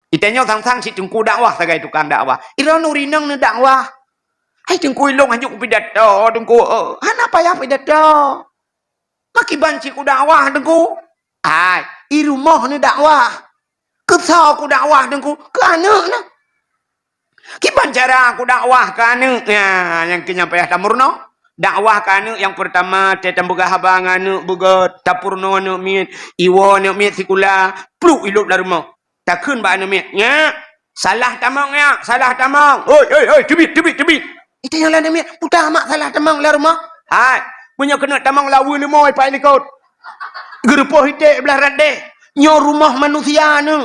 Itanya thang-thang si tengku dakwah sebagai tukang dakwah. Ira nurinang ni dakwah. Hai tengku ilong hajuk pidato tengku. Hana payah pidato. Maki banci ku dakwah tengku. Hai, i rumah ni dakwah. Kesal ku dakwah tengku ke anak na. Ki bancara ku dakwah ke anak. Ya, yang kenya payah tamurno. Dakwah ke anak yang pertama tetam boga habang anak boga tapurno anak miet. Iwo anak miet sikula. Pluk iluk dari rumah. Takun ba anak miet. Ya. Salah tamang ya, salah tamang. Oi, tebit. Itu yang lain miet. Putar mak salah tamang lah rumah. Hai, punya kena tamang lawu ni moi pai likot. Gerupoh hitik belah radeh. Nyo rumah manusia ni.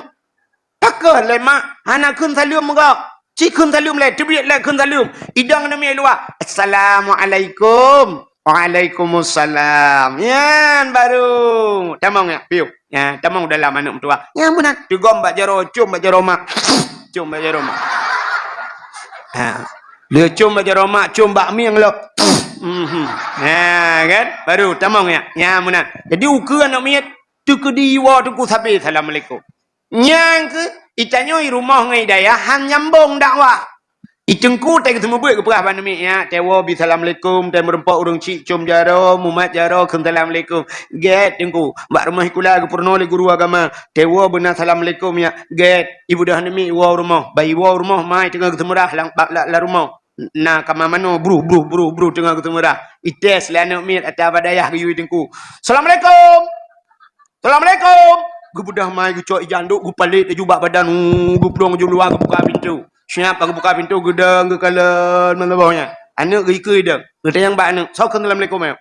Takkan le mak. Anak kun salam mogak. Cikun salam le, tebit le kun salam. Idang na miet luar. Assalamualaikum. Waalaikumsalam. Yan baru. Tamang ya, piu. Ya, tamang dalam anak tua. Ya benar. Digom bak jaro, cum bak jaro mak. Cum bak jaro mak. Ha. Dia cum bak jaro mak, cum bak mi yang lo. Ya kan? Baru tamang ya. Ya benar. Jadi ukur anak miat tu ke diwa tu ku sabi assalamualaikum. Nyang ke itanyo i rumah ngai daya han nyambung dakwah. Itengku tak ketemu buat ke perah pandemik ya. Tewa bi assalamualaikum, tem merempak urang cik cum jaro, mumat jaro, assalamualaikum. Get tengku, mbak rumah ikula ke purno le guru agama. Tewa benar assalamualaikum ya. Get ibu dah pandemik wa rumah, bayi wa rumah mai tengah ketemu dah la rumah. Nah kama mano bru tengah ketemu dah. Ites la anak mit atau badayah ke yu tengku. Assalamualaikum. Assalamualaikum. Gu budah mai gu cok janduk gu palit gu jubak badan gu plong ju luar gu buka pintu. Siapa gu buka pintu gedang gu kalan mana bawahnya. Anak gu ikut dah. Gu tayang bak anak. Assalamualaikum ya.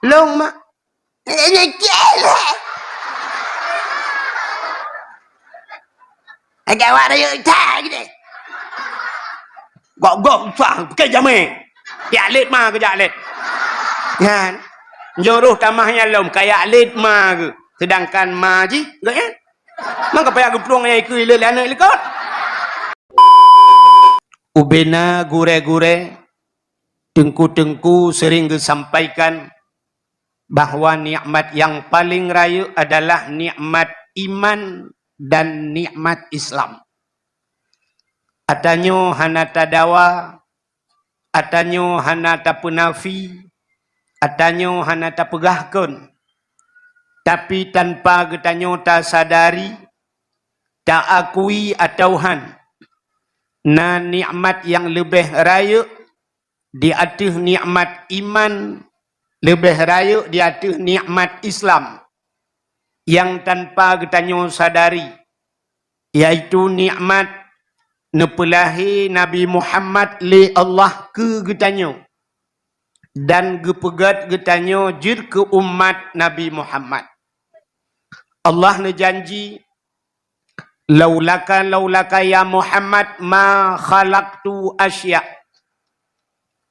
Long mak. Agak awak raya tak gitu. Gok usah pakai jamai. Ya alit mah ke alit. Kan. Joruh tamahnya lom kayak alit mah ke. Sedangkan maji, enggak kan? Maka payah geplong yang ikut ile anak lekot. Ubena gure-gure tengku-tengku sering disampaikan bahwa nikmat yang paling raya adalah nikmat iman dan nikmat Islam. Atanyo hanata dawa, atanyo hanata penafi, atanyo hanata pegahkun. Tapi tanpa getanyo tak sadari, tak akui atauhan, na nikmat yang lebih raya di atas nikmat iman, lebih raya di atas nikmat Islam yang tanpa getanyo sadari, iaitu nikmat nepelahi Nabi Muhammad li Allah ke getanyo dan gepegat getanyo jir ke umat Nabi Muhammad. Allah ne janji laulaka ya Muhammad ma khalaqtu asya.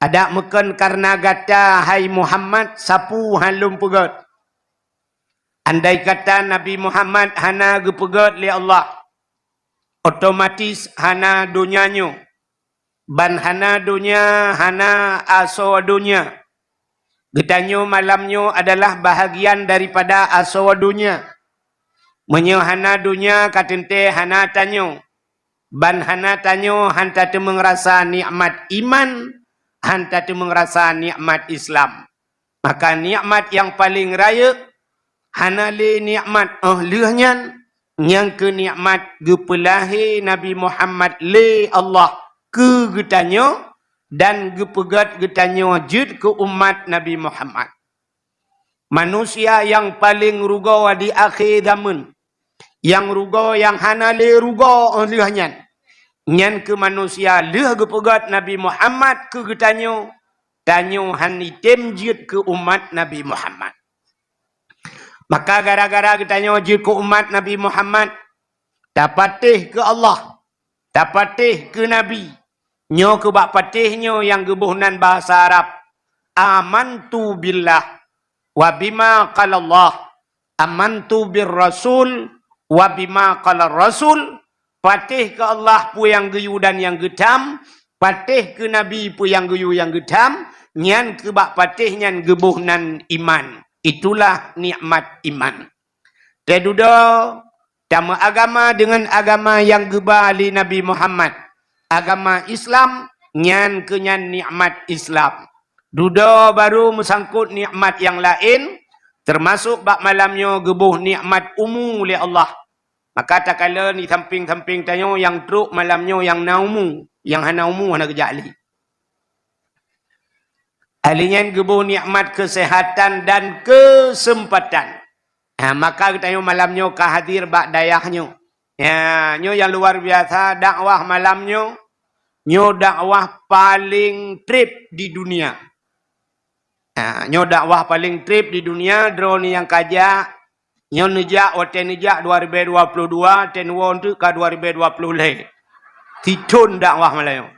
Ada meken karena gata hai Muhammad sapu halum pegat. Andai kata Nabi Muhammad hana gepegat li Allah, otomatis hana dunianyo. Ban hana dunia, hana aso dunia. Getanyo malamnyo adalah bahagian daripada aso dunia. Menyo hana dunia katente hana tanyo. Ban hana tanyo hanta tu mengerasa nikmat iman, hanta tu mengerasa nikmat Islam. Maka nikmat yang paling raya hana le nikmat lehnya yang ke nikmat gepelahi Nabi Muhammad le Allah ke getanyo dan gepegat getanyo jid ke umat Nabi Muhammad. Manusia yang paling rugo di akhir zaman, yang rugo yang hana le rugo lehnya nyan ke manusia leh gepegat Nabi Muhammad ke getanyo tanyo hanitem jid ke umat Nabi Muhammad. Maka gara-gara getanyo jid ke umat Nabi Muhammad dapatih ke Allah, dapatih ke Nabi. Nyo ke bak patihnya yang gebuhnan bahasa Arab. Amantu billah wa bima qala Allah. Amantu bir Rasul wa bima qala Rasul. Patih ke Allah pu yang geyu dan yang getam. Patih ke Nabi pu yang geyu yang getam. Nyan ke bak patih nyan gebuhnan iman. Itulah nikmat iman. Tedudo Tama agama dengan agama yang gebali Nabi Muhammad. Agama Islam, nyan kenyan nikmat Islam. Duda baru mesangkut nikmat yang lain, termasuk bak malamnya gebuh nikmat umum oleh Allah. Maka tak kala ni samping-samping tanya yang truk malamnya yang naumu, yang hana umu hana kejali. Alinya gebuh nikmat kesehatan dan kesempatan. Maka kita tanya malamnya kehadir bak dayahnya. Nyo yang luar biasa dakwah malamnya. Nyo dakwah paling trip di dunia. Nyo dakwah paling trip di dunia. Drone yang kajak. Nyo nejak, hotel nejak 2022. Tenwa untuk ke 2020 leh. Titun dakwah malamnya.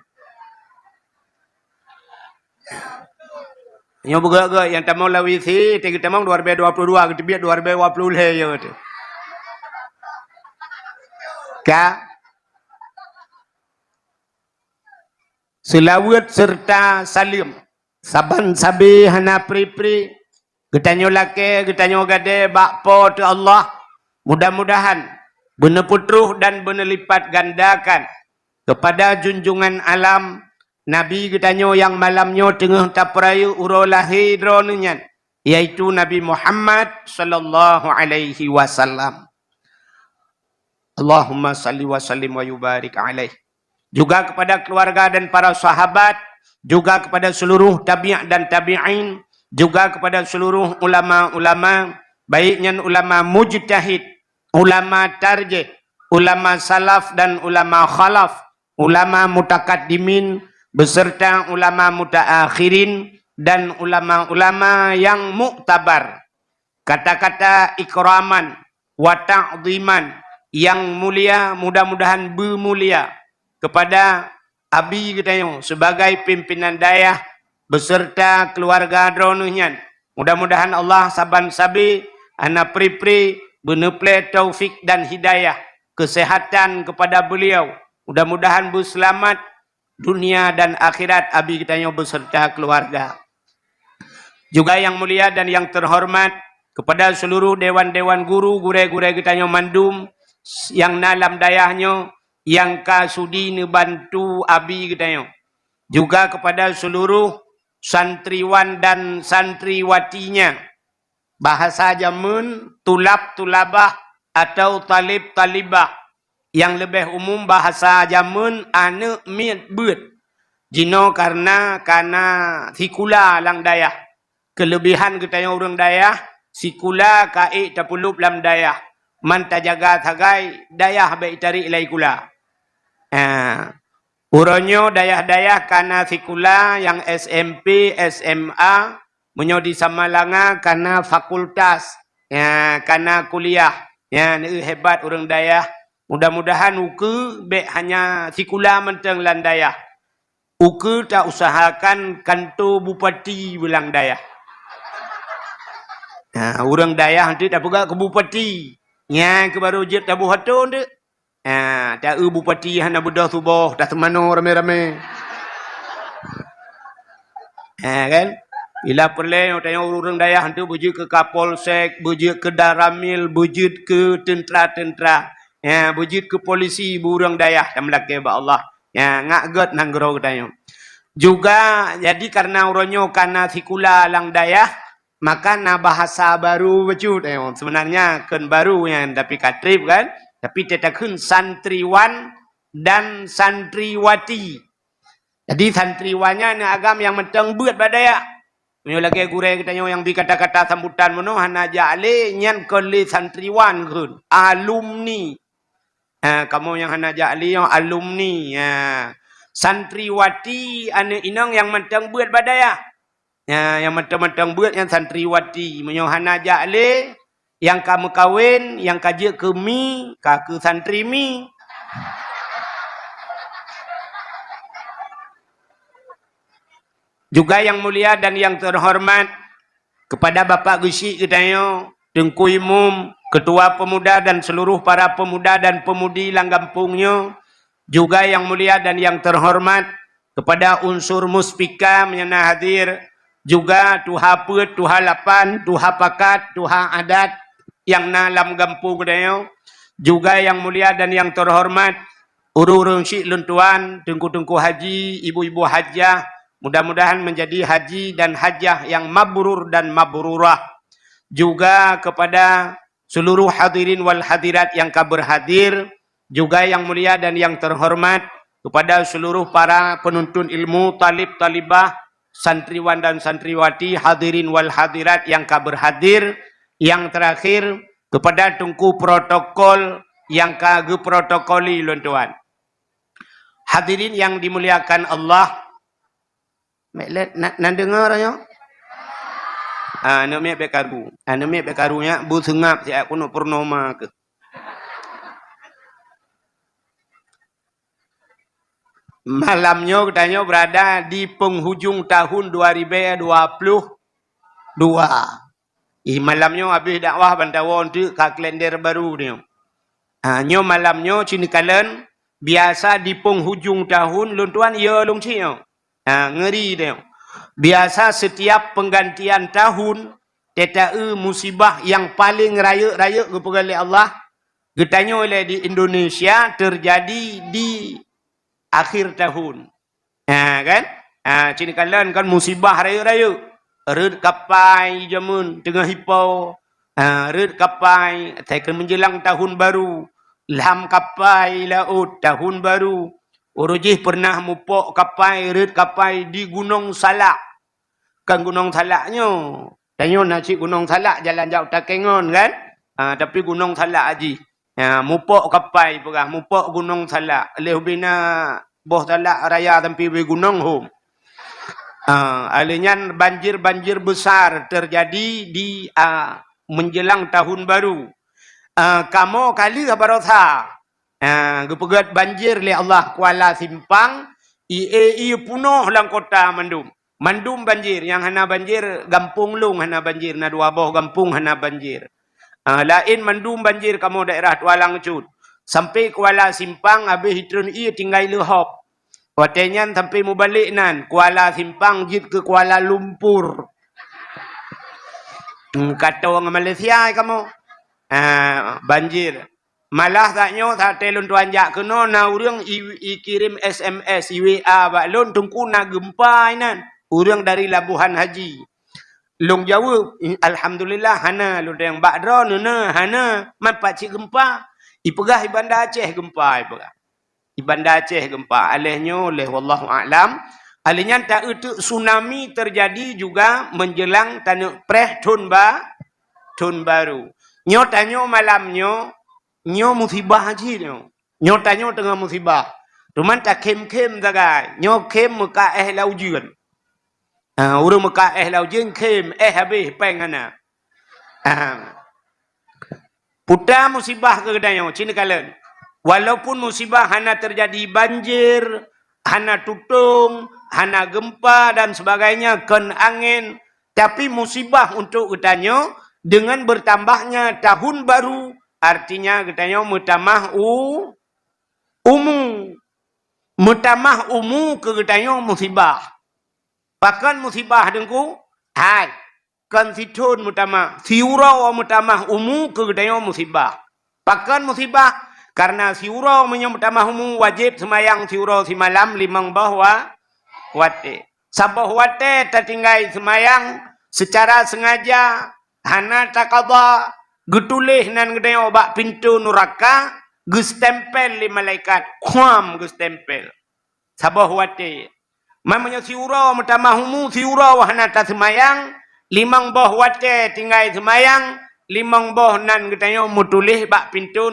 Nyo bergerak yang tamang lawi si. Tiga tamang 2022. Kita biar 2020 leh. Ka selawat serta salim saban sabi hana pri-pri getanyo lake getanyo gade bakpo tu Allah mudah-mudahan bener putruh dan bener lipat gandakan kepada junjungan alam Nabi getanyo yang malamnya tengah taprayu urolahi dronenyan yaitu Nabi Muhammad sallallahu alaihi wasallam. Allahumma salli wa sallim wa yubarik alaih. Juga kepada keluarga dan para sahabat, juga kepada seluruh tabi'at dan tabi'in, juga kepada seluruh ulama-ulama, baiknya ulama mujtahid, ulama tarjih, ulama salaf dan ulama khalaf, ulama mutakaddimin, beserta ulama mutaakhirin dan ulama-ulama yang muktabar. Kata-kata ikraman wa ta'ziman yang mulia, mudah-mudahan bermulia kepada Abi Gedayo sebagai pimpinan dayah beserta keluarga dronunyan. Mudah-mudahan Allah saban sabi ana pri-pri beneple taufik dan hidayah kesehatan kepada beliau. Mudah-mudahan berselamat dunia dan akhirat Abi Gedayo beserta keluarga. Juga yang mulia dan yang terhormat kepada seluruh dewan-dewan guru, gure-gure Gedayo Mandum yang dalam dayahnya yang kasudi bantu Abi Gedayo. Juga kepada seluruh santriwan dan santriwatinya. Bahasa Jamun tulab-tulabah atau talib-talibah. Yang lebih umum bahasa Jamun anak miat beut. Jino karena sikula lang dayah. Kelebihan Gedayo orang dayah sikula kaik tapulup lam dayah. Man tajaga tagai dayah baik tarik ilai kula. Uronyo dayah-dayah kana sikula yang SMP, SMA, menyo di Samalanga kana fakultas, kana kuliah. Hebat orang dayah. Mudah-mudahan uke baik hanya sikula menteng lan dayah. Uke tak usahakan kantor bupati bilang dayah. Orang dayah nanti tak pegang ke bupati. Yang baru jet tabu hatun tu. Tak bupati hana bedah subuh dah semano rame-rame. Kan? Bila perlu tanya orang dayah tu bujut ke Kapolsek, bujut ke Daramil, bujut ke tentera-tentera, bujut ke polisi burung dayah dan melaki ba Allah. Ngagot nanggro tanya. Juga jadi karena uronyo karena sikula lang dayah maka na bahasa baru wujud. Sebenarnya kan baru yang tapi katrib kan. Tapi tetakun santriwan dan santriwati. Jadi santriwannya ni agam yang mentang buat badaya. Menyo lagi gure kita yang dikata-kata sambutan mono hana jale nyan kali santriwan kun. Alumni. Kamu yang hana jale yang alumni. Santriwati ane inang yang mentang buat badaya. Yang mentang-mentang buat yang santriwati. Menyohana jale, yang kamu kawin, yang kaje ke mi, ke santri mi. Juga yang mulia dan yang terhormat kepada Bapak Gusi Gedayo, Tengku Imum, Ketua Pemuda dan seluruh para pemuda dan pemudi Langgampungnya. Juga yang mulia dan yang terhormat kepada unsur muspika menyana hadir. Juga tuha put, tuha lapan, tuha pakat, tuha adat yang dalam kampung Gedayo. Juga yang mulia dan yang terhormat, urung-urung syik luntuan, tengku-tengku haji, ibu-ibu hajah, mudah-mudahan menjadi haji dan hajah yang mabrur dan mabrurah. Juga kepada seluruh hadirin wal hadirat yang berhadir, juga yang mulia dan yang terhormat, kepada seluruh para penuntun ilmu, talib-talibah, santriwan dan santriwati, hadirin wal hadirat yang berhadir. Yang terakhir, kepada tungku protokol yang protokoli tuan. Hadirin yang dimuliakan Allah. Nak dengar ya? Nak bekaru. Nak bekarunya bu sengap si aku nak purnama ke. Malamnya katanya berada di penghujung tahun 2022. Malamnya habis dakwah bantawa untuk ke kalender baru ni. Nyo malamnya cini kalen biasa di penghujung tahun luntuan ya lung cio. Ngeri dia. Biasa setiap penggantian tahun tetapi musibah yang paling raya-raya kepada Allah getanya oleh di Indonesia terjadi di akhir tahun. Kan? Cini kalen kan musibah raya-raya. Red kapai jamun tengah hipau. Red kapai tekan menjelang tahun baru. Lam kapai laut tahun baru. Urujih pernah mupok kapai, red kapai di Gunung Salak. Kan Gunung Salaknya. Tanya nasi Gunung Salak jalan jauh tak kengon kan? Tapi Gunung Salak aji. Mupok kapai pegah, mupok Gunung Salak. Leh bina boh Salak raya tampi we gunung home. Alenya banjir-banjir besar terjadi di menjelang tahun baru. Kamu kali kabarotha. Gepegat banjir li Allah Kuala Simpang. Ia punuh lang kota Mandum. Mandum banjir. Yang hana banjir Gampung Lung hana banjir. Na dua boh Gampung hana banjir. Lain Mandum banjir kamu daerah Tualang Cut. Sampai Kuala Simpang habis hitrun ia tinggal lehop. Watenyan sampai mu balik nan Kuala Simpang jit ke Kuala Lumpur. Kata orang Malaysia kamu. Banjir. Malah taknya tak telon tuan jak kena na urang kirim SMS WA bak lon tungku na gempa nan. Urang dari Labuhan Haji. Long jawab alhamdulillah hana lon yang bakdra nana hana man pakcik gempa. Ipegah Bandar Aceh gempa ipegah. Di Bandar Aceh gempa. Alehnya oleh wallahu a'lam. Alehnya tak itu tsunami terjadi juga menjelang tanah preh tahun baru. Nyo tanyo malamnya nyo musibah haji nyo. Nyo tanyo tengah musibah. Cuman tak kem-kem zagai. Nyo kem muka laujian. Urang muka laujian kem habis pengana. Putar musibah ke kedanyo cini kalen. Walaupun musibah hana terjadi banjir, hana tutung, hana gempa dan sebagainya, ken angin. Tapi musibah untuk katanya dengan bertambahnya tahun baru. Artinya katanya mutamah mutamah ke katanya musibah. Bahkan musibah dengku, hai. Kan situn mutamah. Siurau mutamah ke katanya musibah. Bahkan musibah. Karena siurau menyamutamahumu wajib semayang siurau si malam limang bahwa wate. Sabah wate tertinggal semayang secara sengaja. Hana takaba getulih nan gedaya obak pintu neraka. Gestempel li malaikat. Kuam gestempel. Sabah wate. Mamanya siurau mutamahumu siurau hana tak semayang. Limang bah wate tinggal semayang. Limang bah nan gedaya mutulih bak pintu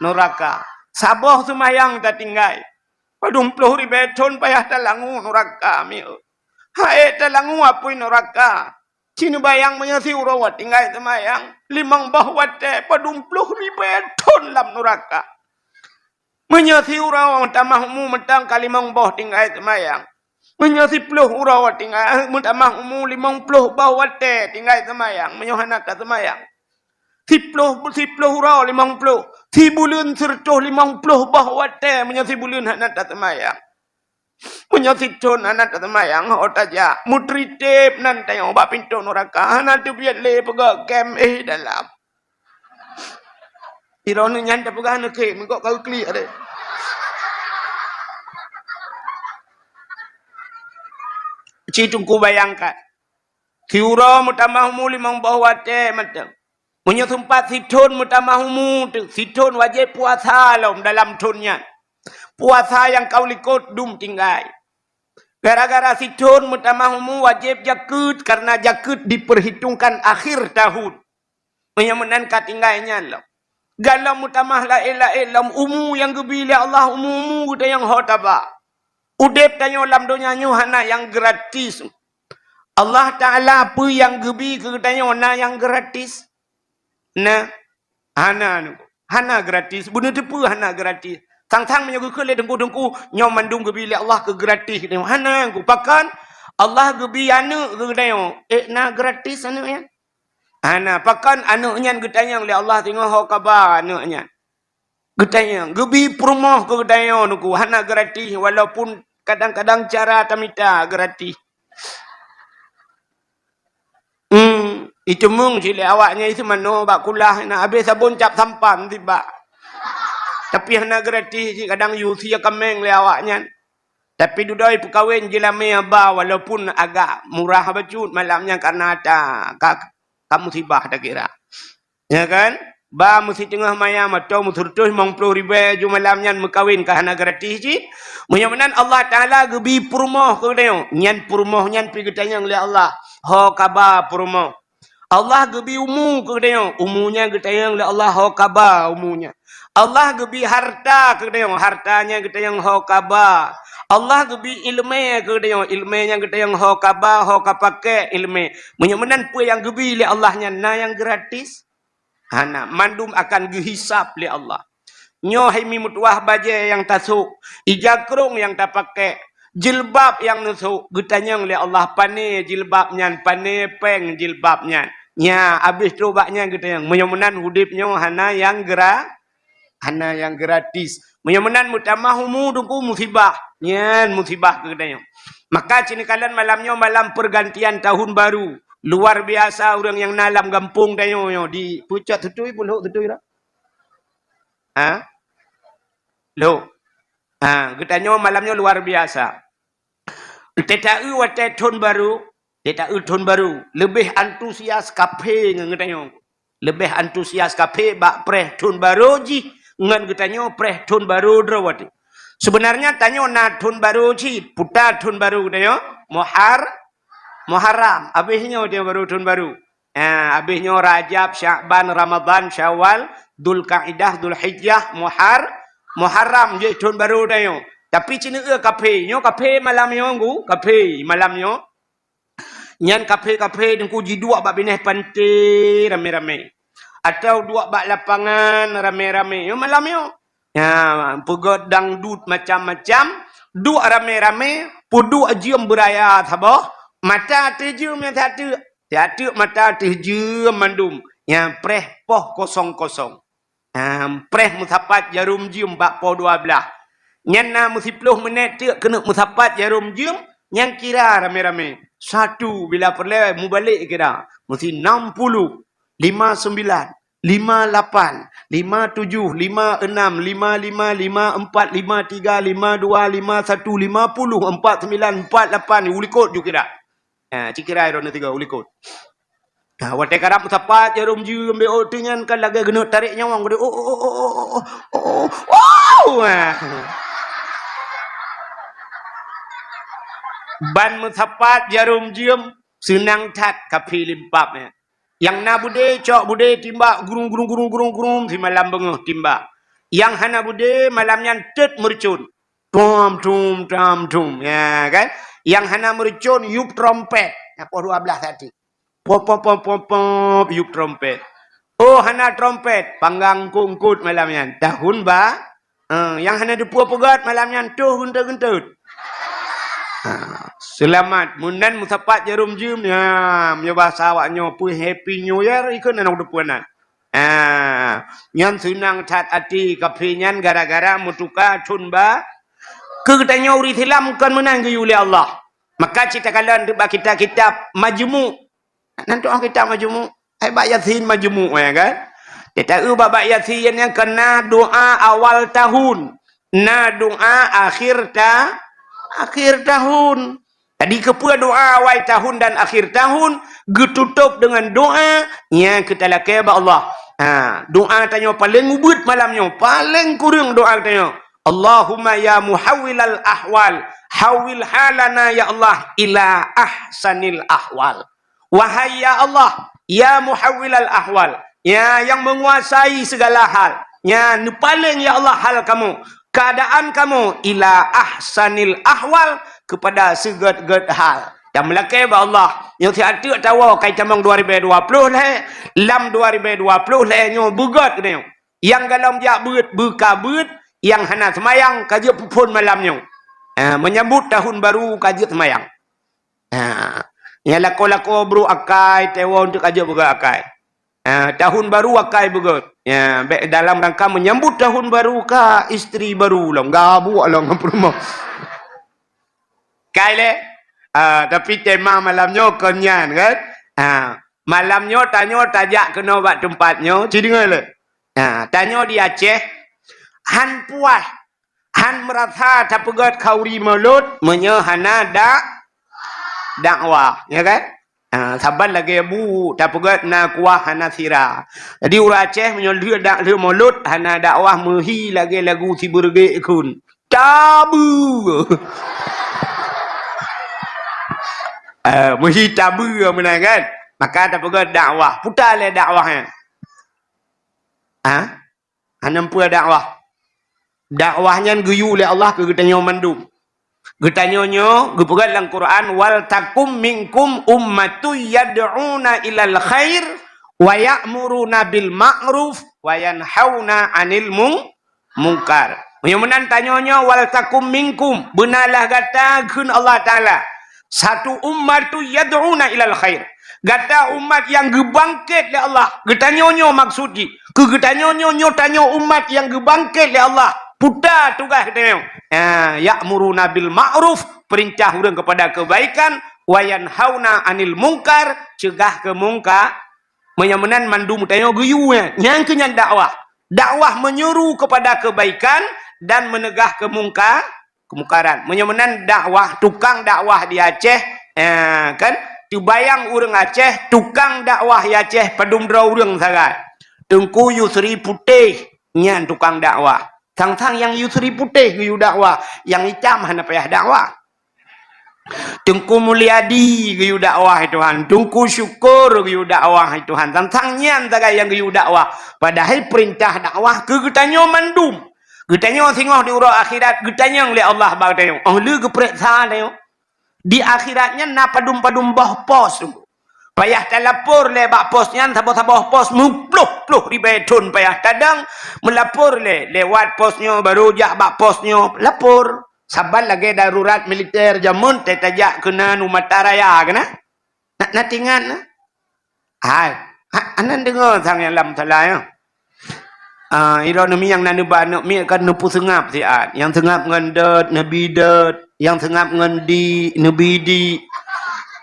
neraka. Sabah semayang tak tinggal. 20 ribu ton payah talangu neraka. Hai talangu apui neraka. Cina bayang menyasi urawat tinggal semayang. Limang bahwat 20 ribu ton lam neraka. Menyasi urawat tamahmu mentang kalimang bah tinggal semayang. Menyasi peluh urawat tinggal. Tamahmu 50 bahwat tinggal semayang. Menyohanak semayang. Siploh urau 50. Si bulan sertoh 50 bahwa menyasi bulan anak tak semayang. Menyasi ton anak tak semayang. Otaja. Mutritip nanti yang obak pintu neraka. Anak tu biar le pegak kem dalam. Irona nyan tak pegang nak ke, mengkok kau klik ada. Cik tungku bayangkan. Kiura mutamah muli mang bawa te macam. Punya tempat situn mutamah tu. Situn wajib puasa dalam tunnya. Puasa yang kau likut dum tinggal. Gara-gara situn mutamahumu wajib jakut karena jakut diperhitungkan akhir tahun. Menyamanan katinggalnya lah. Galam mutamah la ilaha illallah umu yang gebila Allah umumu kita yang hotaba. Udep tanyo lam dunia hana yang gratis. Allah Taala apa yang gebi ke tanyo na yang gratis. Nah, hana gratis. Benda tu pun hana gratis. Tang-tang menyaga ke le dengku-dengku nyom mandung gebi Allah ke gratis dia. Hana aku pakan Allah gebi anak ke dia. Na gratis anaknya. Hana pakan anaknya getanya le Allah tengok ho khabar anaknya. Getanya gebi perumah ke dia nuku hana gratis walaupun kadang-kadang cara tamita gratis. Itu mung cile awaknya itu mano bak kulah nak habis sabun cap sampan tiba. Tapi hana gratis kadang you sia kameng le awaknya. Tapi dudoi perkahwin jelame aba walaupun agak murah bacut malamnya karena ada kamu musibah dah kira. Ya kan? Ba mesti tengah mayam atau muturtus 50,000 ju malamnya mekawin ke hana gratis ji. Mudah-mudahan Allah Taala gebi purmoh ke dia. Nyan purmoh nyan pi getanya le Allah. Ho kaba purmoh. Allah gebi umu ke dia. Umunya getanya le Allah ho kaba umunya. Allah gebi harta ke dia, hartanya kita yang hokaba. Allah gebi ilmu ke dia, ilmunya kita yang hokaba, hokapake ilmu. Menyamanan pun yang gebi li Allahnya na yang gratis. Hana mandum akan dihisap li Allah. Nyo himi mutuah baje yang tasuk, ijakrung yang tak pakai, jilbab yang nusuk, getanya li Allah pane jilbabnya, pane peng jilbabnya. Nya habis cobanya kita yang menyamanan hudipnya hana yang hana yang gratis. Menyamanan mutamahumu dungku musibah. Nyan musibah ke dia. Maka cini kalian malamnya malam pergantian tahun baru. Luar biasa orang yang nalam gampung dia di pucat tutui pun tutui dah. Ha? Lo. Ha, katanya malamnya luar biasa. Tetau wate tahun baru, tetau tahun baru lebih antusias kafe ngatanya. Lebih antusias kafe bak preh tahun baru ji. Ngan katanya preh tahun baru drawati. Sebenarnya tanya na tahun baru ji, putar tahun baru katanya Muharram. Habisnya dia baru tahun baru. Habisnya Rajab, Sya'ban, Ramadan, Syawal, Dzulqa'dah, Dzulhijjah, Muharram je tahun baru dia. Tapi cina kafe, kafe malamnya nggu, kafe malamnya. Nyan kafe dengku ji dua bab bineh pantai rame-rame. Atau dua bak lapangan rame-rame. Yo malam yo. Ya, pegot dangdut macam-macam. Dua rame-rame. Pudu ajiam beraya sabah. Mata terjum yang satu. Satu mata terjum mandum. Yang preh poh kosong-kosong. Preh musapat jarum jum bak poh 12. Yang na musipluh menit tu kena musapat jarum jum. Yang kira rame-rame. Satu bila perlu mubalik kira. Mesti 60. 59, 58, 57, 56, 55, 54, 53, 52, 51, 50, 49, 48 ulikot juga dah. Cikira iron tiga ulikot. Wate karap sapat jarum ju ambil otingan kan lagi genut tarik nyawang gede. Ban sapat jarum jum senang tat kapi limpapnya. Yang na bude cok bude timba gurung si malam bengah timba. Yang hana bude malamnya tet mercun. Tum ya kan. Yang hana mercun yup trompet. Apa 12 tadi. Pop yup trompet. Oh hana trompet panggang kungkut malamnya. Tahun ba. Yang hana depu pegat malamnya tuh gentut. Selamat munan musapat jarum jum ya menyoba sawaknya pu happy new year ikut anak depuanan. Nyan senang tat ati kapinyan gara-gara mutuka cunba ke katanya uri tilam kan menang ke oleh Allah. Maka cerita kalian di kita kitab majmu. Nanti orang kitab majmu. Hai ba yasin majmu ya kan. Dia tahu babak Yasin yang kena doa awal tahun. Na doa akhir tahun. Tadi kepua doa awal tahun dan akhir tahun. Getutup dengan doa. Yang kita lakukan kepada Allah. Doa tanya paling ubud malamnya. Paling kurang doa tanya. Allahumma ya muhawwilal ahwal. Hawil halana ya Allah ila ahsanil ahwal. Wahai ya Allah. Ya muhawwilal ahwal. Ya yang menguasai segala hal. Ya paling ya Allah hal kamu. Keadaan kamu ila ahsanil ahwal kepada segala hal. Dan melakai ba Allah. Yang tiada tahu kai tamang 2020 lah. Lam 2020 lah nyo bugat kena. Yang dalam dia berkabut yang hana semayang kaji pun malamnya. Menyambut tahun baru kaji semayang. Yang lako-lako bro akai tewa untuk kaji buka akai. Tahun baru akai begut. Ya, dalam rangka menyambut tahun baru ka isteri baru lah. Gabu lah ngap rumah. Kaile. Tapi tema malamnya kenyan kan. Malamnya tanya tajak kena buat tempatnya. Cik dengar le. Tanya di Aceh. Han puas. Han merasa tak pegat kauri mulut. Menyahana dakwah. Ya kan? Sabar lagi bu tak pegat na kuah hana sira. Jadi orang Aceh menyolih dak le mulut hana dakwah mehi lagi lagu si berge kun. Tabu. Mehi tabu mana kan? Maka tak pegat dakwah. Putar le dakwahnya. Hana pun dakwah. Dakwahnya guyu oleh Allah ke getanya mandum. Getanyonyo gepegat dalam Quran wal takum minkum ummatu yad'una ilal khair wa ya'muruna bil ma'ruf wa yanhauna 'anil munkar. Menan tanyonyo wal takum minkum benalah kata kun Allah taala satu umat tu yad'una ilal khair. Gata umat yang gebangkit le Allah. Getanyonyo maksudi. Ke getanyonyo tanya umat yang gebangkit le Allah. Putar tugas kita. Ya'muruna bil ma'ruf, perintah orang kepada kebaikan, wa yanhauna 'anil munkar, cegah ke mungkar. Menyamanan mandum tanya guyu yang kenyan dakwah. Dakwah menyeru kepada kebaikan dan menegah kemungkaran. Menyamanan dakwah tukang dakwah di Aceh kan dibayang orang Aceh tukang dakwah di Aceh padum dra urang sangat. Tengku Yusri Putih nyan tukang dakwah. Tang-tang yang Yusri Putih yu dakwah, yang hitam hana payah dakwah. Tengku Mulyadi yu dakwah Tuhan, Tengku Syukur yu dakwah Tuhan. Tang-tang nyan tagai yang yu dakwah. Padahal perintah dakwah ke getanyo mandum. Getanyo singoh di urang akhirat, getanyo oleh Allah bang tayo. Oh lu geperiksa tayo. Di akhiratnya na padum-padum bah pos. Payah telapor le bak posnya sabah-sabah pos mupluh ribetun payah tadang melapor le lewat posnya baru jak bak posnya lapor sabar lagi darurat militer jamun tajak kena Numataraya kena nak tingan anan dengar sang yang lam salai ira nami yang nanu ba nak mi kan nupu sengap siat yang sengap ngendet nabi det yang sengap ngendi nabi di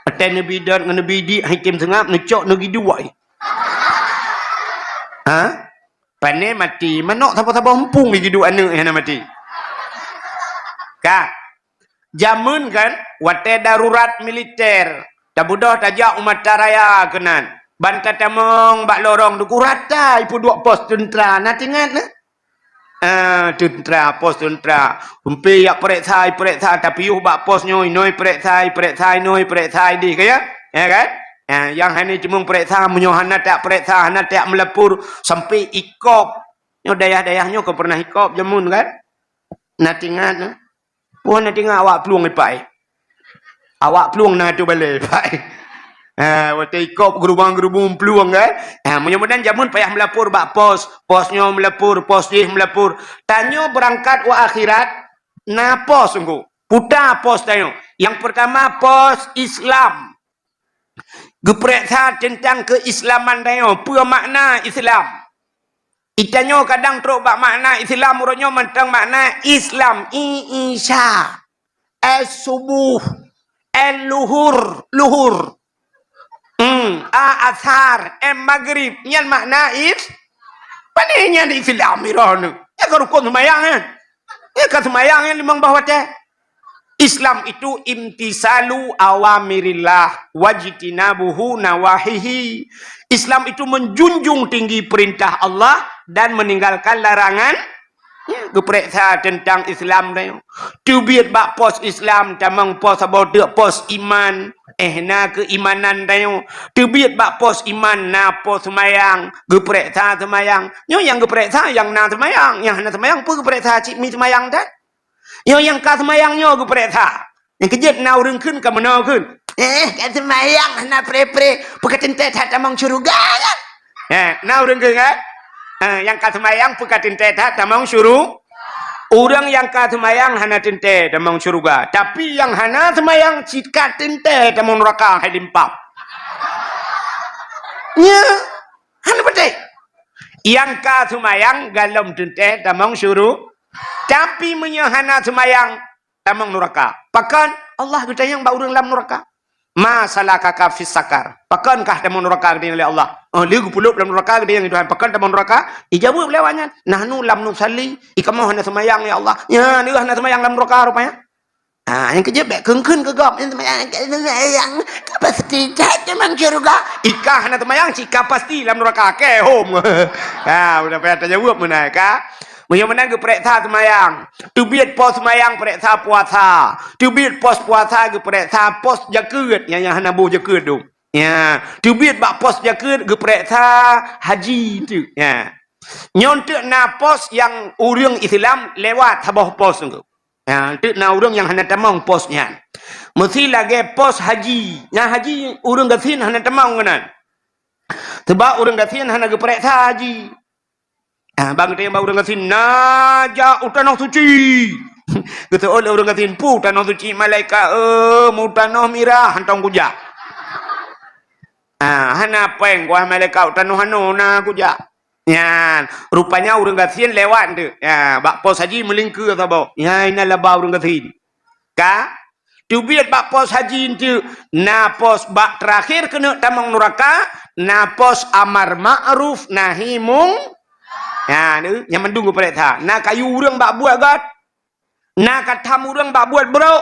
Aten Nabi dan Nabi di hakim sengap necok negeri dua. Pane mati manok siapa-siapa empung negeri dua anak yang mati. Kak. Jamun kan wate darurat militer. Tabudah tajak umat taraya kenan. Banta tamong bak lorong duku rata ipu dua pos tentera. Nak ingat na? Tentera, pos tentera. Umpi yak periksa tapi yuh bak posnya inoi periksa inoi periksa di kaya, ya kan? Yang hani cuma periksa menyo hana tak periksa hana tak melepur sampai ikop. Nyo dayah-dayahnya kau pernah ikop jamun kan? Natingan na. Puan natingan awak peluang ipai. Awak peluang na tu balik ipai. Waktu ikop gerubang-gerubung peluang kan. Mudah-mudahan jamun payah melapor bak posnya melapor, pos dia melapor. Tanya berangkat wa akhirat na pos sungguh. Putar pos tanya. Yang pertama pos Islam. Geperiksa tentang keislaman tanya. Apa makna Islam? Itanya kadang teruk bak makna Islam urutnya mentang makna Islam. Isya. Subuh. Luhur. Asar, maghrib. Yang makna Panenya di Islam mirana. Ya kan rukun sembahyang kan. Ya kan sembahyang yang limang bahwa Islam itu imtisalu awamirillah wajtinabuhu nawahihi. Islam itu menjunjung tinggi perintah Allah dan meninggalkan larangan. Ya, geperiksa tentang Islam dah. Tu biat bak pos Islam tamang pos abode pos iman. Na keimanan dah. Tu biat bak pos iman na pos semayang. Geperiksa semayang. Yo yang geperiksa yang na semayang, yang na semayang pun geperiksa cik mi semayang dah. Yo yang ka semayangnya geperiksa. Yang kejut na urang kun ka mana kun. Ka semayang na pre-pre pekaten teh tamang syurga kan. Na urang kun kan. Yang ka semayang pekaten teh tamang syurga. Orang yang ka semayang hana tente tamang syurga. Tapi yang hana semayang cika tente tamang neraka hai limpap. Nya hana betul. Yang ka semayang galam tente tamang syurga. Tapi menyahana semayang tamang neraka. Pakan Allah bertanya ba urang dalam neraka. Ma salakaka fis sakar. Pakankah tamang neraka gede oleh Allah. Dia puluh dalam neraka gede yang Tuhan. Pakan tamang neraka? Ijawab lewatnya. Nahnu lam nusalli. Ikamah hana semayang ya Allah. Ya, dia hana semayang dalam neraka rupanya. Yang kerja baik kengkun ke gop semayang pasti tamang syurga. Ika hana semayang cika pasti dalam neraka. Ke home. Udah payah jawab mana ka? Menang ke periksa semayang. Tu biat pos semayang periksa puasa. Tu biat pos puasa ke periksa pos jaket. Yang hana bu jaket tu. Ya. Tu biat bak pos jaket ke periksa haji tu. Ya. Nyontek na pos yang urang Islam lewat habah pos tu. Ya. Tu na urang yang hana tamang posnya. Mesti lagi pos haji. Yang haji urang gasin hana tamang kanan. Sebab urang gasin hana ke periksa haji. Bang dia baru dengan sin naja utanah suci. Kata oleh orang katin pu tanah suci malaikat mu tanah mirah hantang kuja. Hana peng gua malaikat tanah hanu na kuja. Ya, rupanya orang katin lewat tu. Ya, bak pos haji melingkar sabo. Ya, ina laba orang katin. Ka? Tu biat bak pos haji tu na pos bak terakhir kena tamang neraka, na pos amar ma'ruf nahi mung. Ya, ni yang mendung periksa. Nak kayu urang bak buat gat. Nak katam urang bak buat bro.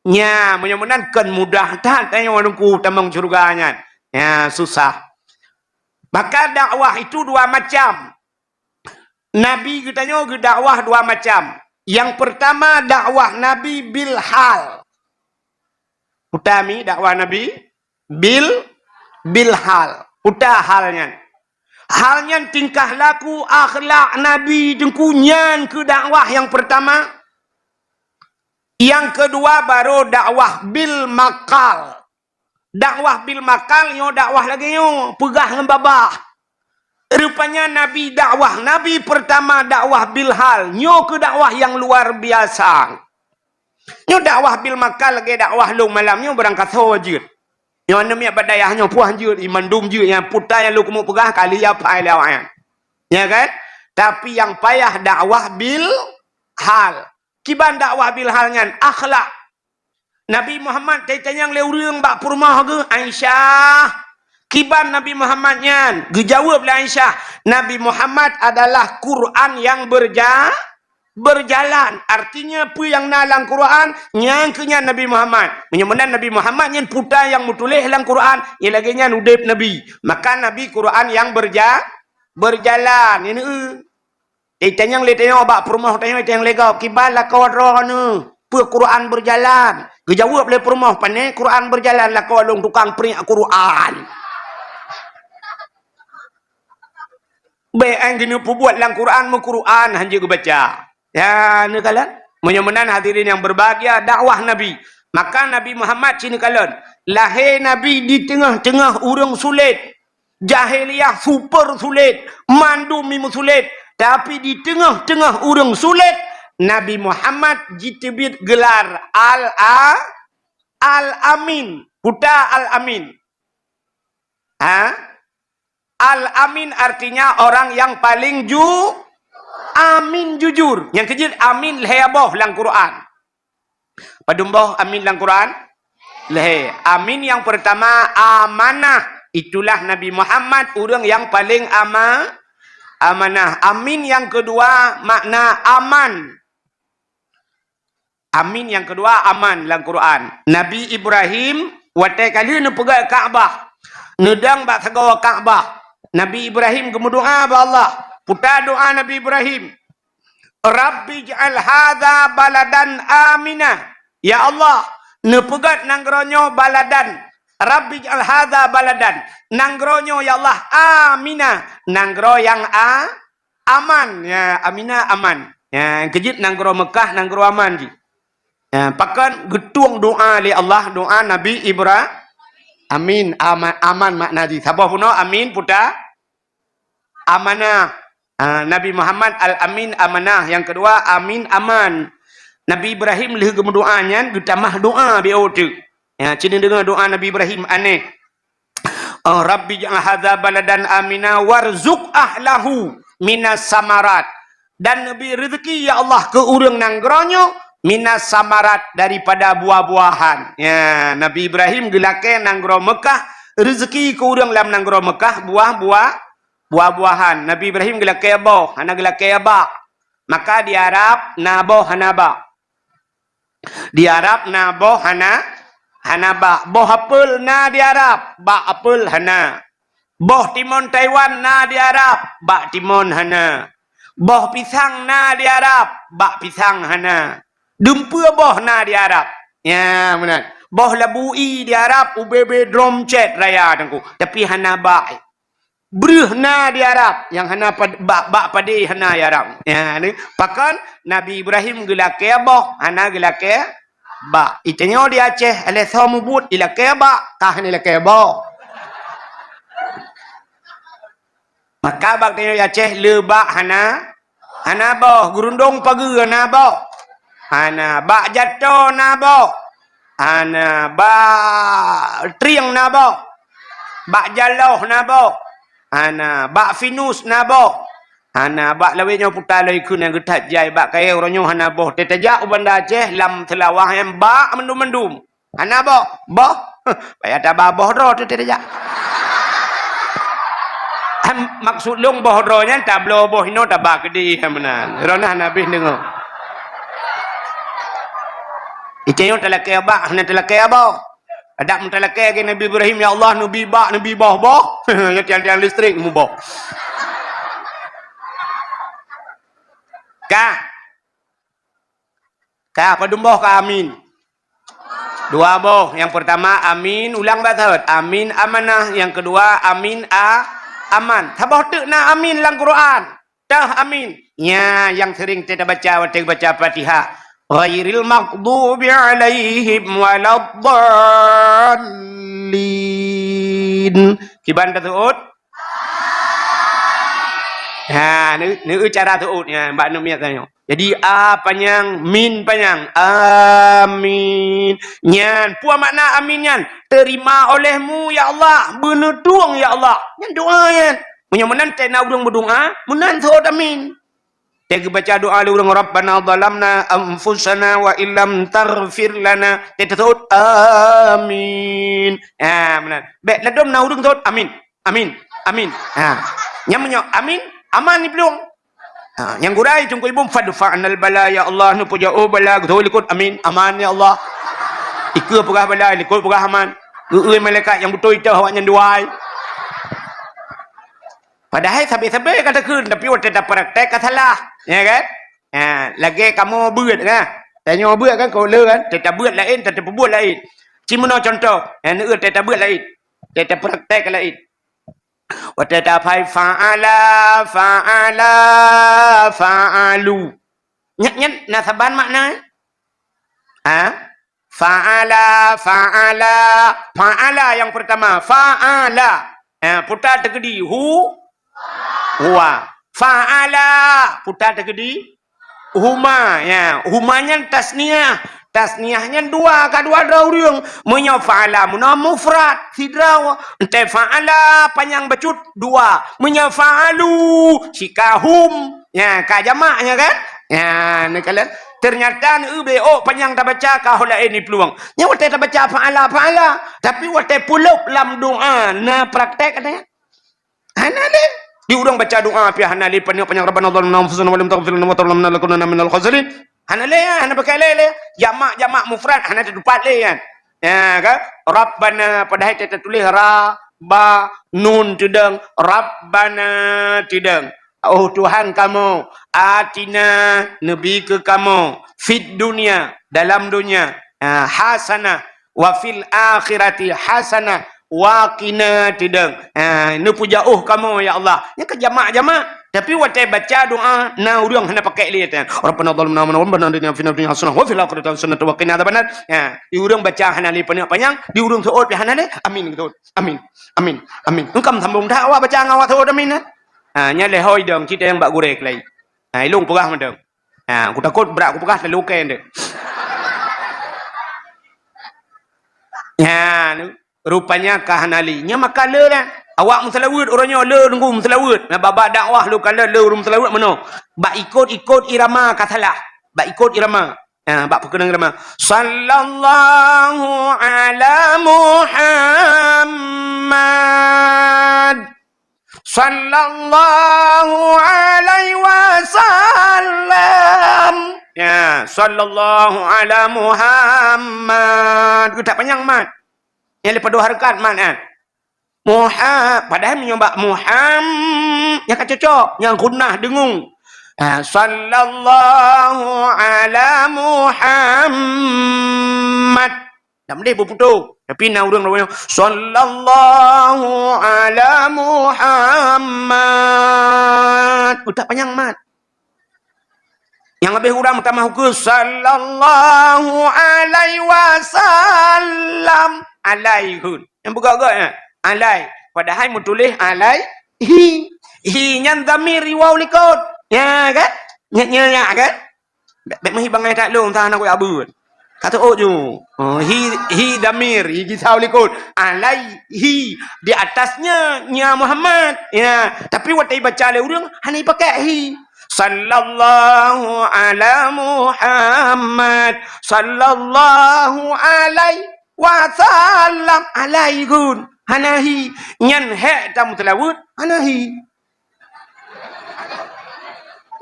Ya, mudah-mudahan kan mudah tak tanya orangku tamang surganya. Ya, susah. Maka dakwah itu dua macam. Nabi katanya dakwah dua macam. Yang pertama dakwah Nabi bil hal. Utami dakwah Nabi bil hal. Uta halnya. Halnya tingkah laku akhlak Nabi dengkunyan ke dakwah yang pertama. Yang kedua baru dakwah bil makal. Dakwah bil makal yo dakwah lagi yo pegah dengan babah. Rupanya Nabi dakwah Nabi pertama dakwah bil hal. Nyo ke dakwah yang luar biasa. Nyo dakwah bil makal lagi dakwah lu malam nyo berangkat wajib. Yang nama badayahnya puah je iman dum je yang putai yang lu kemu pegah kali apa lawan. Ya kan? Tapi yang payah dakwah bil hal. Kiban dakwah bil halnya akhlak. Nabi Muhammad tanya yang leurang bak purmah ke Aisyah. Kiban Nabi Muhammadnya gejawablah Aisyah. Nabi Muhammad adalah Quran yang berjalan. Artinya apa yang nalang Quran nyangkanya Nabi Muhammad. Menyamanan Nabi Muhammad yang putar yang mutulih dalam Quran. Yang lagi nya udip Nabi. Maka Nabi Quran yang berjalan. Ini tanya yang letanya bak perumah tanya yang legap. Kibala kau roh ni. Pe Quran berjalan. Gejawab le perumah pane Quran berjalan lah kau long tukang pering Quran. Baik ang gini buat dalam Quran mu Quran hanya baca. Ya, ni kalian. Menyamanan hadirin yang berbahagia dakwah Nabi. Maka Nabi Muhammad sini kalian. Lahir Nabi di tengah-tengah orang sulit. Jahiliyah super sulit. Mandu mimu sulit. Tapi di tengah-tengah orang sulit. Nabi Muhammad jitibit gelar Al-Amin. Kuda Al-Amin. Al-Amin artinya orang yang paling amin jujur. Yang kejut amin lehaboh dalam Quran. Padumboh amin dalam Quran. Leh. Amin yang pertama amanah. Itulah Nabi Muhammad orang yang paling amanah. Amin yang kedua makna aman. Amin yang kedua aman dalam Quran. Nabi Ibrahim watai kali nu pegang Kaabah. Nedang bak sagawa Kaabah. Nabi Ibrahim kemudoa ba Allah. Putar doa Nabi Ibrahim. Rabbi ja'al hadha baladan amina. Ya Allah, ne pegat nanggronyo baladan. Rabbi ja'al hadha baladan. Nanggronyo ya Allah amina. Nanggro yang aman. Ya, amina aman. Ya, kejit nanggro Mekah, nanggro aman ji. Ya, pakan getung doa li Allah, doa Nabi Ibrahim. Amin, aman makna di. Sabah puno amin puta. Amanah. Nabi Muhammad al-amin amanah. Yang kedua amin aman. Nabi Ibrahim leh gemudoanya getamah doa bio tu. Ya, cina dengar doa Nabi Ibrahim aneh. Rabbi ja'al hadza baladan amina warzuq ahlahu minas samarat. Dan Nabi rezeki ya Allah ke urang nanggronyo minas samarat daripada buah-buahan. Ya, Nabi Ibrahim gelake nanggro Mekah rezeki ke urang lam nanggro Mekah buah-buahan. Nabi Ibrahim gelake boh, ana gelake ba. Maka di Arab nabo hanaba. Di Arab nabo hanaba. Boh apel na di Arab, ba apel hana. Boh timun Taiwan na di Arab, ba timun hana. Boh pisang na di Arab, ba pisang hana. Dempua boh na di Arab. Ya, benar. Boh labui di Arab, UBB drum chat raya tengku. Tapi hana ba. Beruh na di Arab. Yang hana ba padi hana di Arab. Ya, ni. Pakan Nabi Ibrahim gelake boh, hana gelake ba. Itanya di Aceh, ale somubut ilake ba, kah ni lake boh. Maka bak tanya di Aceh lebak hana boh, gerundong pagi hana boh. Hana ba jatuh na boh. Hana ba triang na boh. Ba jaloh na boh. Hana ba finus na boh. Hana ba lawenya putar lai kun yang getat jai ba kaya oranyo hana boh. Tetajak ubanda Aceh lam telawah yang ba mendum-mendum. Hana boh. Boh. Payah tak ba boh ro tetajak. Maksud long boh ro nya tak blo boh ino tak ba kedi menan. Rona Nabi dengar. Icayo talake ba, hana talake ba. Ada mentalake ke Nabi Ibrahim ya Allah nabi ba, nabi boh boh. Ya tiang-tiang listrik mu boh. Ka apa dumboh ka amin. Dua boh. Yang pertama amin ulang batat. Amin amanah. Yang kedua amin aman. Sabah tu na amin dalam Quran. Dah amin. Ya, yang sering kita baca waktu baca Fatihah. Ghairil maghdubi alaihim waladdallin. Kiban taut? Ha, ni cara tautnya Mbak Numia tanya. Jadi a panjang, min panjang. Amin. Nyan, puan makna amin nyan. Terima olehmu ya Allah, benetuang ya Allah. Nyan doa nyan. Punya menan tena urang berdoa, menan taut amin. Tega baca doa lu urang Rabbana zalamna anfusana wa illam taghfir lana. Teta taut amin. Ha, menan. Bek nadom na urang taut amin. Amin. Amin. Ha. Nyamnya amin. Aman ni belum. Ha, yang gurai tunggu ibu fadfa'nal bala ya Allah nu pujau bala betul ikut amin. Aman ya Allah. Ikut pegah bala ikut pegah aman. Ui malaikat yang betul itu awaknya duai. Padahal sabi-sabi kata kun tapi waktu dah praktek kata salah. Ya kan? Ha, lagi kamu buat kan? Tanya buat kan kau le kan? Tetap buat lain, tetap buat lain. Cuma contoh, yang ni tetap buat lain. Tetap praktek lain. Watatapai fa'alu. Nyat nasaban makna? Ha? Fa'ala yang pertama. Fa'ala. Putar terkedi. Huwa. Fa'ala. Putar terkedi. Huma. Ya. Humanya tasniah. Tasniahnya dua orang menyafa'ala mufrad sidraw ente fa'ala panjang becut dua menyafa'alu sikahum ya ka jamaknya kan ya ni kalian ternyata UBO panjang tak baca kau lah ini peluang nya wate tak baca fa'ala tapi wate puluk lam doa na praktek katanya ana le Diurang baca doa pi hanali panyo panjang rabbana dhalamna anfusana wa lam taghfir lana wa tarhamna lanakunanna minal khasirin. Hanale hana pakai le jamak mufrad hana tedupat le kan. Ya kan? Rabbana padahal kita tulis ra ba nun tidang rabbana tidang. Oh Tuhan kamu, atina nabi ke kamu fid dunia dalam dunia hasanah wa fil akhirati hasanah wa qina tidang. Ini puja kamu ya Allah. Ini ke jamak-jamak. Tapi waktu baca doa, nah urang hendak pakai lihat kan. Rabbana dhalamna anfusana wa lam taghfir lana hasanah wa fil akhirati hasanah wa qina adzabannar. Ya, di urang baca hanali panjang, di urang suut pi hanale. Amin gitu. Amin. Amin. Amin. Engkam sambung dak awak baca ngawak suut amin. Nya le hoi dong kita yang bak gurek lai. Ilung pegah mendeng. Aku takut berak aku pegah lalu ken dek. Ya, rupanya kahanali. Nya makala lah. Awak musalawud orangnya le nunggu musalawud. Nah babak dakwah lu kala le musalawud mano. Bak ikut irama katalah. Bak ikut irama. Bak perkenang irama. Sallallahu ala Muhammad. Sallallahu alaihi wasallam. Ya, sallallahu ala Muhammad. Kita panjang mat. Yang lepas 2 harakat mat kan. Padahal menyobak yang kan cocok, yang gunnah dengung. Sallallahu ala Muhammad. Tak boleh berputus. Tapi nak urang namanya sallallahu ala Muhammad. Tak panjang mat. Yang lebih urang pertama hukum sallallahu alaihi wasallam. Alaihun. Yang bergerak ya. Alai. Padahal mu tulis alai hi. Hi nyan dhamir riwaw likut. Ya kan? Nya kan? Bek mahi bangai tak long tahan aku abud. Kata ju. Hi dhamir hi kisau likut. Alai hi di atasnya nya Muhammad. Ya, tapi waktu baca le urang hani pakai hi. Sallallahu ala Muhammad. Sallallahu alaihi wasallam alaihun. Hanahi nyan hek ta mutalawud hanahi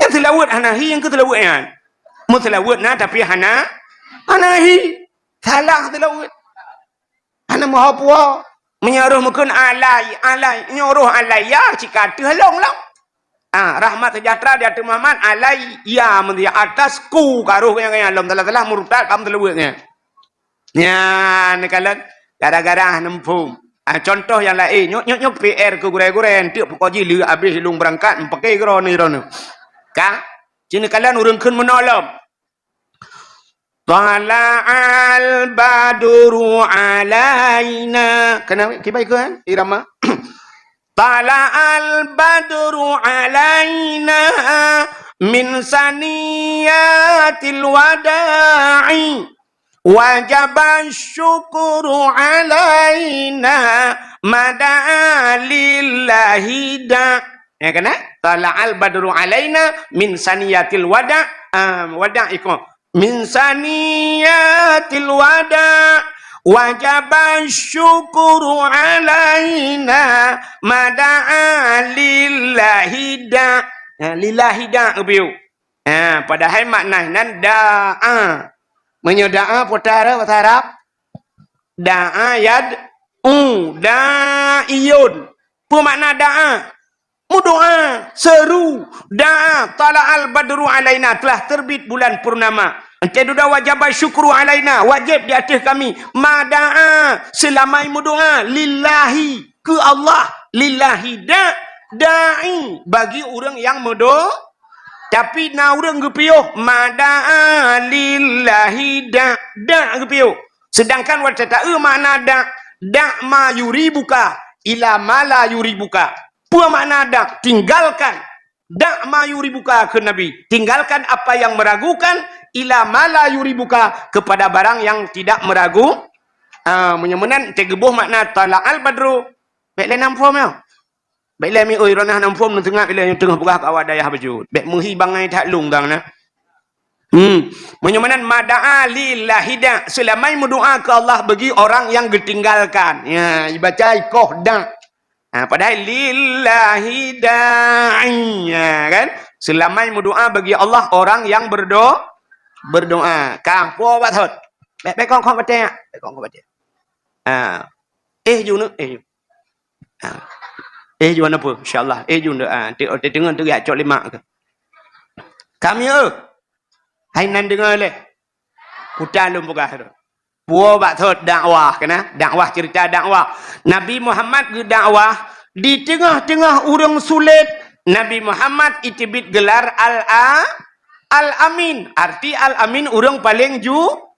yang tilawud hanahi yang ketilawud kan mutalawud nah tapi hanahi salah tilawud hana mahapua menyaruh mungkin alai nyuruh alai ya jika terhalong lah rahmat sejahtera di atas Muhammad alai ya mendia atasku karuh yang alam telah murtad kamu tilawudnya ya nekalan gara-gara nempum. Contoh yang lain, nyok PR ke gurai-gurai, tiap pukul lu habis hilung berangkat, pakai gerona. Kah? Cina kalian urungkan menolong. Tala'al badru alaina. Kenapa? Kibai ke kan? Irama. Tala'al badru alaina min saniyatil wada'i. Wajib syukuru alaina mada'a lillahi da. Ya kan? Tala'al badru alaina min saniyatil wada' ikon. Min saniyatil wada' wajib syukuru alaina mada'a lillahi da. Lillahi da kebiu. Padahal maknanya da'a. Menyoda'a putara bahasa Arab da'a da'iyun. Apa makna da'a? Mudoa, seru. Da'a tala'al badru alaina, telah terbit bulan purnama. Enceduda wajib syukru alaina, wajib di atas kami. Mada'a selamai mudoa lillahi ke Allah. Lillahi da'i bagi orang yang mudoa. Tapi na urang gepiuh mada'a lillahi da gepiuh. Sedangkan waktu tak makna da ma yuribuka ila ma la yuribuka. Apa makna da? Tinggalkan da ma yuribuka ke Nabi. Tinggalkan apa yang meragukan ila ma la yuribuka kepada barang yang tidak meragu. Menyemenan tegebuh makna tala'al badru. Baik lain form ya. Baiklah mi oi ranah nam form tengah bila yang tengah pegah awak dayah baju. Baik muhi bangai tak lung dang na. Menyamanan mada'a lillahi da selamai berdoa ke Allah bagi orang yang ditinggalkan. Ya, dibaca ikoh da. Padahal lillahi da'iya kan. Selamai berdoa bagi Allah orang yang berdoa. Kang puo bat thot. Bé con bát tê ạ. Bé con bát tê. Ju nữa. Ju apa? Insyaallah. Ju nữa. Dengar tu gak cok lima ke. Kami hai nan dengar le. Hutan lum pegah tu. Puo bat thot dakwah kena. Dakwah cerita dakwah. Nabi Muhammad ge dakwah di tengah-tengah orang sulit. Nabi Muhammad itibit gelar Al-Amin. Arti Al-Amin orang paling jujur.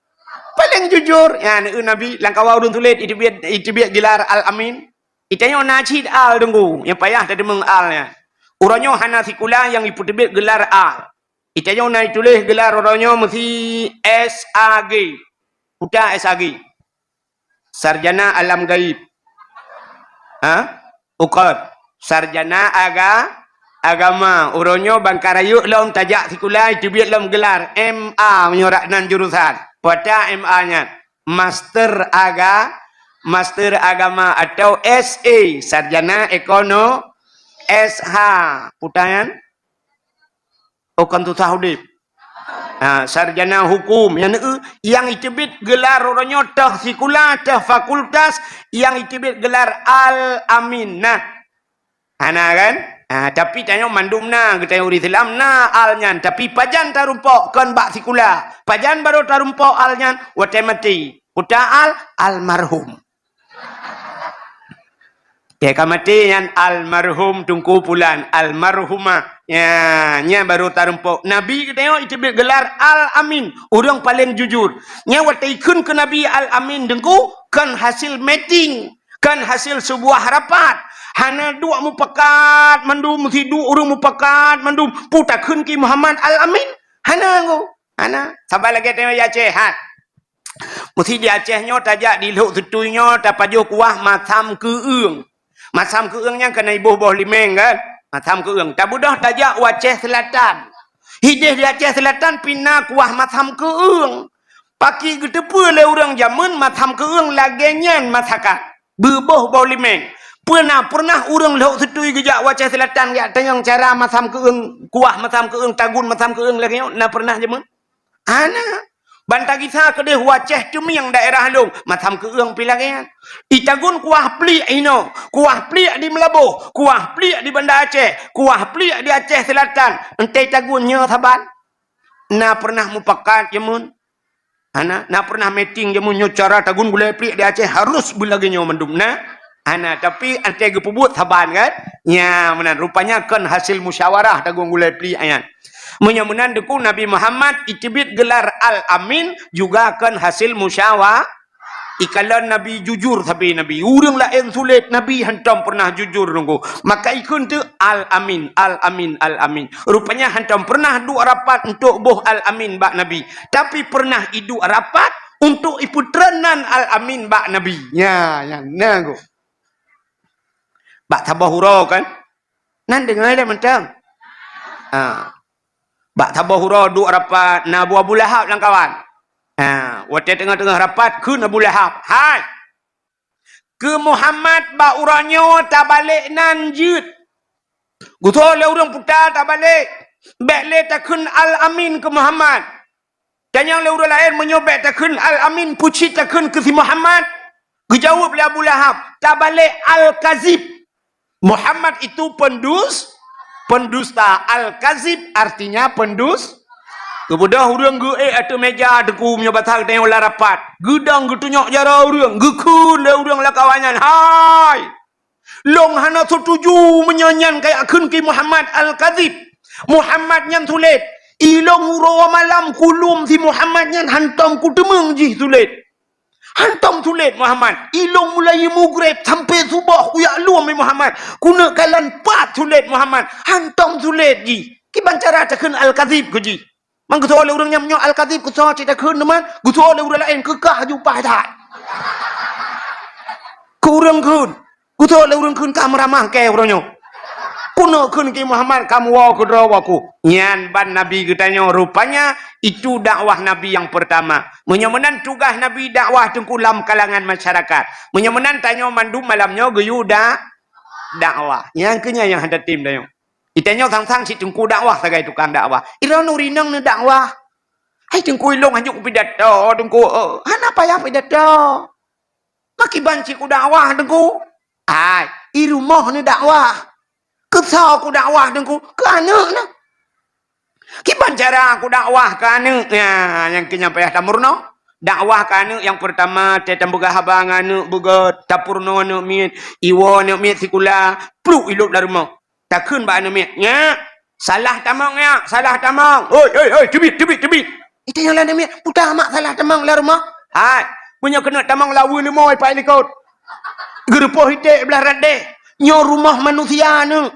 Ya Nabi langkawa orang sulit itibit gelar Al-Amin. Itanya najid al dengku. Yang payah tadi mengalnya. Orangnya hana sikula yang itibit gelar al. Itanya naik tulis gelar orangnya mesti SAG. Udah SAG. Sarjana alam gaib. Ukad. Sarjana agama. Orangnya bangkarayuk lam tajak sikula itibit lam gelar MA menyoraknan jurusan. Pada MA-nya Master Agama atau SA Sarjana Ekono SH putayan kan tu sahudip. Sarjana Hukum yang itibit gelar orangnya tah sikula tah fakultas yang itibit gelar Al-Amin. Ana kan? Tapi tanya mandum kita uri Islam alnyan tapi pajan tarumpok kan bak sikula. Pajan baru tarumpok alnyan watemati. Uta almarhum. Ya kamati yang almarhum tungku pulan almarhumah. Nya baru tarumpok. Nabi kita itibit gelar Al-Amin. Orang paling jujur. Nya watikun ke Nabi Al-Amin dengku kan hasil meeting, kan hasil sebuah rapat. Hana dua mupakat mandum mesti dua orang mupakat mandum putakun ki Muhammad Al-Amin. Hana sabar lagi tengok ya Aceh. Mesti di Acehnya tajak di luk tutuinya tapajuh kuah matam keung. Matam keungnya kena ibu boh limeng kan. Matam keung. Tabudah tajak Aceh Selatan. Hidih di Aceh Selatan pindah kuah matam keung. Paki getepu le orang zaman matam keung lagenyan masakat. Berboh boh limeng. Pernah orang luk tutui gejak Aceh Selatan ya tanyang cara matam keung kuah matam keung tagun matam keung lagi na pernah zaman. Ana bantah kita ke deh Aceh cumi yang daerah long matam keung pilangan. Itagun kuah plik ino, kuah plik di Melabuh, kuah plik di Banda Aceh, kuah plik di Aceh Selatan. Ente tagunnya saban. Na pernah mupakat jamun. Ana na pernah meeting jamun cara tagun gulai plik di Aceh harus bulaginya mendumna. Tapi ante gepubut saban kan? Ya, menan rupanya kan hasil musyawarah tagung gulai plik ayan. Menyamunan deku Nabi Muhammad itibit gelar Al-Amin juga kan hasil musyawarah. Ikalan Nabi jujur tapi Nabi urang lain sulit Nabi hantam pernah jujur nunggu. Maka ikun tu Al-Amin. Rupanya hantam pernah duk rapat untuk boh Al-Amin bak Nabi. Tapi pernah iduk rapat untuk iputranan Al-Amin bak Nabi. Ya, nanggu. Bak tabahura kan? Nan dengar dah macam. Bak tabahura duk rapat Nabu Abu Lahab lang kawan. Waktu tengah-tengah rapat ke Abu Lahab. Hai. Ke Muhammad bak uranyo tak balik nan jut. Gutol le urang putar tak balik. Bek le takun Al-Amin ke Muhammad. Dan yang le urang lain menyobek takun Al-Amin puci takun ke si Muhammad. Gejawab le Abu Lahab. Tak balik Al-Kazib. Muhammad itu pendusta. Al-Kazib artinya pendus. Kemudian orang ge atau meja deku punya batal tengok lah rapat. Gedang getunyok jara orang. Gekun le orang lah kawanyan. Hai. Long hana setuju menyanyan kayak akun ki Muhammad Al-Kazib. Muhammad nyan sulit. Ilong uro malam kulum si Muhammad nyan hantam ku demeng jih sulit. Hantam sulit Muhammad. Ilong mulai mugrib sampai subuh uyak luam Muhammad. Kuna kalan pat sulit Muhammad. Hantam sulit ji. Kiban cara takun Al-Kazib ke ji. Mang guso le urang nyamnyo Al-Kazib guso cita kun teman. Guso le urang lain kekah jumpa tak. Kurang kun. Guso le urang kun kamramah ke urangnya. Kuno kun ki Muhammad kamu wa ku drawaku. Nyan ban Nabi getanya rupanya itu dakwah Nabi yang pertama. Menyemenan tugas Nabi dakwah tengkulam kalangan masyarakat. Menyemenan tanya mandum malamnya geyu dakwah. Yang kenya yang ada tim dah. Itanya sang-sang si tungku dakwah sebagai tukang dakwah. Ira nurinang ni dakwah. Hai tungku ilong hajuk pidato tungku. Hana payah pidato. Maki banci ku dakwah tungku. Hai, i rumah ni dakwah. Kesal ku dakwah tungku. Ke anak na. Kiban cara aku dakwah ke anak. Ya, yang kenya payah tamurno. Dakwah ke anak yang pertama tetan boga habang anak boga tapurno anak miet iwo anak miet sikula pluk iluk dari rumah takun ba anak miet nya salah tamang ya salah tamang oi tebit itu yang anak miet putar mak salah tamang dari rumah hai punya kena tamang lawu ni moi pai likot gerupoh hitek belah radeh nyo rumah manusia nu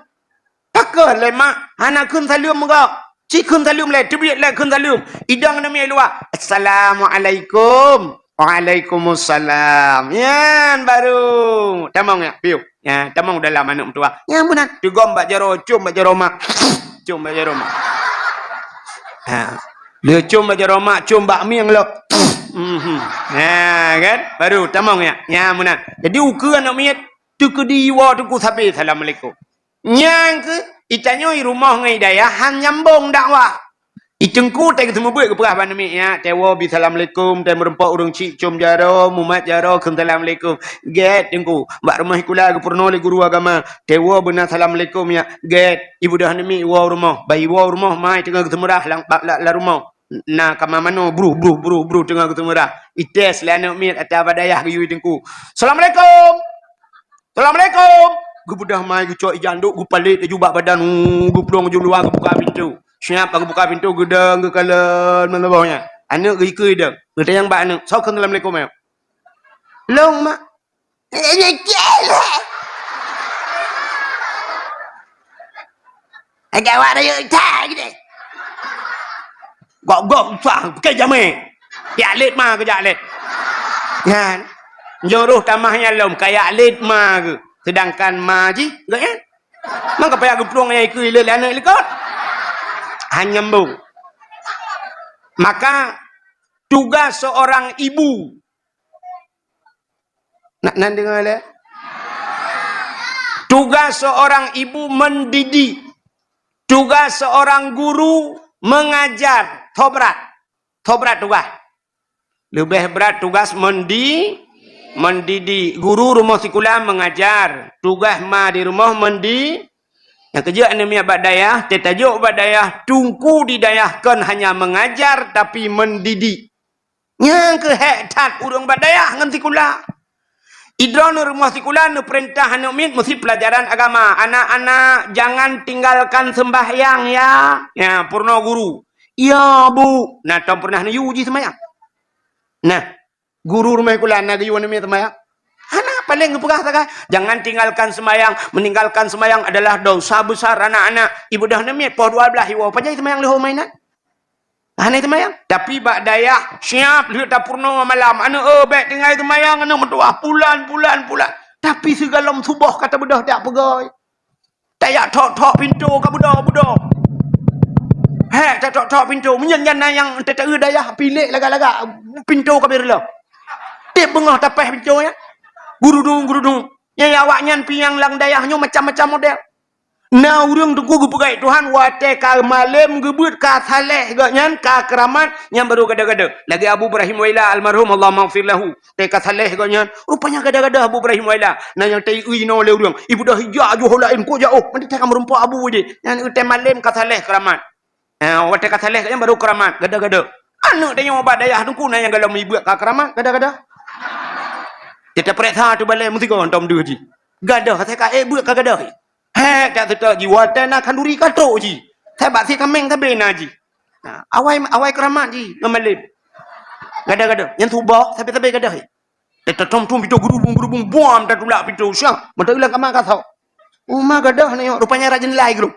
takkan le mak anak kun salum moga Cikun salam le, tebik le kun salam. Idang nama luar. Assalamualaikum. Waalaikumsalam. Yan baru. Tamang ya, piu. Ya, tamang dalam anak tua. Ya benar. Juga mbak jaro, cum mbak jaro mak. Cum mbak jaro mak. Ha. Dia cum mbak jaro mak, cum mbak mi yang lo. Ya kan? Baru tamang ya. Ya benar. Jadi ukur anak miat tu ke diwa tu ku sabi assalamualaikum. Yang ke itanyo i rumah ngai daya han nyambung dakwah. Itengku tai ketemu buat ke perah pandemik ya. Tewa bi assalamualaikum, tai merempak urang cik cum jaro, mumat jaro, assalamualaikum. Get tengku. Mbak rumah ikula ke purno le guru agama. Tewa benar assalamualaikum ya. Get ibu dah pandemik wa rumah. Bayi wa rumah mai tengah ketemu dah la rumah. Nah kama mano bro tengah ketemu dah. Ites le anak mit atas badayah ke yu tengku. Assalamualaikum. Assalamualaikum. Gue budah mai gue cok janduk gue palit gue jubah badan gue pulang gue luar gue buka pintu siap aku buka pintu gue deng gue kalen mana bawahnya anak gue ikut dah gue tanya mbak anak so assalamualaikum ya long mak agak wadah yuk tak gitu gok usah pakai jamai ya alit mah ke alit kan jodoh tamahnya lom kayak alit mah ke sedangkan maji enggak ya maka payah geplong yang ikut le anak lekot hanya nyambung maka tugas seorang ibu nak dengar le tugas seorang ibu mendidik tugas seorang guru mengajar tobrat tugas lebih berat tugas mendidik guru rumah sekolah mengajar tugas ma di rumah yang kerja anemia badayah tetajuk badayah tungku didayahkan hanya mengajar tapi mendidik yang ke hektat urang badayah ngan sekolah idron rumah sekolah nu perintah anak mit mesti pelajaran agama anak-anak jangan tinggalkan sembahyang ya purna guru ya bu nah tak pernah yu uji sembahyang nah guru rumah kuliah nak yu ni temaya. Anak paling ngepegah tak? Jangan tinggalkan semayang. Meninggalkan semayang adalah dosa besar anak-anak. Ibu dah nemi poh 12 ibu apa jadi semayang leh mainan. Anak semayang. Tapi bak daya siap lihat dapurno malam. Anak baik tinggal semayang anak mentua bulan. Tapi segala subuh kata budak tak pegai. Tak tok pintu ke budak. Tak tok pintu. Menyan yang tak daya pilih laga-laga pintu ke birla. Dia bengah tapah pintu ya. Guru dung. Yang awaknya piang lang dayahnya macam-macam model. Nah urang tunggu gue pegai Tuhan wate ka malam gebut ka saleh gaknyan ka keramat yang baru gada-gada. Lagi Abu Ibrahim Waila almarhum Allah maghfir lahu. Te ka saleh gaknyan rupanya gada-gada Abu Ibrahim Waila. Nah yang tai uino le urang. Ibu dah hijau jo holain ko jauh. Mandi ta merumpa Abu je. Yang te malam ka saleh keramat. Wate ka saleh gaknyan baru keramat gada-gada. Anak dia yang obat dayah tunggu nah yang galau ibu ka keramat gada-gada. Kita periksa tu balik mesti kau antam dua ji. Gadah saya kata buat gadah. Tak setak ji watan nak kanduri katok ji. Saya basi kameng tak bena ji. Awai keramat ji ngamalib. Gadah. Yang tubah sampai gadah. Kita tom pitu gurubung buam tak tulak pitu siang. Mata ulang kamang kasau. Umah gadah ni rupanya rajin lai grup.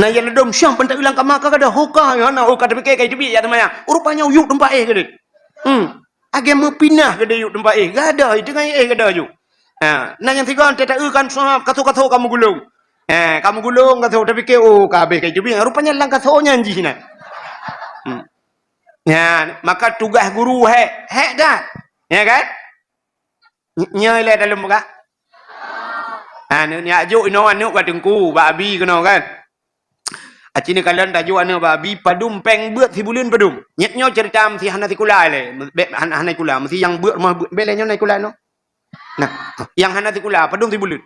Nah yang ledom siang pentak ulang kamang gadah hoka ya na hoka tapi kai tibi ya temaya. Rupanya uyuk tempat gede. Agak mau pindah ke dia tempat gada dengan gada ju. Nah yang tiga tak kan kata kamu gulung. Kamu gulung kata tapi ke kabeh kayak gitu. Rupanya lang katanya anji sini. Ya maka tugas guru hek dah. Ya kan? Nyai dalam muka. Ni ajuk ino anu ka tengku babi kena kan. Acini kalian tajuk anu babi padum peng beut si bulun padum. Nyetnyo cerita mesti hana tikula le. Be hana tikula mesti yang beut mah belenyo nai kula no. Nah, yang hana tikula padum si bulun.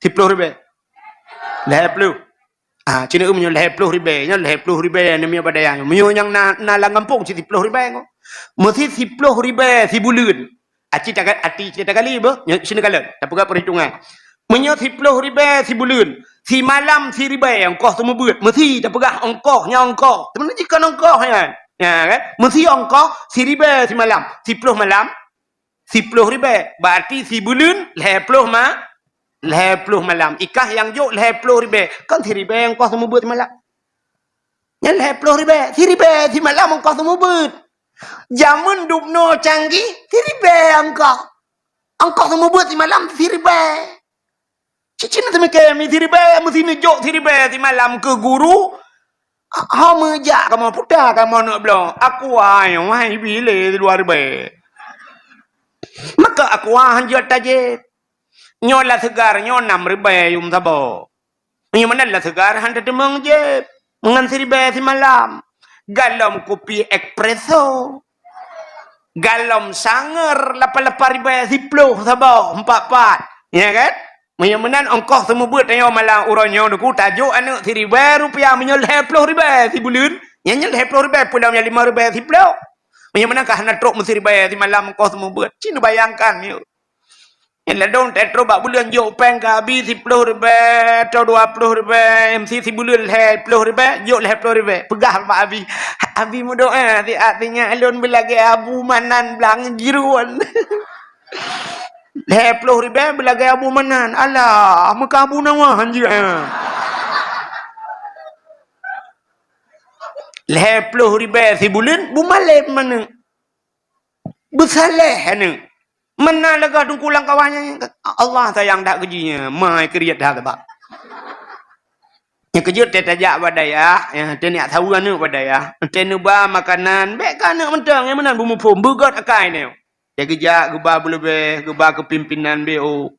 10 ribu. Leh puluh. Cina menyo leh puluh ribu. Nya leh puluh ribu ni mio badaya. Menyo yang na lang kampung 10 ribu ngo. Mesti 10 ribu si bulun. Ati cerita kali ba? Sini kalian. Tak pegang perhitungan. Menyo 10 ribu si bulun. Si malam si ribu ongkoh semua beut. Mesti tak pegang ongkohnya ongkoh. Teman jika ongkoh kan. Ya kan? Mesti ongkoh si ribu si malam. 10 malam 10 ribu. Berarti si bulun leh puluh mah 10 malam. Ikah yang juk 10 ribu. Kan 10 ribu yang kau semua buat malam. Yang 10 ribu. 10 ribu di malam kau semua buat. Zaman dupno canggih. 10 ribu yang kau semua buat di malam 10 ribu. Cicina sama kami 10 ribu. Mesti ni juk 10 ribu di malam ke guru. Hau mejak kamu putar kamu nak bilang. Aku ayam. Wahai bila 2 ribu. Maka aku hanjat tajit. Nyola segar nyo 6 ribu yung sabo. Yung mana lah segar handa demang je. Mengan 10 ribu si malam. Galom kopi espresso. Galom sanger 8 ribu 10 sabo 4. Ya kan? Yang mana ongkoh semua buat nyo malam uronyo duku tajuk anu 10 ribu rupiah menyo 10 ribu si bulun. Yang 10 ribu pulau 5 ribu si pulau. Yang mana kah nak truk 10 ribu si malam ongkoh semua buat. Cina bayangkan yuk. Yang ladong tetro bak bulan juk peng ke habis 10 ribu atau 20 ribu MC si bulan 10 ribu juk 10 ribu pegah bak habis habis mu doa artinya alun belagi abu manan belang jiruan 10 ribu belagi abu manan alah muka abu nawa anjir 10 ribu si bulan bu malep mana bersalah anu. Mana lega tungkulang kawannya. Allah sayang dak kejinya. Mai keriat dah sebab. Yang kejut dia tajak badaya. Ya, dia nak tahu anu badaya. Dia nuba makanan. Baik kan nak mentang. Yang mana bumbu pom. Begot akai ni. Dia kejak gebah lebih. Gebah kepimpinan BO.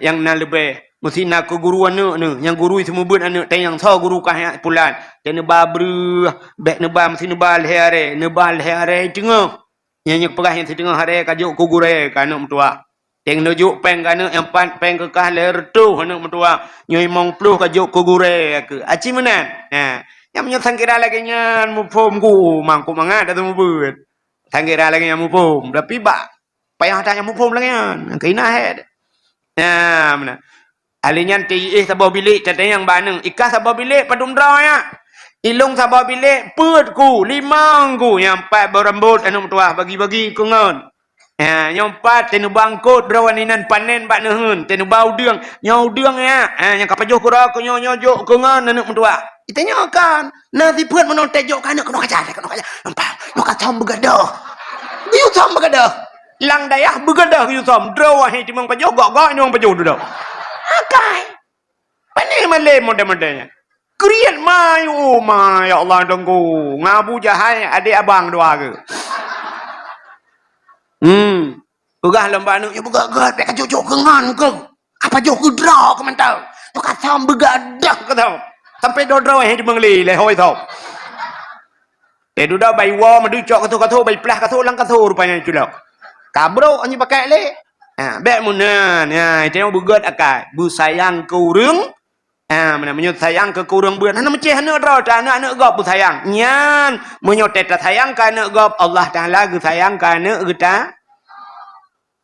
Yang nak lebih. Mesti nak ke guru anu ni. Yang guru semua buat anu. Tapi yang tahu guru kah pulan. Dia nuba beruh. Baik nuba mesti nuba lehare. Nuba lehare tengok. Yang perah yang setengah hari kajuk kugure kanuk mentua. Yang nujuk peng kanuk yang pan peng kekah lertu kanuk mentua. Nyoi mong pluh kajuk kugure ke. Aci menan. Yang menyusang kira lagi nya mupom ku mangku mangat atau mubut. Sangkira lagi yang mupom. Tapi bak payah tak yang mupom lagi kan. Kena head. Mana. Alinya ti sabah bilik tadi yang baneng. Ikah sabah bilik padum draw ya. Ilung sabah bilik, putku, 5 ku, yang 4 berambut, anu tua, bagi-bagi kungon. Yang 4, tenu bangkut, berawan panen, bak nehun, tenu bau diang, nyau diang ya, yang kapajuh kurang, nyau kungon, anu tua. Itanya kan, nanti pun menonton jok kan, kena kaca, nampak, nak kacau begadah. Biu sam begadah. Lang dayah begadah biu sam, draw ahi timang pajuh, gok-gok, ini orang pajuh duduk. Akai. Panen malai model-modelnya. Kriat mai, oh mai, ya Allah tunggu. Ngabu jahai adik abang dua ke. Pegah lembah nu, ya begak-gak, tak kajuk-juk kengan ke. Apa jauh ke draw ke mentau. Tu kata begadah ke tau. Sampai do-draw yang di mengli, lehoi tau. Duda bai wa, madu cok katu-katu, bai pelah katu, lang katu rupanya itu dah. Kabro, hanya pakai le. Bek munan, itu yang begat akai. Bu sayang kurung. Mana menyut sayang ke kurang buat. Hana mecih hana draw ta anak gop bu sayang. Nyan menyut ta sayang ka anak gop Allah Taala ge sayang ka anak kita.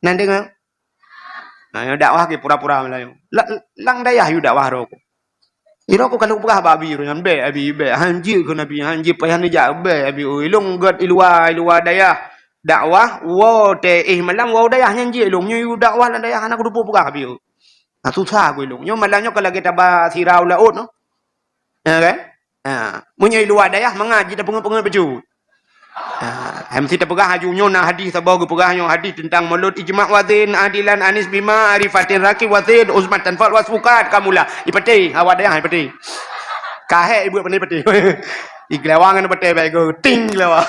Nan dengar. Dakwah ke pura-pura Melayu. Lang dayah yu dakwah ro. Iro ko kalau pegah babi ro nyan be abi be hanji ke nabi hanji payah ni jak be abi ilung got ilua dayah. Dakwah wo te malam wo dayah nyanji ilung yu dakwah lan dayah anak rupu pegah abi. Susah gue lu. Nyo malangnya kalau kita bah sirau laut no. Kan? Munyo luar dayah mengaji dah pengen-pengen baju. Mesti tak pegah haju nyo na hadis sabau gue pegah nyo hadis tentang mulut ijma' wazin adilan anis bima arifatin raki wazin uzmat tanfal wasfukat kamula. Ipati awak dayah ipati. Kahe ibu pandai ipati. Iklewangan ipati baik go ting lewang.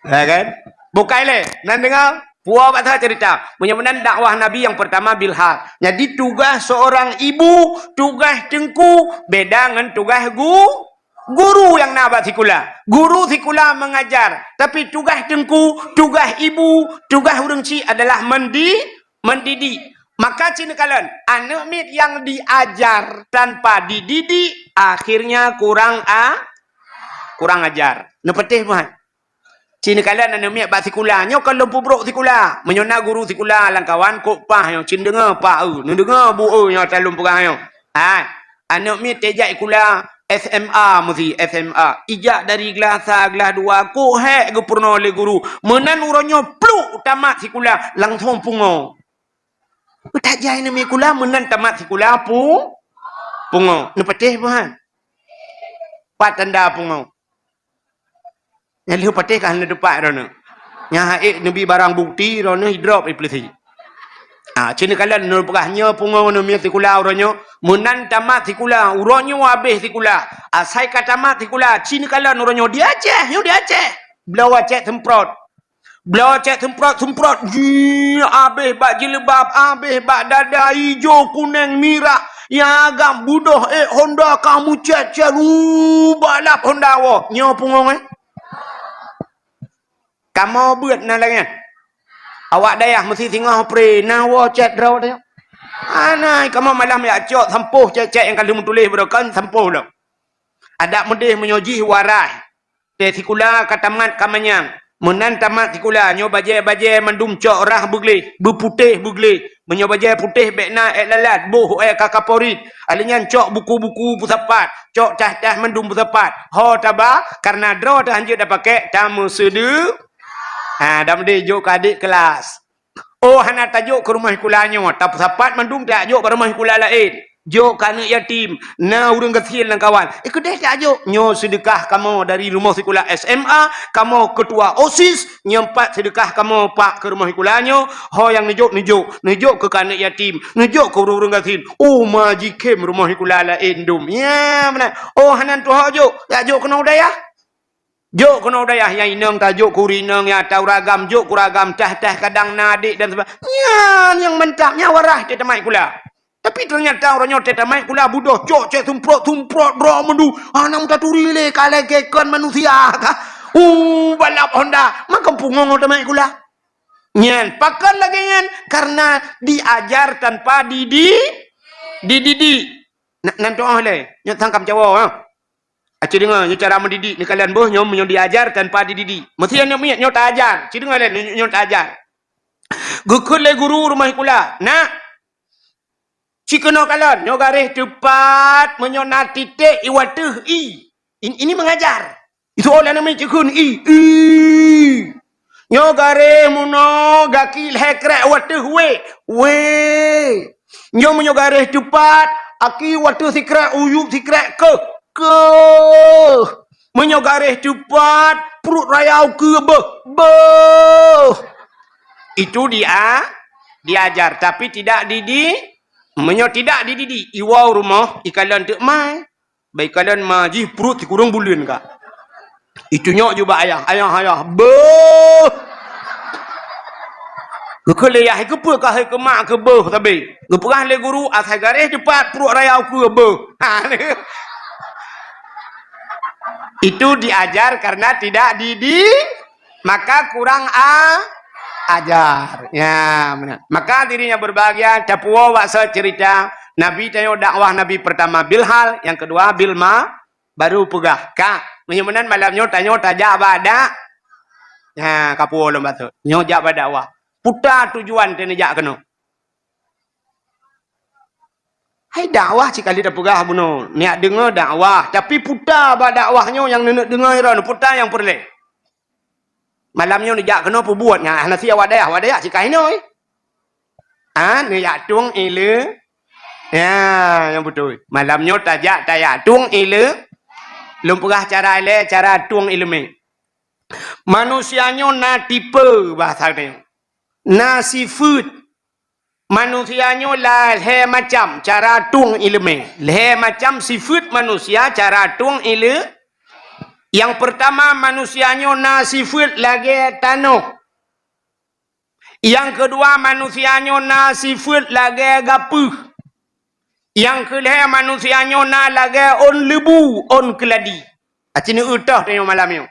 Kan? Bukai le. Nan dengar Puan baca cerita. Benar-benar dakwah Nabi yang pertama bilhal. Jadi tugas seorang ibu, tugas tengku, beda dengan tugas guru yang nak buat sikula. Guru sikula mengajar. Tapi tugas tengku, tugas ibu, tugas orang cik adalah mendidik. Maka cina kalian, anak mit yang diajar tanpa dididik, akhirnya kurang ajar. Nepetih bukan? Cina kalian anak mit buat sikula. Nyo kalau pubruk sikula. Menyona guru sikula lang kawan kok pah yang cina dengar pak dengar bu yang talum perang yang. Anak mit tejak ikula SMA mesti SMA. Ijak dari kelas 1 kelas 2 kok hek ke purna oleh guru. Menan uronyo pluk tamat sikula langsung pungo. Tak jai nama kula menan tamat sikula pungo. Nepetih bukan? Pat tanda pungo. Yang lihat patih kan depan rona. Yang haik nabi barang bukti rona hidrop iplisi. Cina kalian nur pegahnya pungo nama sikula uronyo menan tamat sikula uronyo habis sikula. Asai kata tamat sikula cina kalian uronyo dia Aceh. Belau Aceh semprot. Habis bak jilbab, habis bak dada hijau, kuning, merah. Yang agak budoh, Honda kamu cat. Balap Honda wo. Nyo pungong Kamu buat na lagi. Awak dayah mesti tinggal pre. Na wo cat raw dia. Anai, kamu malam ya cok sampuh cek yang kalau tulis berakan sampuh dah. Ada mudih menyoji warai. Tesikula katamat kamanyang. Menan tamat sikula nyo baje mendum cok rah bugle berputih bugle menyo baje putih bekna lalat boh kakaporit alinyan cok buku-buku pusapat cok cah mendum pusapat ho taba karena draw dah anjir dah pakai tamu sedu dah mende jok adik kelas hana tajuk ke rumah kulanyo tak pusapat mendum tak jok ke rumah kula lain jok kana yatim na urang kecil dan kawan kedai tak jok nyo sedekah kamu dari rumah sekolah SMA kamu ketua OSIS nyempat sedekah kamu pak ke rumah sekolahnya ho yang nejuk ke kana yatim nejuk ke urang kecil majikem rumah sekolah lain dum ya benar hanan tu ho jok tak jok kena udayah jok kena udayah yang inang tajuk kurinang ya tahu ragam jok kuragam tah kadang nadik dan sebagainya yang mentapnya warah dia temai kula. Tapi ternyata orangnya tetamai kula budoh cok tumprot bro mendu anam taturi le kale kekon manusia ka balap Honda maka pungong tetamai kula nyen pakan lagi nyen karena diajar tanpa dididik nanti oleh nyot tangkap Jawa aci dengar nyot cara mendidik ni kalian boh nyom diajar tanpa dididik mesti nyot ajar ci dengar le nyot ajar gukul le guru rumah kula nak Cikono kalon, nyo garis tepat menyona titik iwatuh i. Ini mengajar. Itu oleh nama cikun i. Nyo garis muno gakil hekrek watuh we. Nyo menyo garis tepat aki watuh sikrek uyup sikrek ke. Menyo garis tepat perut rayau ke Itu diajar tapi tidak dididik. Menyo tidak dididik iwau rumah ikalan tak mai baik kalian maji perut kurang bulan kak itu nyok juga ayah kuliah ke pe kah ke mak ke beuh tapi geperah le guru asai garis cepat perut rayau ke beuh itu diajar karena tidak dididik maka kurang ajar ya benar maka dirinya berbahagia capuo waksa cerita Nabi tayo dakwah Nabi pertama bilhal yang kedua bilma baru pegah kak menyemenan malamnya tanyo tajak badak ya kapuo lom batu nyo jak dakwah putar tujuan tenejak keno hai dakwah cikali dah pegah buno niat dengar dakwah tapi putar dakwahnya yang nenek dengar iran putar yang perle malamnya dijak kena apa buatnya nasi wadaya cikai noi ni ya tung ile ya yang betul malamnya tajak tung ile lumpurah cara ile cara tung ilmu manusianya na tipe bahasa dia na sifat manusianya lah le macam cara tung ilmu le macam sifat manusia cara tung ilmu. Yang pertama manusianya na sifat lagi tanuh. Yang kedua manusianya na sifat lagi gapuh. Yang kelih manusianya na lagi on lebu, on keladi. Acini utah tanya malam ni.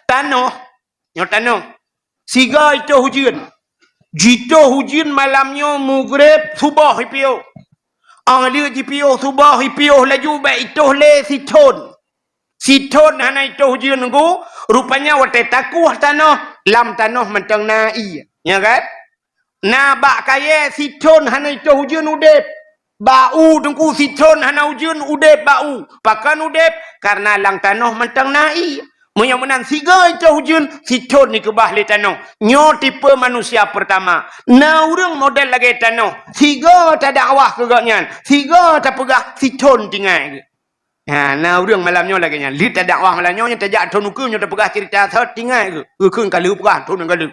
Tanah, tanah. Siga itu hujan. Jika hujan malamnya mugrib subah hipio. Dia jipio subah hipio laju baik itu le siton. Siton hana itu hujan nunggu. Rupanya wate takuh tanah. Lam tanah mentang nai. Ya kan? Na bak kaya siton hana itu hujan udep. Bau tengku siton hana hujan udep bau. Pakan udep karena lang tanah mentang nai. Menyamunan siga itu hujan siton ni kebah le tanah. Nyo tipe manusia pertama. Na urang model lagi tanah. Siga tak dakwah kegaknya. Siga tak pegah siton tinggal. Ha, na urang malamnya lagi nya. Li tak dakwah malamnya nya tak jak tonuku nya tak pegah cerita thot tinggal ke. Keun kali pegah ton kali.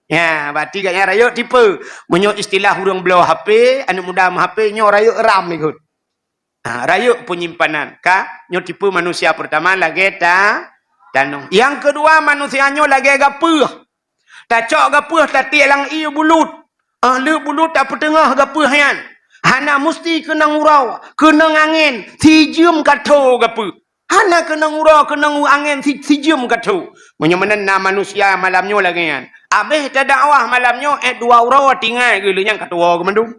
Ya, berarti gaknya raya tipe. Menyo istilah urang belau HP, anak muda HP nyo raya ram ikut. Ha, raya penyimpanan. Ka nyo tipe manusia pertama lagi tanah. Yang kedua manusianya lagi gapuh. Tak cok gapuh tak tiang ia bulut. Le bulut tak petengah gapuh yan. Hana mesti kena ngurau, kena angin, sijum kato gapuh. Hana kena ngurau, kena angin, sijum kato. Menyamanan na manusia malamnya lagi yan. Abih tak dakwah malamnya dua urau tinggal ke yang katua ke mandung.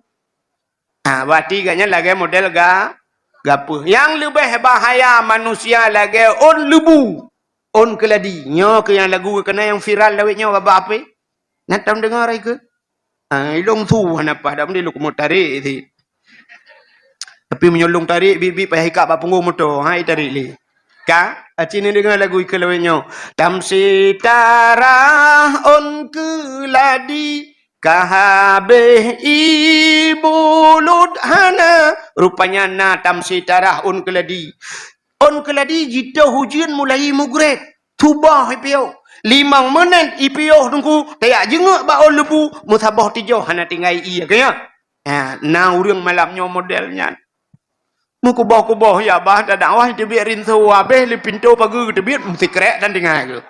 Ha, berarti gaknya lagi model gapuh. Yang lebih bahaya manusia lagi on lebu. On keladi. Nyo ke yang lagu kena yang viral lawitnya bapa apa? Nak tahu dengar ke? Ilong tu apa? Dah mesti lu mau tarik ni. Tapi menyolong tarik bibi payah hikap bapa punggung motor. Hai tarik li. Ka? Acini dengar lagu ke lawitnya. Tamsi tarah on keladi. Kahabeh ibulut hana. Rupanya na tamsi tarah on keladi. On keladi jika hujan mulai mugrib. Tubah ipio. 5 minit ipio tunggu. Tayak jenguk bak on lebu. Musabah tijau hana tinggal iya kaya. Na urang malamnya modelnya. Mukubah-kubah ya bah tak dakwah tebik rinso habis li pintu pagi tebik mesti krek dan tinggal ke.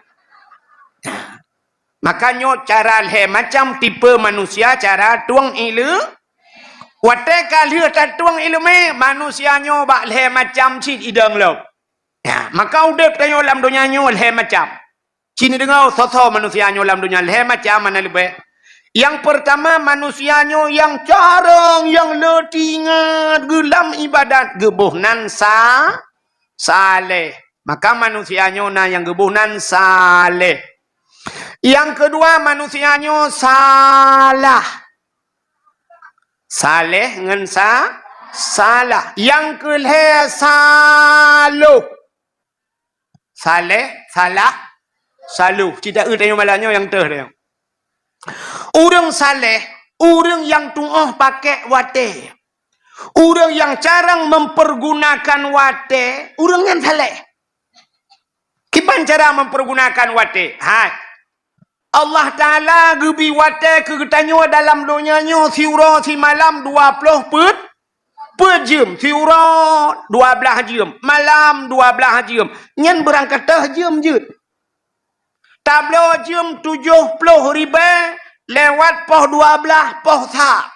Makanya cara le macam tipe manusia cara tuang ilu. Wate kali tak tuang ilmu manusianya bak le macam cin idang lo. Ya, maka udep tayo dalam dunia nyo le macam. Cini dengar soso manusianya dalam dunia le macam mana lebih. Yang pertama manusianya yang carang, yang letingat, gelam ibadat, gebuhnan saleh. Maka manusianya na yang gebuhnan saleh. Yang kedua manusianya salah. Saleh dengan salah. Yang kelih saluh. Saleh, salah, saluh. Cita tanya malahnya yang dia. Orang saleh, orang yang tungah pakai wate. Orang yang jarang mempergunakan wate, orang yang saleh. Kipan cara mempergunakan wate? Hai. Allah Ta'ala gebi wate kegetanyo dalam dunianya siura si malam 20 per jam. Siura 12 jam. Malam 12 jam. Nyan berangkat jam je. Tablo jam 70 ribu lewat poh 12 poh sa.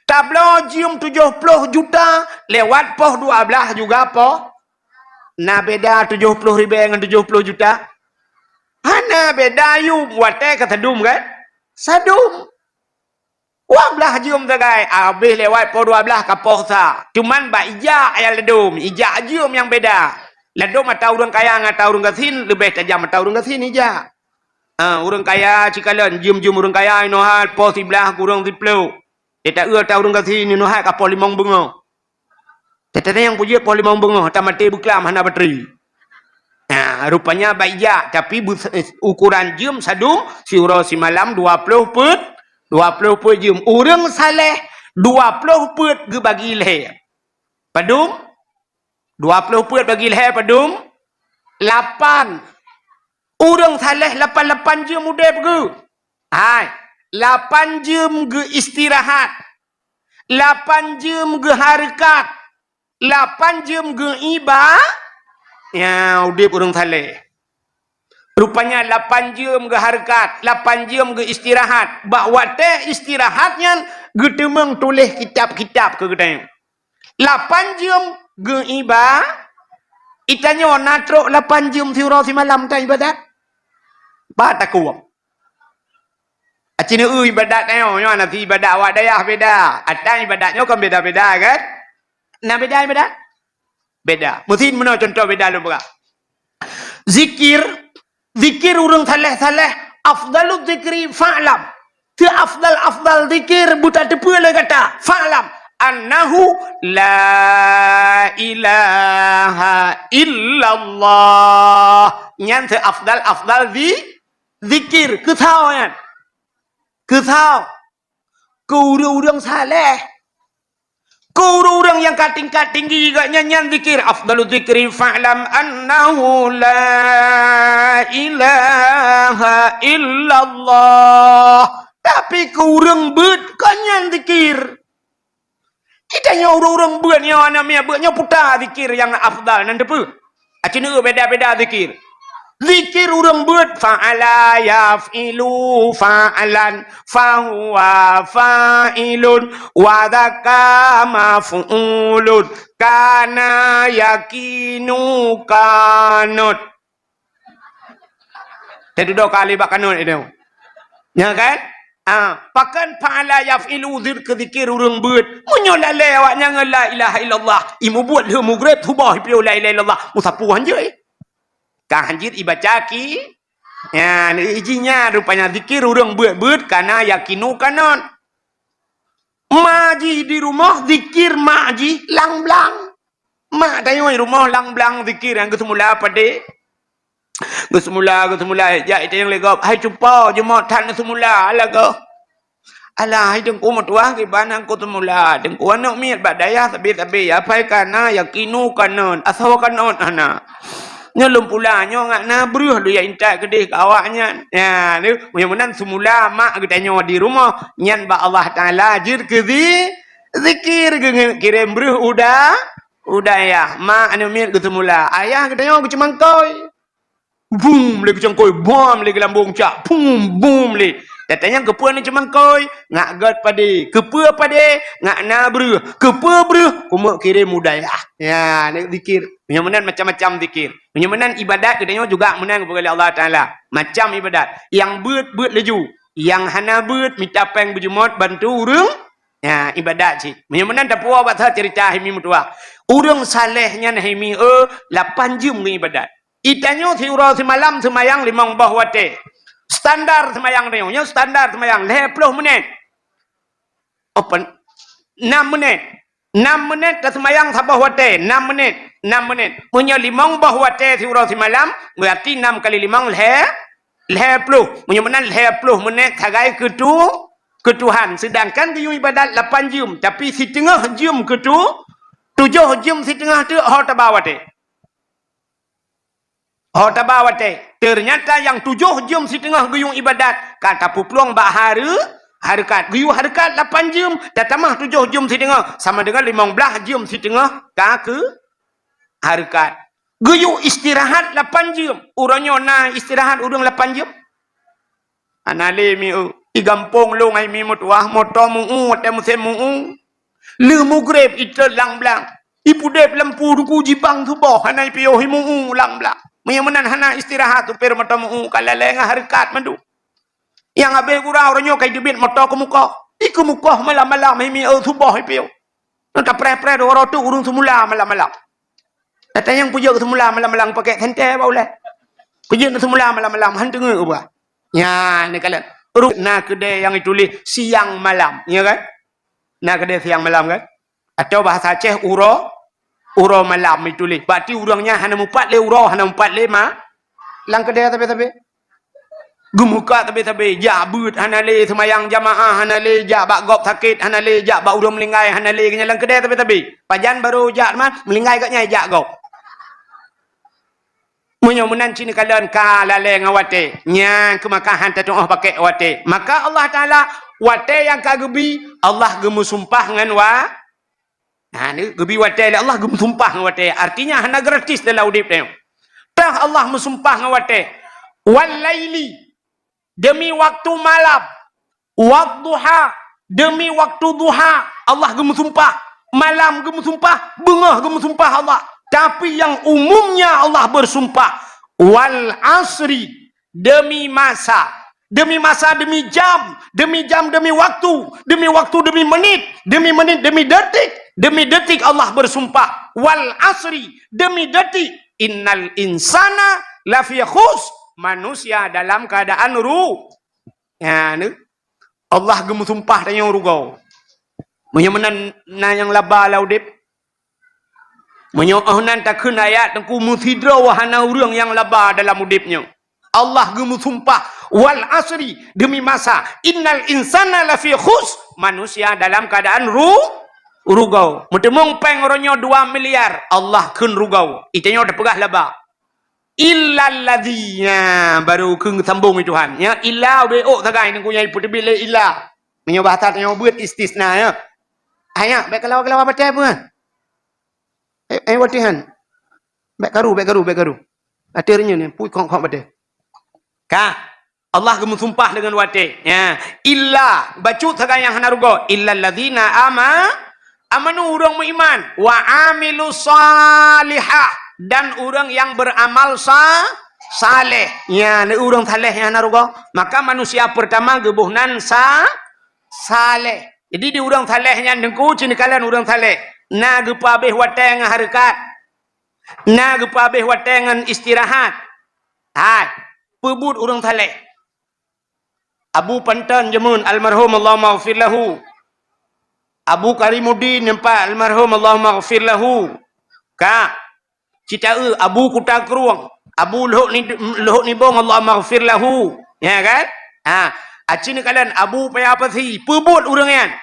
Tablo jam 70 juta lewat poh 12 juga poh. Nah beda 70 ribu dengan 70 juta. Hana beda yu wate kata dum kan? Sadum. 12 jam sagai. Habis lewat poh 12 ke poh sa. Cuman ba ijak ayat ledum. Ijak jam yang beda. Ledum atau orang kaya atau orang kasin lebih tajam atau orang kasin ijak. Orang kaya cikalan jam-jam orang kaya ino hal poh 11 kurang 10. Dia tak atau orang kasin ino hal ke poh 5 bunga. Tetapi yang puji poh 5 bunga tak mati buklam hana bateri. Rupanya baik tapi ukuran jam sadum siura si malam 20 per jam. Orang saleh 20 per ge bagi leher. Padum 20 per bagi leher padum 8. Orang saleh 8 jam udep ge. Hai, 8 jam ge istirahat. 8 jam ge harakat. 8 jam ge ibadah. Ya, udip orang saleh. Rupanya 8 jam ke harkat, 8 jam ke istirahat. Bahawa teh istirahatnya getemeng tulis kitab-kitab ke gedanya. 8 jam ke ibadah. Itanya natrok 8 jam tiura si malam tak ibadat. Ba tak kuat. Acina ibadat nyo nanti ibadat awak dayah beda. Ada ibadatnya kan beda-beda kan? Nah beda ibadat? Beda. Mesti mana contoh beda lu buka. Zikir urang saleh-saleh afdalu zikri fa'lam. Ti afdal zikir buta depu le kata fa'lam annahu la ilaha illallah. Nyan te afdal zikir cứ thao yan. Cứ thao. Urang saleh. Orang yang tingkat tinggi juga nyanyian zikir. Afdalu zikri fa'lam annahu la ilaha illallah. Tapi orang bet kanyan zikir. Itanya orang bet nya namanya betnya putar zikir yang afdal nan depu. Acina beda-beda zikir. Zikir orang buat fa'ala yaf'ilu fa'alan fahuwa fa'ilun wadaka maf'ulun kana yakinu kanut. Jadi 2 kali bak kanut itu. Ya kan? Pakan fa'ala yaf'ilu zikir orang buat. Munyolah lewatnya la ilaha illallah. Imu buat le mugrib tubah piu la ilaha illallah. Musapuhan je. Kahajit ibacaki ya izinnya rupanya zikir urang buat karena yakinu kanon maji di rumah zikir maji lang-blang mak tayo rumah lang-blang zikir yang kesemula pade kesemula ya itu yang legap hai cupa jumatan semula alago alah hai dengku matua ke banang ko semula dengku anak miat badaya tabi apa karena yakinu kanon asal kanon ana nyelum pula nyo ngak na bruh lu ya intak kedih ke awaknya ya ni mudah-mudahan semula mak kita nyo di rumah nyan ba Allah taala jir ke zikir kirim bruh udah ya mak anu mir ke semula ayah kita nyo cuma koi boom le kecangkoi bom le lambung cak boom le datanya kepuan ni cuma koi ngak gat pade kepua pade ngak na bruh kepua bruh umak kirim udayah ya ni zikir mudah-mudahan macam-macam zikir. Mudah-mudahan ibadat kedanya juga menang kepada Allah Ta'ala. Macam ibadat. Yang buat leju. Yang hana buat minta peng berjumut bantu urang. Ya, ibadat cik. Mudah-mudahan tak puas baca cerita himi mutua. Urang salehnya himi 8 jam ke ibadat. Itanya tiura semalam semayang 5 bah wate. Standar semayang dia. Yang standar semayang 10 menit. Open 6 menit. 6 menit dah semayang sabah wate 6 menit punya 5 bah wate tiura semalam berarti 6 kali 5 10 punya menang 10 menit sagai ke Tuhan sedangkan dia ibadat 8 jam tapi setengah jam ke 7 jam setengah tu hot tabawate ternyata yang 7 jam setengah guyung ibadat kata peluang bahari harkat. Guyuh harkat 8 jam. Datang 7 jam setengah. Sama dengan 15 jam setengah. Ke harkat. Guyuh istirahat 8 jam. Orangnya nak istirahat urang 8 jam. Anale mi i gampong long ai mi motwah motor muu te musim muu. Le mugreb itu lang-blang. Ibu dep lampu duku jibang tu boh hanai pio hi muu lang-blang. Menan hana istirahat tu per motor muu kalaleng harkat mandu. Yang habis kurang orangnya kayak debit motor ke muka. Iku muka malam-malam himi subuh ipiu. Nak pre-pre orang tu urung semula malam-malam. Datang yang puja ke semula malam-malam pakai senter apa boleh. Puja ke semula malam-malam hantu ngeu apa. Ya, ni kalian. Nak kedai yang ditulis siang malam, ya kan? Nak kedai siang malam kan? Atau bahasa Aceh uro malam ditulis. Berarti urangnya hana 4 le uro, hana 4 le ma. Lang kedai tapi gemuka tapi jabut hanale semayang jamaah hanale jak bak gop sakit hanale jak bak urang melinggai hanale kenyalang kedai tapi pajan baru jak man melinggai katnya jak gop munyomunan cini kalian kalale ngawate nya kemakahan tatuh pakai wate maka Allah Taala wate yang kagebi Allah gemu sumpah ngan wa nah ni gebi wate Allah gemu sumpah ngan wate artinya hana gratis dalam udip dia tah Allah mensumpah ngan wate wal laili, demi waktu malam, wadduha, demi waktu duha, Allah gemu sumpah, malam gemu sumpah, bengah gemu sumpah Allah. Tapi yang umumnya Allah bersumpah, wal asri, demi masa, demi masa, demi jam, demi jam, demi waktu, demi waktu, demi menit, demi menit, demi detik Allah bersumpah, wal asri, demi detik, innal insana lafi khus, manusia dalam keadaan ya ni Allah gemu sumpah tanya rugau menyemenan na yang laba laudip menyoahnan takun ayat tengku muthidra wahana urang yang laba dalam udipnya. Allah gemu sumpah, wal asri, demi masa, innal insana lafi khus, manusia dalam keadaan rugau. Mutemung peng oronyo 2 miliar, Allah kun rugau. Itanya dah pegah laba. Illal ladzina, baru keng sambung itu Tuhan. Ya, illa beok tagai nang kunyai putih bila illa. Menyo bahasa tanya buat istisna ya. Aya, baik kalau apa teh apa? Watihan. Baik karu. Atirnya ni pui kong bade. Ka Allah gemu sumpah dengan wate. Ya, illa bacu tagai yang hanarugo, illal ladzina amanu urang beriman wa amilus salihah, dan orang yang beramal saleh. Ya, ni orang saleh yang narugo. Maka manusia pertama gebuhnan saleh. Jadi di orang saleh yang dengku cini kalian orang saleh. Na gepabeh wateng harakat. Na gepabeh wateng istirahat. Hai, pebut orang saleh. Abu Pantan Jamun almarhum Allah maghfir lahu. Abu Karimuddin nampak almarhum Allah maghfir lahu. Ka cita Abu Kuta Keruang, Abu Lohok ni bong Allah maghfir lahu. Ya kan? Acini kalian Abu payah apa sih? Pebut urang yan.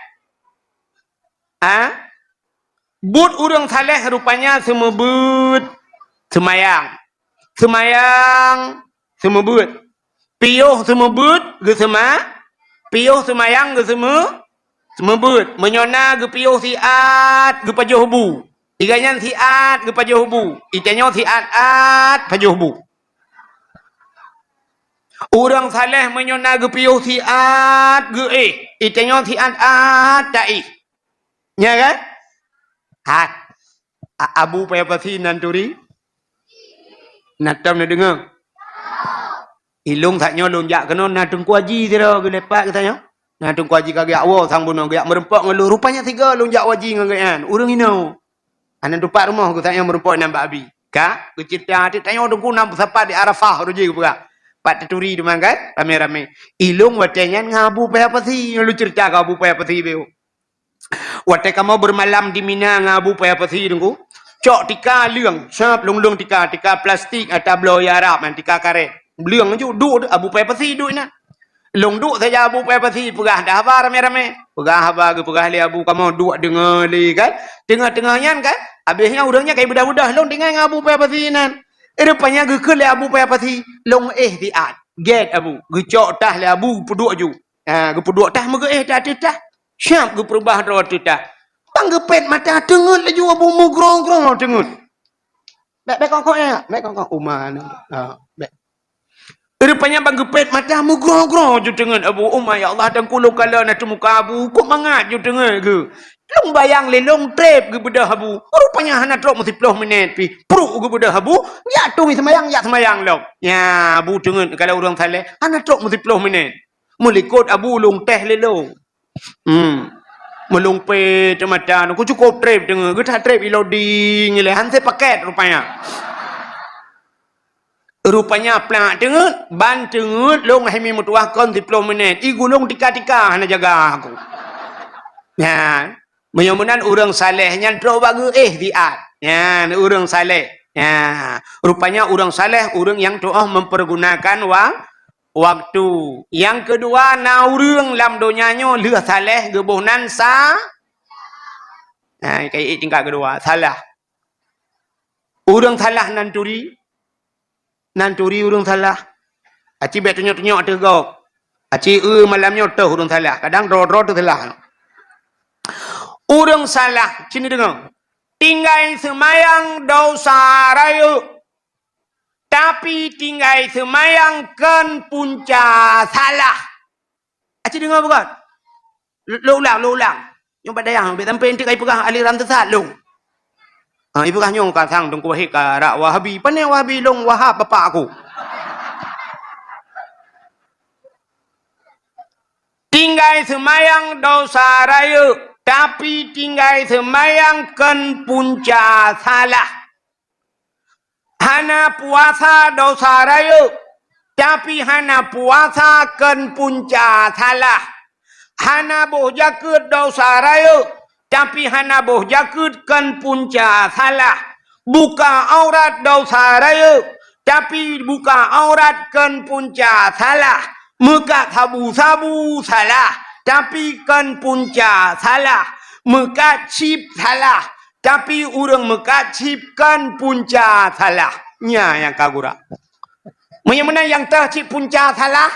But urang saleh rupanya semebut semayang. Semebut. Piuh semebut ge piuh semayang ge semebut. Menyona ge piuh siat ge pajuh bu. Iganya siat ke pajuh hubu. Itanya siat pajuh hubu. Orang saleh menyona ke piuh siat ke Itanya siat ta'i. Ya kan? Hat. Abu payah pasti nanturi. Natam na dengar. Ilung taknya lonjak kena natung kuaji tira ke lepak katanya. Natung kuaji kagak awal sang bunuh gak merempak ngeluh. Rupanya 3 lonjak waji ngagayan. Urang inau. Anak tupak rumah aku tanya merupakan nampak abi. Ka, aku cerita hati tanya orang kuna bersapa di Arafah ruji aku pegang. Pak teturi demang kan, rame-rame. Ilung watenya ngabu payah pasti. Lu cerita ngabu payah pasti beo. Watek kamu bermalam di Mina ngabu payah pasti dengku. Cok tika liang, siap lung tika plastik atau blow ya Arab man tika karet. Liang aja duk abu payah pasti duk na. Long duk saja abu payah pasti pegah dah apa rame-rame. Pegah apa ke pegah li abu kamu duk dengar li kan. Tengah-tengahnya kan. Habisnya urangnya kayak budak-budak long dengan abu payah pasti nan. Rupanya gekul li abu payah pasti long tiat. Get abu, gecok tah li abu peduk ju. Gepeduk tah mege tah tah. Siap ge perubah ro tah. Bang gepet mata tengut laju abu mugrong-grong tengut. Baik kongkong ya, baik kongkong uman. Baik. Rupanya bang gepet mata mugrong-grong ju tengut abu umma ya Allah dan kulo kala na muka abu kok mangat ju tengut ge. Long bayang le long trip ke bedah habu. Rupanya hana drop mesti 10 minit pi. Peruk ke bedah habu. Ya tu mi semayang lo. Ya abu dengen kalau orang saleh hana drop mesti 10 minit. Melikut abu long teh le lo. Melong pe tematan aku cukup trip dengen. Kita trip loading le han se paket rupanya. Rupanya plak dengen ban dengen long hai mi mutuah kon 10 minit. I gulung tika-tika hana jaga aku. Ya. Menyambunan orang salehnya drop bagi tiat. Ya, orang saleh. Ya, rupanya orang saleh orang yang doa mempergunakan waktu. Yang kedua, na orang lam donyanya leh saleh gebuhnan kayak tingkat kedua, salah. Orang salah nanturi orang salah. Aci bet tunjuk-tunjuk tegok. Aci malamnya teh orang salah. Kadang ro tu salah. Orang salah, sini dengar. Tinggal semayang dosa raya. Tapi Tapi tinggal semayangkan punca salah. Acik dengar bukan? Lo ulang. Yang pada yang sampai nanti kai perah aliran tersat long. Ibu kah nyong kasang dong kuah ka rak Wahabi. Pandai Wahabi long Wahab bapak aku. Tinggal semayang dosa raya, tapi tinggal semayangkan punca salah. Hana puasa dosa raya, tapi hana puasa kan punca salah. Hana boh jakut dosa raya, tapi hana boh jakut kan punca salah. Buka aurat dosa raya, tapi buka aurat kan punca salah. Mekat sabu-sabu salah, tapi kan punca salah. Mekat chip salah, tapi urang mekat chip kan punca salah. Nya yang kagura. Mana yang tah cip punca salah?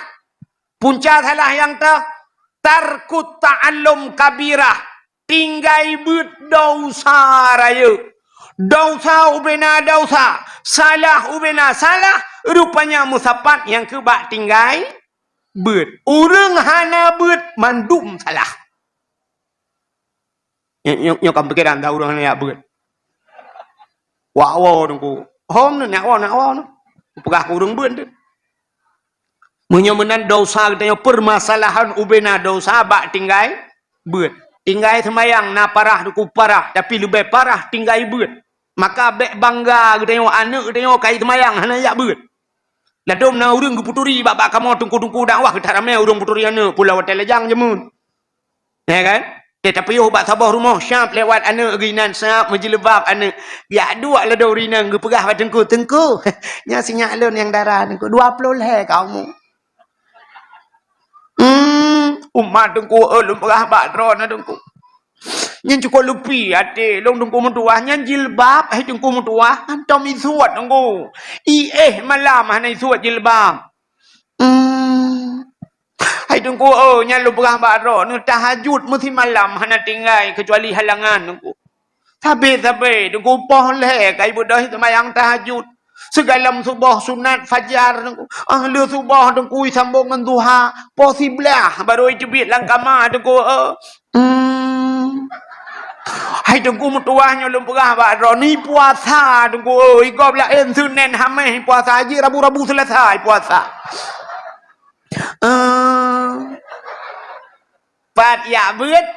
Punca salah yang tah tarkut ta'allum kabirah. Tinggai but dosa raya. Dosa ubena dosa. Salah ubena salah. Rupanya musapat yang kebak tinggai but. Urang hana but mandum salah. Nyok pikiran dah urang hana but. Wow dengku. Hom nak awak. Pegah kurung but tu. Menyemenan dosa katanya permasalahan ubena dosa bak tinggai but. Tinggai semayang na parah duku parah tapi lebih parah tinggai but. Maka bek bangga katanya anak katanya kai semayang hana yak but. Ladom na urang keputuri bak kamu tungku-tungku dakwah kita ramai urang puturi anak pulau hotel lejang jemun. Ya kan? Tapi yo bak sabah rumah syap lewat anak rinan syap menjilbab anak. Ya dua lah do rinan ge pegah pada tengku. Nya sinyak lon yang darah tengku 20 leh kamu. Umat tengku lum pegah bak dron tengku. Nyen cukup lupi ate long tengku mentuah nyen jilbab hai tengku mentuah antom isuat tengku. Malam hanai suat jilbab. Hai tengku nya lu pegah bak dron tahajud mesti malam hana tinggal kecuali halangan tengku. Sabe tengku poh leh kai budah semayang tahajud. Segalam subuh sunat fajar tengku. Ahli subuh tengku sambung dengan duha. Posiblah baru icubit langkama tengku. Hai tengku mutuahnya lu pegah bak dron ni puasa tengku. Igop lah Senin Khamis puasa haji Rabu selesai puasa. Pat ya bet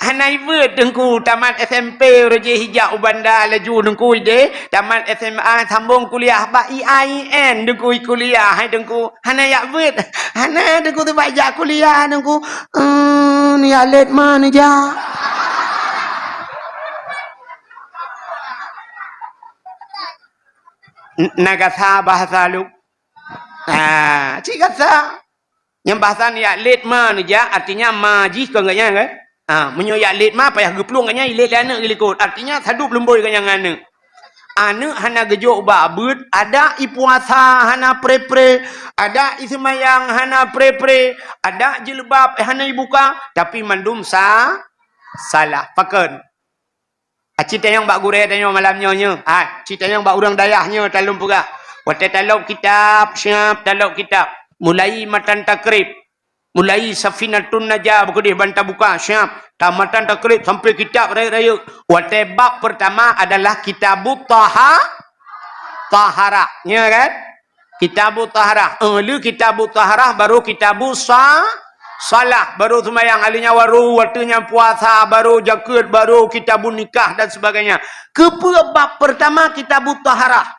hanai bet tengku tamat SMP Raja Hijau Bandar laju tengku ide tamat SMA sambung kuliah ba IAIN tengku kuliah hai tengku hanai ya bet hanai tengku tu baca kuliah tengku ni alet mana ja nagasa bahasa lu cik kata yang bahasa ni alet mana ja artinya maji ke enggaknya kan menyoyak alet ma payah geplung katnya ilet anak gilikut artinya sadup lemboi kan yang anak hana gejok babut ada ipuasa hana pre ada ismayang hana pre ada jilbab hana ibuka tapi mandum salah pakan cerita yang bak gureh tanya malamnya cerita yang bak urang dayahnya talum pegah wate talok kitab siap talok kitab mulai matan takrib mulai Safinatun Najah berkedih bantah buka siap tamatan takrib sampai kitab raya wate bab pertama adalah kitabut taharah ya kan kitabut taharah lu kitabut taharah baru kitabut salah baru semayang alinya baru waktunya puasa baru zakat baru kitabun nikah dan sebagainya bab pertama kitabut taharah.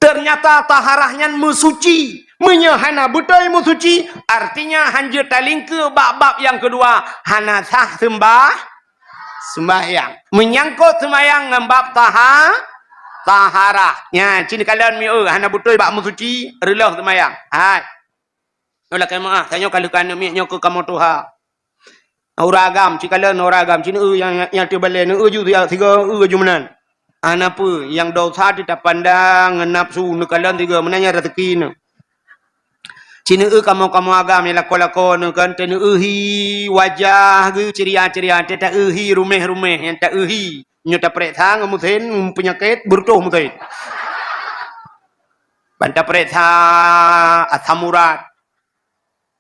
Ternyata taharahnya mesuci. Menyahana betul mesuci. Artinya hanya taling ke bab-bab yang kedua. Hana sah sembahyang. Menyangkut sembahyang dengan bab taharah. Ya, cini kalian mi'u. Hana betul bab mesuci. Relah sembahyang. Hai. Olah kemah. Tanya kalau kena mi'nya ke kamu Tuhan. Uragam. Cini kalian uragam. Cini yang terbalik. Ju tiga jumanan. Apa yang dosa tidak pandang nafsu nekalan tiga menanya rezeki ni. Cina kamu agam ni lako kan tena wajah ke ceria tak rumeh yang tak nyota perek sang mutin penyakit bertuh mutin. Banta periksa asam urat,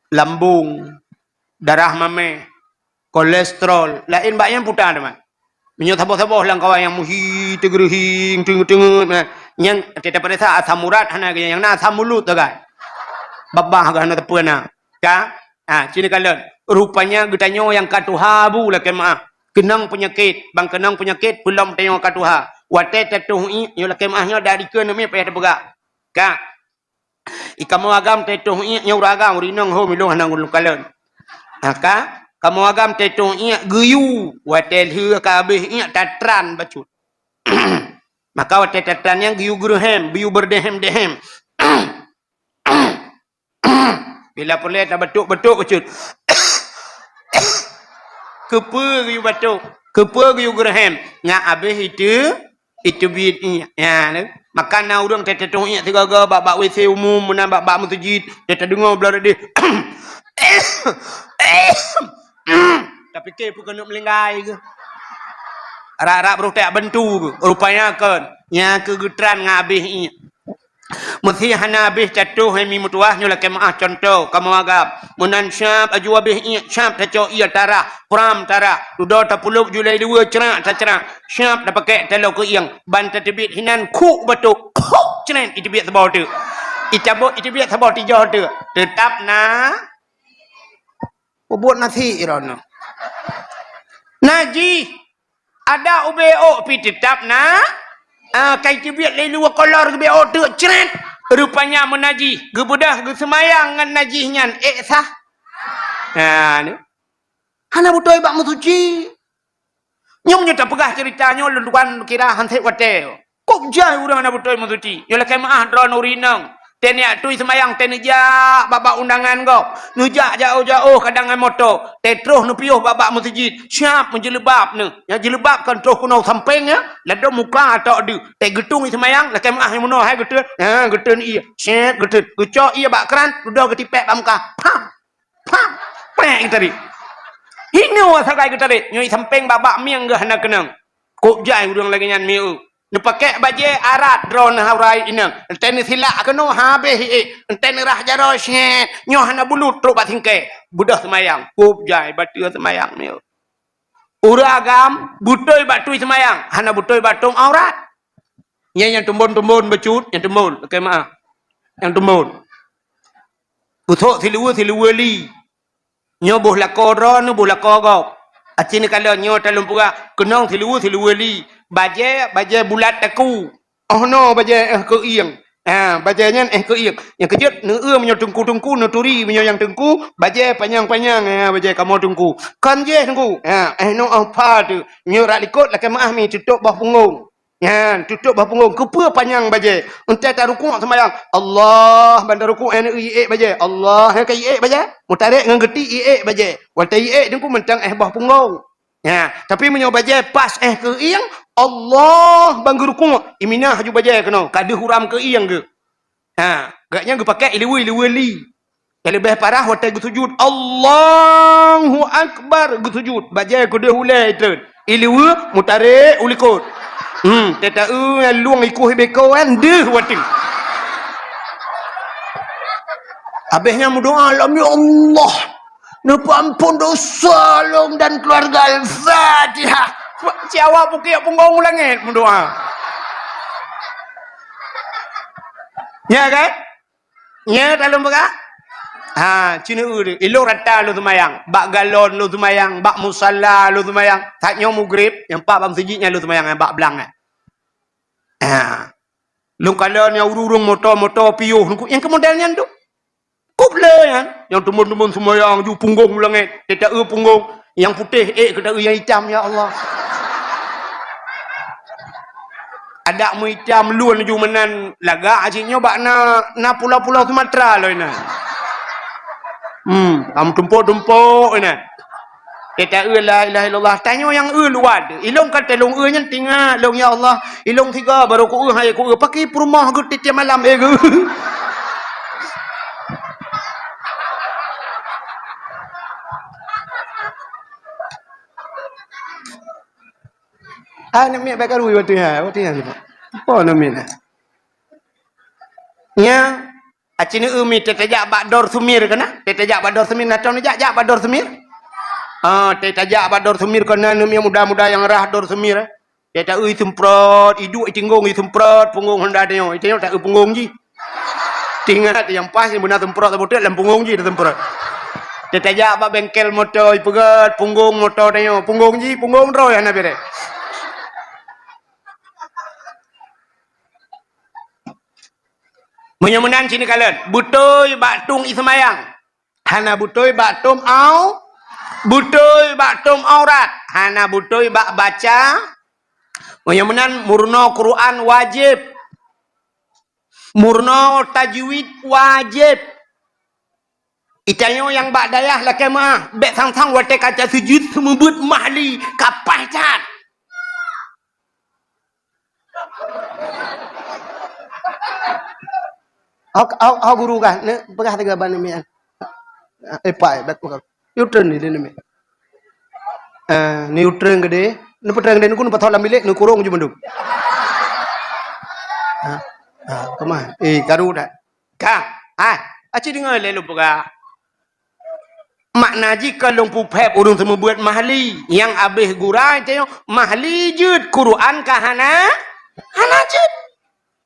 lambung, darah mame, kolesterol, lain banyak putar teman. Minyak saboh-saboh lang kawan yang muhi tegerhing tengah-tengah yang kita periksa asam urat hana yang na asam mulut tu kan. Babah kan hana tepuna. Ka? Cina kalian. Rupanya getanyo yang katuhabu lah kemah. Kenang penyakit, bang kenang penyakit belum tanyo katuha. Wate tetuhi yo lah kemahnya dari ke nami payah tepegak. Ka? Ikamu agam tetuhi nyo ragam rinang ho milong hana ngulung kalian. Ka? Kamu agam tetung iak geyu watel hu kabeh iak tatran bacut. Maka watel tatran yang geyu gerhem, biu berdehem-dehem. Bila boleh tak batuk-batuk bacut. Kepa geyu batuk, kepa geyu gerhem. Ngak abeh itu bid iak. Ya, makan na urang tetung iak tiga-tiga bab WC umum menan bab masjid, dia dengar belah dia. Tapi ke pun kena melinggai ke. Rak-rak berutak bentu ke. Rupanya kan. Yang kegetran ngabih ini. Mesti hana habis jatuh hemi mutuah nyolah kemah contoh kamu agam. Munan syab aju habis ini. Syab tak cok iya tarah. Pram tarah. Duda tak puluh Julai 2 cerak tak cerak. Syab tak pakai telur ke yang. Ban tak tebit hinan kuk batuk. Kuk cenen itu biar sebab tu. Icabut itu biar sebab tijah tu. Tetap na. Buat nasi irana. Naji ada UBO pi tetap na kai tibiat lelu kolor UBO tu ceret rupanya menaji gebudah ge semayang ngan najihnya sah ni hana butoi bak musuci nyom nyata pegah ceritanya lunduan kira hanset wate kok jai urang hana butoi musuci yo lakai maah drone urinang tenia tui semayang tenija babak undangan kau nujak jauh-jauh kadang dengan motor terus nu piuh babak masjid siap menjelebab ni yang jelebab kan terus kuno samping ya lada muka atau ada getung semayang lakai maah yang muno hai getun getun iya set getun gecok iya bak keran udah ketipek bak muka pam pek tadi hinu sakai tadi nyoi samping babak miang ge hana kenang kok jai urang lagi nyan miu ni pakai baju arat drone haurai inang enten silak keno habis enten rah jaro syet nyoh hana bulut truk bat tingke budah semayang kup jai batu semayang ni uragam butoi batu semayang hana butoi batung aurat yang tumbon-tumbon becut yang tumbon okey maaf yang tumbon putok silu li nyoh boh lakor no boh lakor gau acin kalau nyoh talum pura kenong silu li baje bulat taku oh no baje ke iang bajanya ke iang yang kejut nu menyo tungku nu turi menyo yang tungku baje panjang baje kamu tungku kan je tungku no apa tu nyo rak likut lakai maah mi tutup bah punggung tutup bah punggung kepa panjang baje entai tak rukuk sembahyang Allah bandar rukuk baje Allah kai baje mutarik ngan geti baje waltai tungku mentang bah punggung tapi menyo baje pas ke iang Allah bang guru iminah haju bajai kena kada huram ke iang ke gaknya gue pakai liwi yang lebih parah hotel gue sujud Allahu Akbar gue sujud bajai gue dah hulai itu liwi mutarik ulikut teta luang ikuh beko kan deh wating habisnya berdoa alam ya Allah nupa ampun dosa long dan keluarga Al-Fatihah siapa pukul punggung langit berdoa. Ya kan? Ya dalam berkah? Cina uri. Ilok rata lu semayang. Bak galon lu semayang. Bak musalla lu semayang. Taknya mugrib. Yang pak bang sejidnya lu semayang. Bak belang. Lu kalau yang urung motor piuh. Yang kemodelnya tu. Kuple kan? Yang teman-teman semayang. Ju punggung langit. Tidak punggung. Yang putih. Kita yang hitam. Ya Allah. Ada mu hitam luan ju menan lagak asinyo bak na pulau-pulau Sumatera lo ina. Am tumpuk-tumpuk ina. Kita la ilaha illallah tanyo yang luad. Ilong kata long nya tinggal long ya Allah. Ilong tiga baru ku hai ku pakai rumah ku tiap malam ge. Nak mi bakar wi watu ha. Watu ha. Apa nak mi na? nya acini umi tetajak bakdor sumir kana tetajak bakdor sumir natong jak bakdor sumir tetajak bakdor sumir kana umi muda-muda yang rah dor sumir teta ui semprot iduk itinggong i semprot punggung hendak dia itu tak punggung ji tinggal yang pas yang benar semprot betul dalam punggung ji semprot tetajak bak bengkel motor ipegat punggung motor dia punggung ji punggung roy ana bere menyemenan sini kalian butoy batung ismayang hana butoy batum au butoy batum aurat hana butoy bak baca menyemenan murno Quran wajib murno tajwid wajib itanyo yang bak dayah lah kemah bek sang-sang wate kaca sujud semubut mahli kapah cat Au guru kah? Ne pegah tiga ban ni an. Pai bet pegah. Neutron ni ni. Neutron gede. Ne petrang gede nu pathol ambilek nu kurung je menduk. Kemah. Karu dah. Kang. Aci dengar le lu pegah. Makna jika long pupep urung semua buat mahli yang habis gurai tengok mahli jud Quran kahana hana jud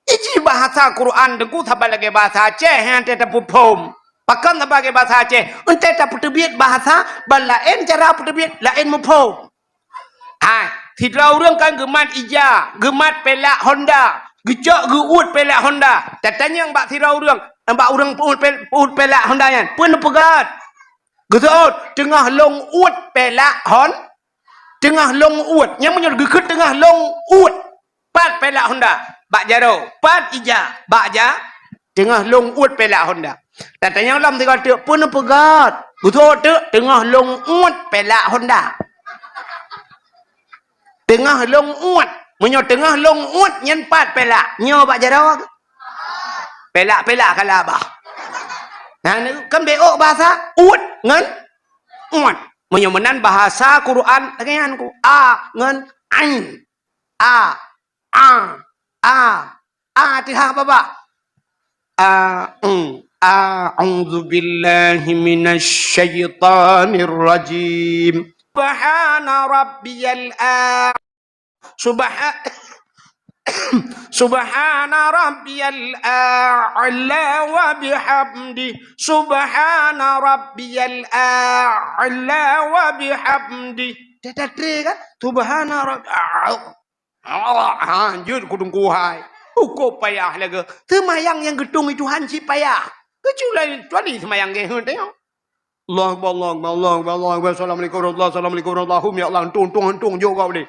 iji bahasa Quran deku sebagai bahasa Aceh yang teta pupom pakan sebagai bahasa Aceh ente tak pertebiat bahasa balain cara pertebiat lain mupom tidak orang kan gemat ija gemat pelak Honda gejak geut pelak Honda tatanya yang bak sirau orang bak orang pun pelak Honda yan pun pegat Getot tengah long ut pelak hon tengah long ut yang menyol gekut tengah long ut pat pelak Honda bak jaro pat ija bak ja tengah long ut pelak Honda tatanya lam tiga tek pun pegat getot tek tengah long ut pelak Honda tengah long ut menyol tengah long ut nyen pat pelak nyo bak jaro pelak-pelak kala bah kan beok bahasa ut ngan ut menyemenan bahasa Quran dengan ku ngan ain tiha apa a'udzu billahi minasy syaithanir rajim subhana rabbiyal Subhana rabbiyal a'la wa bihamdi Subhana rabbiyal a'la wa bihamdi Tetatre kan Subhana rabbiyal anjur kudung kuhai uko payah laga semayang yang gedung itu hanci payah kecuali semayang ge tengok Allah assalamualaikum warahmatullahi ya Allah untung juga boleh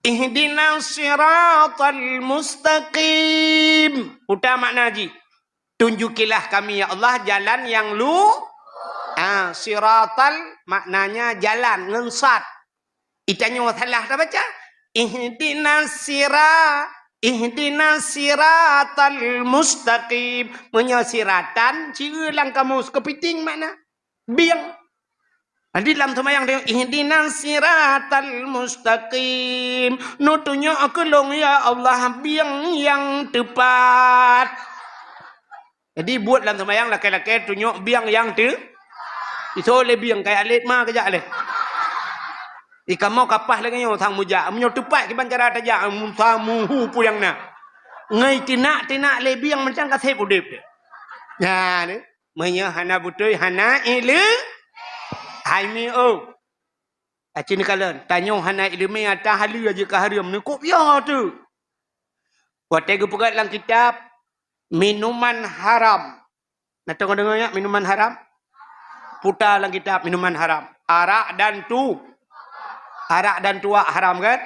Ihdinas siratal mustaqim. Udah makna haji. Tunjukilah kami ya Allah jalan yang siratal maknanya jalan ngensat. Itanya salah dah baca. Ihdinas siratal mustaqim. Menyasiratan ciulang kamu kepiting mana? Biang. Di dalam semayang dia ihdinas siratal mustaqim nutunya aku long ya Allah biang yang tepat. Jadi buat dalam semayang laki-laki tunjuk biang yang itu oleh biang kayak alit mah kejap le. Ikan mau kapah lagi nyo sang muja menyo tepat kiban cara tajak musamuhu puyang na. Ngai tinak le biang macam kasep udip dia. Ya ni menya hana butoi hana ile Haimi acini kalian tanya hana ilmu atas halu aja ke haram ni kok biar tu. Waktu aku pegat dalam kitab minuman haram. Nak tengok dengarnya minuman haram? Putar dalam kitab minuman haram. Arak dan tuak haram kan?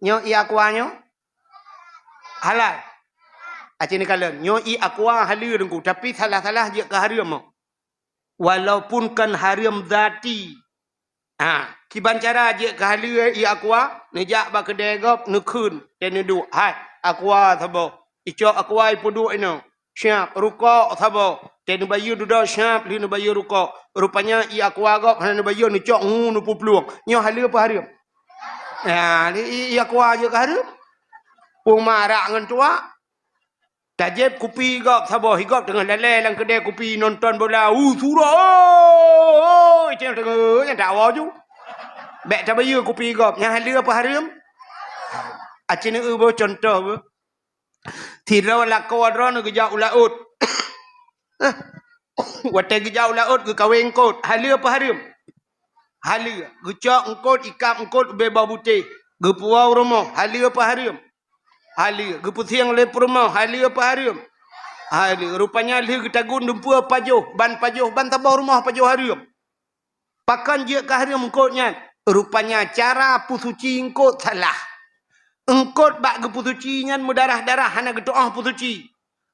Nyo i akuanyo halal. Acini kalian nyo i aqua halu dengku tapi salah-salah je ke haram. Walaupun kan haram zati. Kiban cara je ke halu i aqua nejak ba kedai gop nekun dan nedu. Hai aqua thabo. Ico aqua ipudu ino. Siap rukuk thabo. Dan bayu duda siap li bayu rukuk. Rupanya i aqua gop han bayu ni cok nu pupluang. Nyo halu apa haram? I aqua je ke haram. Pung marah dengan tua. Tajib kopi gop sabah higop tengah lalai dalam kedai kopi nonton bola. Surah. Oh, itu yang tengah yang tak awal tu. Baik tak bayar kopi gop. Yang hala apa haram? Acina bo contoh bo. Tira lako wadron gejak ulaut. Watai gejak ulaut ke kawin kot. Hala apa haram? Hala. Gecak engkot, ikap engkot, bebah putih. Gepuau rumah. Hala apa haram? Hala. Geputiang lepur rumah. Hala apa haram? Hala. Rupanya hala ketagun dumpua pajuh. Ban pajuh. Ban tabah rumah pajuh haram. Pakan je ke haram engkotnya. Rupanya cara pusuci engkot salah. Engkot bak gepusuci ngan mudarah-darah hana gedoah pusuci.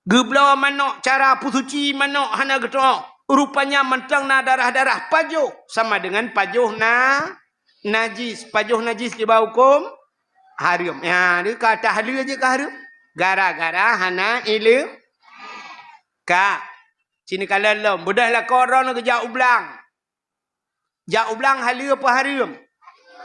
Geblawa manok cara pusuci manok hana gedoah. Rupanya mentang na darah-darah pajuh sama dengan pajuh na najis. Pajuh najis di bawah hukum haram. Ya, dia kata hala je ke haram. Gara-gara hana ilu ka. Sini kalau lo mudahlah korang ke jak ublang. Jak ublang hala apa haram?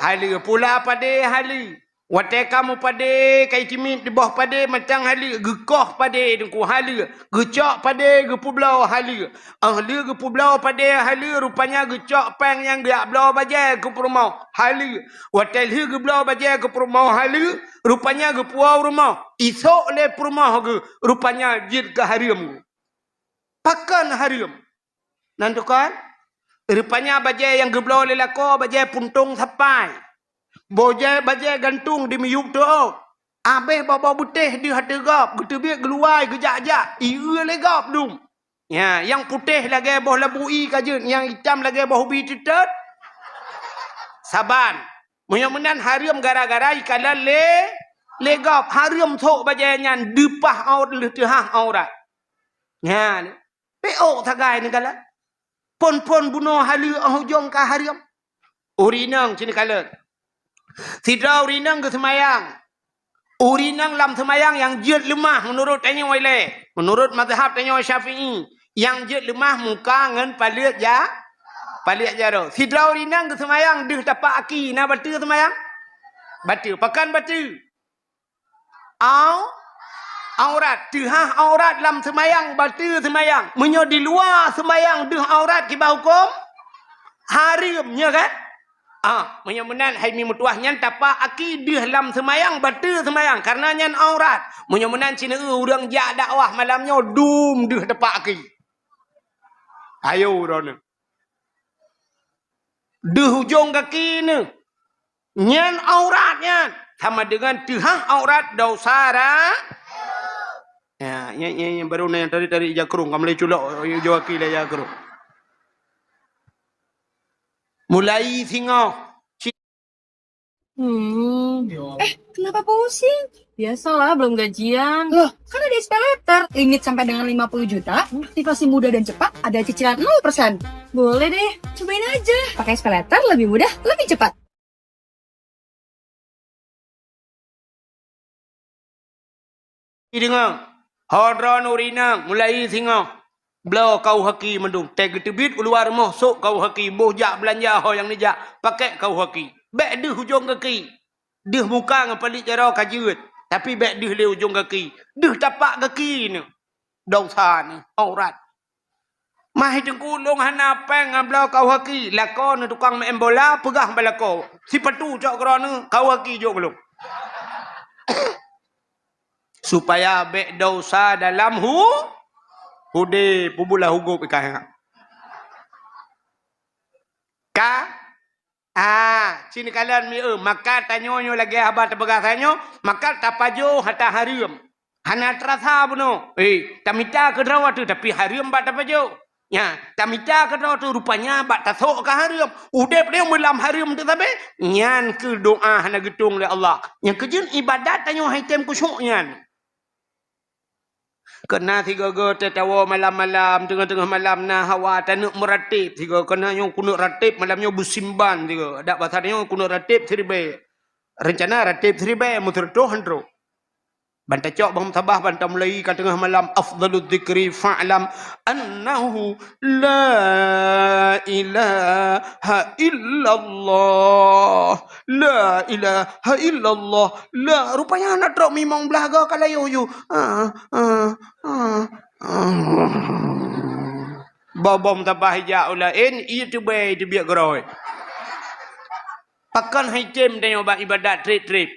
Hala pula pada hala. Watai kamu pada kai timit di bawah pada macam hala. Gekoh pada dengku hala. Gecok pada gepu belau hala. Ahli gepu belau pada hala. Rupanya gecok peng yang dia belau bajai ke rumah hala. Watai li ge belau bajai ke rumah hala. Rupanya gepuau rumah. Isok le rumah ke. Rupanya jid ke haram. Pakan haram. Nantukan? Rupanya bajai yang geblau lelako bajai puntung sapai. Bajai gantung di miyuk tu. Habis bawa putih di hati gap. Gitu biar geluai gejak-jak. Iya le gap dum. Ya, yang putih lagi boh labui kajun. Yang hitam lagi boh ubi titet. Saban. Mudah-mudahan haram gara-gara ikalan le gap. Haram tok bajai nyan depah aut le tehah aurat. Ya, peok tagai ni kala. Pon-pon bunuh halu hujung ka haram. Urinang sini kala. Sidra urinang ke semayang. Urinang lam semayang yang jid lemah menurut tanya wale. Menurut mazhab tanya Syafi'i. Yang jid lemah muka ngan palit ja. Palit jaro. Sidra urinang ke semayang. Dih dapat aki. Nak batu semayang? Batu. Pakan batu. Aurat. Dihah aurat lam semayang. Batu semayang. Menyo di luar semayang. Dih aurat kibah hukum. Harimnya kan? Mudah-mudahan hai mi mutuahnya tapak aki di dalam semayang batu semayang karena nyan aurat. Mudah-mudahan cina urang jak dakwah malamnya dum di tapak aki. Ayo urang. Di hujung kaki ni nyan auratnya sama dengan tihah aurat dosara. Ya, yang baru yang tadi jakrung kamu le culok jawaki le jakrung. Mulai singo. Kenapa pusing? Biasalah, belum gajian. Loh, kan ada SP Letter. Limit sampai dengan 50 juta. Aktivasi mudah dan cepat. Ada cicilan 0%. Boleh deh, cobain aja. Pakai SP Letter lebih mudah, lebih cepat. Dengar. Hodron urinang. Mulai singo. Belau kau haki mendung. Teg tebit keluar rumah. Sok kau haki. Boh jak belanja ho yang ni jak. Pakai kau haki. Bek deh hujung kaki. Deh muka dengan pelik cara kajut. Tapi bek deh le hujung kaki. Deh tapak kaki ni. Dosa ni. Aurat. Mah tengkulung hana peng dengan belau kau haki. Lakon ni tukang main bola. Pegah balako. Si petu cok kerana kau haki jok belum. Supaya bek dosa dalam Hude pubulah hugup ikan. Sini kalian mi maka tanyonyo lagi abah terbagasanyo, maka tapajo hata haram. Hana terasa buno. Tamita ke drawa tu tapi haram bat tapajo. Ya, tamita ke drawa tu rupanya bat tasok ke haram. Udah dia melam haram tu tapi nyan ke doa hana getung le Allah. Yang kejun ibadat tanyo haitem kusyuk nyan. Kena tiga go tetawa malam-malam tengah-tengah malam na hawa tanuk meratib tiga kena yang kunuk ratib malamnya busimban tiga ada bahasa dia kunuk ratib seribe rencana ratib seribe muterto handro Banta cok bang tabah banta mulai kat tengah malam afdalul dzikri fa'lam annahu la ilaha illallah. La ilaha illallah. La rupanya anak trok mimong belaga kalau you. Bom tabah hijau lain itu baik dia biar geroi. Pakan haitem dan ibadat trip.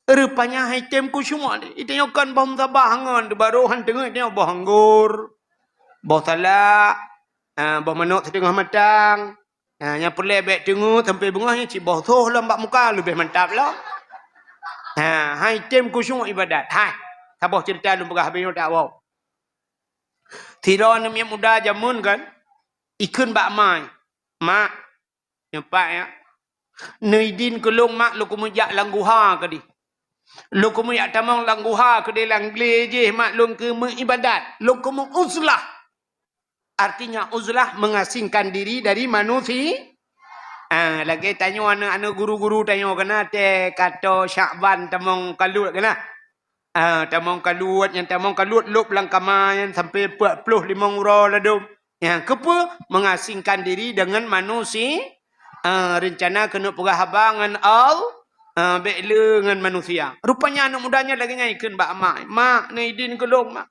Rupanya haitem ku semua ni. Itu yang kan bom tabah hangan baru han tengah dia bah anggur. Bah talak, bah manuk setengah matang. Yang pelai baik tengah sampai bunganya cik bah toh lambak muka lebih mantap lah. Haitem ku semua ibadat. Hai. Sabah cerita lu pegah habis tak wow. Tira nam yang muda jamun kan. Ikun bak mai. Mak. Nampak ya. Naidin kelung mak lu kumujak langguha ke di. Lu kumujak tamang langguha ke di langle je maklum ke mengibadat. Lu kumu uzlah. Artinya uzlah mengasingkan diri dari manusia. Lagi tanya anak-anak guru-guru tanya kena te kata Syakban tamang kalut kena. Tamang kalut yang tamang kalut lup langkaman sampai 45 ura ladum. Yang kepa mengasingkan diri dengan manusia. Rencana kena pegah habangan bekle dengan manusia. Rupanya anak mudanya lagi ngaikan bak mak. Mak ni idin kelong mak.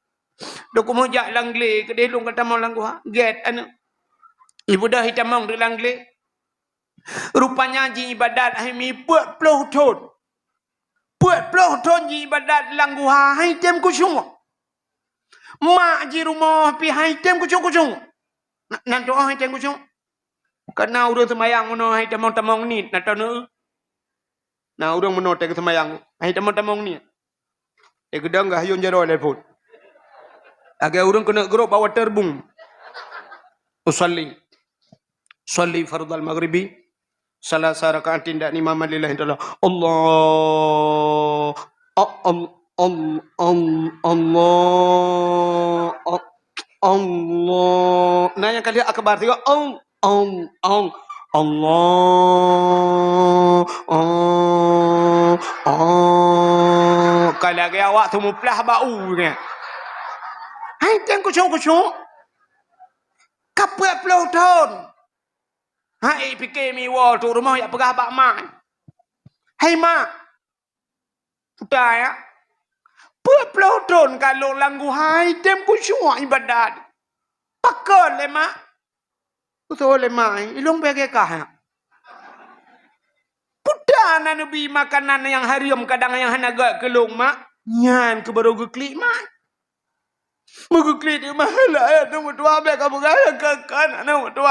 Dok mojak langle ke delong kata mau langguh. Get anak. Ibu dah hitamang di langle. Rupanya ji ibadat mi 40 tahun. 40 tahun ji ibadat langguh hai tem ku semua. Mak ji rumah pi hai tem ku semua. Nan doa hai tem ku semua. Karena urang semayang mono hai tamang-tamang ni nak tahu ne. Nah urang mono te semayang hai tamang-tamang ni. Gedang gah yon jaro telepon. Agar urang kena gerok bawa terbung. Usalli fardal maghribi salasa rakaatin dan imam lillahi ta'ala. Allah Nanya kali akbar tiga Allah kalau lagi awak tu muplah bau ni. Hai teng kucung kapal 10 tahun. Hai fikir mi wall tu rumah yang pegah bak mak. Hai mak. Sudah ya. 40 tahun kalau langgu hai tem kucung ibadat. Pakon le mak. Betul le mak. Ilung bagi kah? Pudana nabi makanan yang haram kadang yang hanaga kelong mak. Nyan ke baru geklik mak. Megeklik dia mahala ya nombor 2 be kamu gaya kekan nombor 2.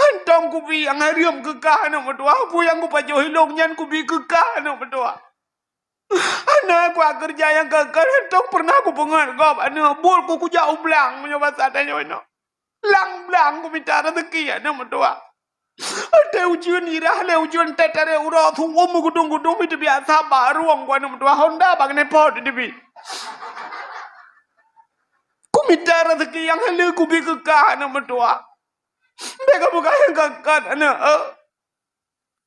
Antong ku bi yang haram kekah nombor 2. Pu yang ku pajo hilong nyan ku bi kekah nombor 2. Anak aku kerja yang kekal entong pernah aku pengat gop anak bol ku jauh belang menyoba sadanya ono. Lang belang ku minta rezeki ya nombor 2. Ada ujian irah le ujian tetare ura thu mu gudung-gudung itu biasa baruang ku nombor 2 Honda bang nepot dibi. Ku minta rezeki yang halu ku bi kekah nombor 2. Mereka bukan yang kekal anak.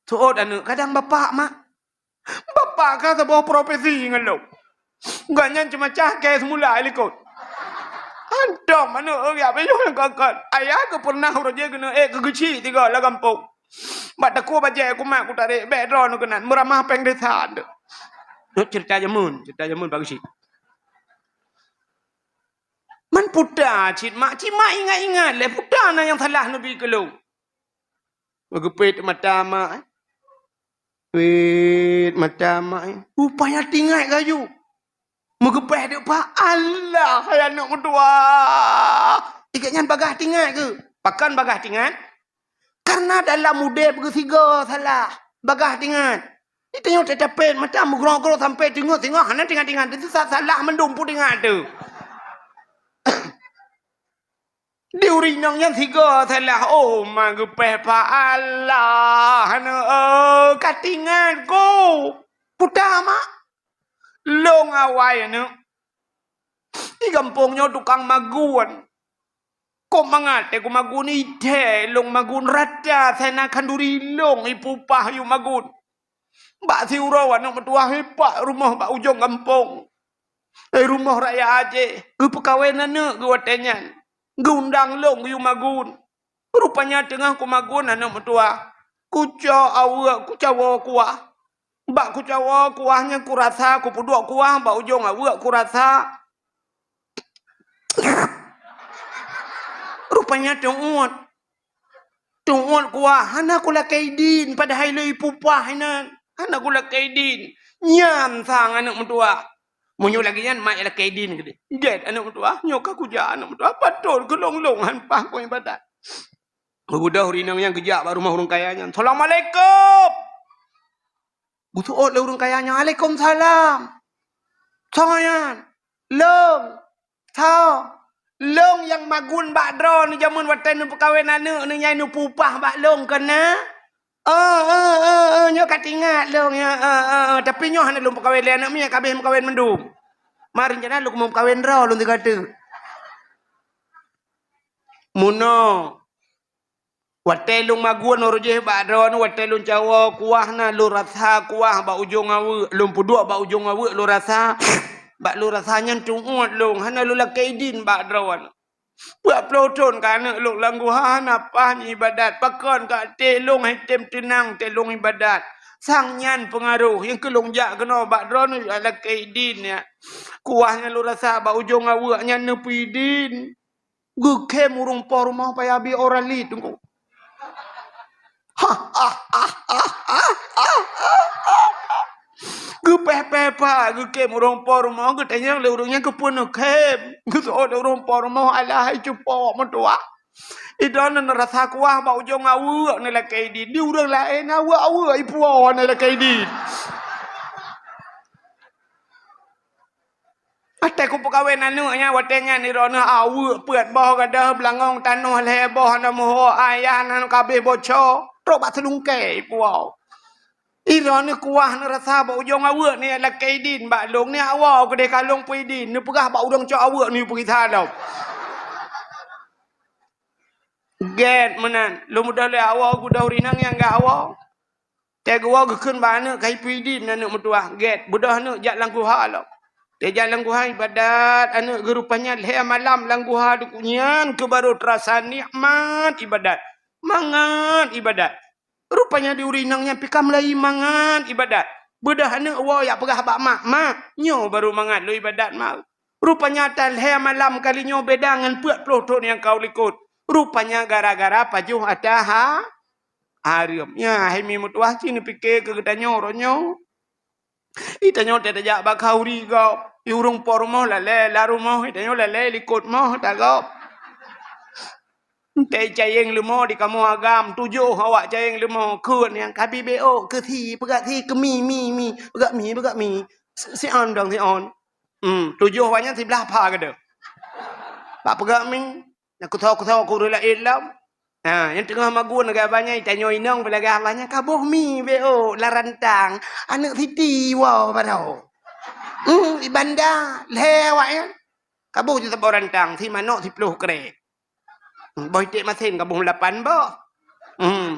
Tuot anak kadang bapak mak. Bapak kah sebuah profesi ngelau. Ganyan cuma cahke semula ikut. Antum mana ya bejo yang kekal. Ayah ke pernah roje kena kegeci 3 lah kampung. Mak tak ku baca aku mak ku tarik background kena meramah peng desa. Cerita jamun bagus sih. Man puda cik mak ingat le puda na yang salah nabi kalau. Begepit mata mak. Wait mata mak. Upaya tinggal kayu. Megepet dia pak Allah hai anak kedua. Ikatnya bagah tinggal ke? Pakan bagah tinggal? Karena dalam muda bertiga salah. Bagah tinggal. Itu yang tetapin mata mugrong-grong sampai tengok hana tinggal itu salah mendumpu tinggal tu. Diurinang yang 3 salah. Oh magepeh pak Allah. Hana katingan ko. Pudah mak. Long awai anu. Di kampungnya tukang maguan. Kok mangate ku magun ide long magun rata sana kanduri long ipupah yu magun. Bak siurau anak mertua hebat rumah bak ujung kampung. Rumah raya Aceh. Ke perkahwinan ke watenyan. Ke undang long ke magun. Rupanya tengah ku magun anak mertua. Kuca awak kucawa kuah. Bak kucawa kuahnya ku rasa ku puduk kuah bak ujung awak ku rasa. Rupanya tengok. Tengok kuah. Hana kula kaidin pada hailai pupah hinan. Hana kula kaidin. Nyam sang anak mertua. Munyo lagi yan, mak ialah kaidin ke dia. Get anak mertua. Nyok aku jah anak mertua. Patul ke long-long hanpah kau ibadat. Budak hurinang yang kejap baru rumah orang kayanya. Assalamualaikum. Butuh lah orang kayanya. Waalaikumsalam. Sayan. Long. Tau. Long yang magun bak dro ni jamun watan ni perkahwin anak ni nyai ni pupah bak long kena. Nyo kat ingat long ya. Tapi nyo hana long perkahwin anak mi kabeh perkahwin mendum. Mari jana lu mau perkahwin dro long kata. Muno. Watai lung magun orojeh bak dro ni watai lung cawa kuah na lu rasa kuah bak ujung awe lung puduk bak ujung awe lu rasa. Bak lu rasanya tunggut long. Hana lu lakaidin bak drawan. Buat peloton ka anak long langguhan apa ni ibadat. Pakon ka telong hitam tenang telong ibadat. Sang nyan pengaruh. Yang kelong jak kena bak drawan lakaidin ya. Kuahnya lu rasa bak ujung awaknya nepidin. Gukem urung por rumah payah bi orali tunggu. Gepeh-peh gukem urung por rumah getanya le urungnya kepun kem. Guso urung por rumah alahai cupo mentua. Idon rasa kuah bak ujung awak ni lakaidin. Di urang lain awak ipu ni lakaidin. Atai ku perkahwin anaknya watenya ni rona awak puat boh gadah belangong tanuh leboh na moho ayah nan kabeh bocor. Tok bak selungkai puau. Irona kuah ni rasa bak ujung awak ni lakaidin bak long ni awak kedai kalong puidin. Ni pegah bak udang cok awak ni pergi salau. Get menan. Lu mudah le awak ku dah rinang yang gak awak. Teg awak keun bak anak kai puidin anak mertua. Get budah anak jak langku halau. Dia langguha ibadat anak gerupanya leh malam langguha dukunyan ke baru terasa nikmat ibadat. Mangan ibadat. Rupanya di urinangnya pikam lagi mangan ibadat. Bedah anak wa ya pegah bak mak nyo baru mangan lu ibadat mak. Rupanya tal leh malam kali nyo bedangan puat peloton yang kau likut. Rupanya gara-gara pajuh ada harium. Ya hemi mutuah sini pikir ke gedanyo ronyo. Itanyo tak jak bak kauri kau. Urung por mo la le la rumah itanyo la le likut mo tak kau. Tei cayeng lemo di kamu agam tujuh awak cayeng lemo kun yang KBBO ke thi pegat thi ke mi pegat mi si on dong si on. Tujuh awaknya si belah pa ke dah. Pak pegat mi aku tahu aku rela ilam. Yang tengah magun agak banyak itanyo inong belagah banyak kabuh mi BO larantang anak Siti wow padau. Di bandar lewat ya. Kabuh je sebab rantang si manok si peluh kerek. Boy tik masin kabuh 8 boh.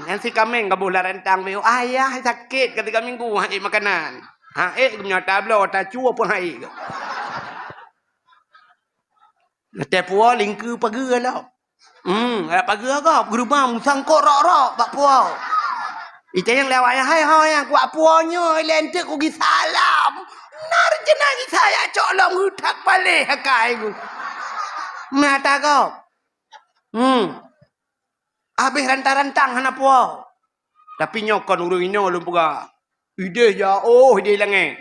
Yang si kameng kabuh larantang BO ayah sakit ketika minggu hai makanan. Punya tablo ta chua pun hai. Tepua lingku pagi lah. Pagi agak gerumah musang korok-rok bak puau. Itu yang lewat hai yang kuat puaunya lentek ku gi salam. Nar jenagi saya colong hutak balik hakai ku. Mata kau. Habis rantang-rantang hana puau. Tapi nyokon urung ino lum puga. Ide ya ide langit.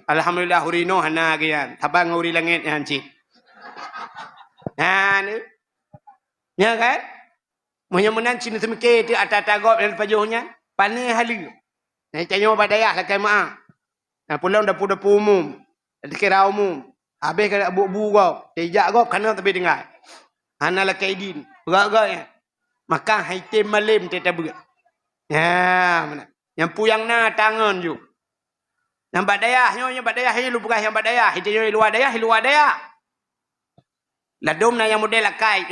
Alhamdulillah urino hana gian. Tabang uri langit yang cik. Ni. Ya kan? Menyemenan cina semikir dia atas-atas dan pajuhnya. Panih halu. Tanya badayah lah kai maaf. Pulang dapur-dapur umum. Kira umum. Habis kena bu-bu kau. Tejak kau kena tapi dengar. Hana lah kaidin. Berat-berat ya. Maka haitim malim teta berat. Ya, mana? Yang puyang na tangan ju. Yang badayahnya lu bukan yang badayah. Itu luar daya. Ladom na yang model akai,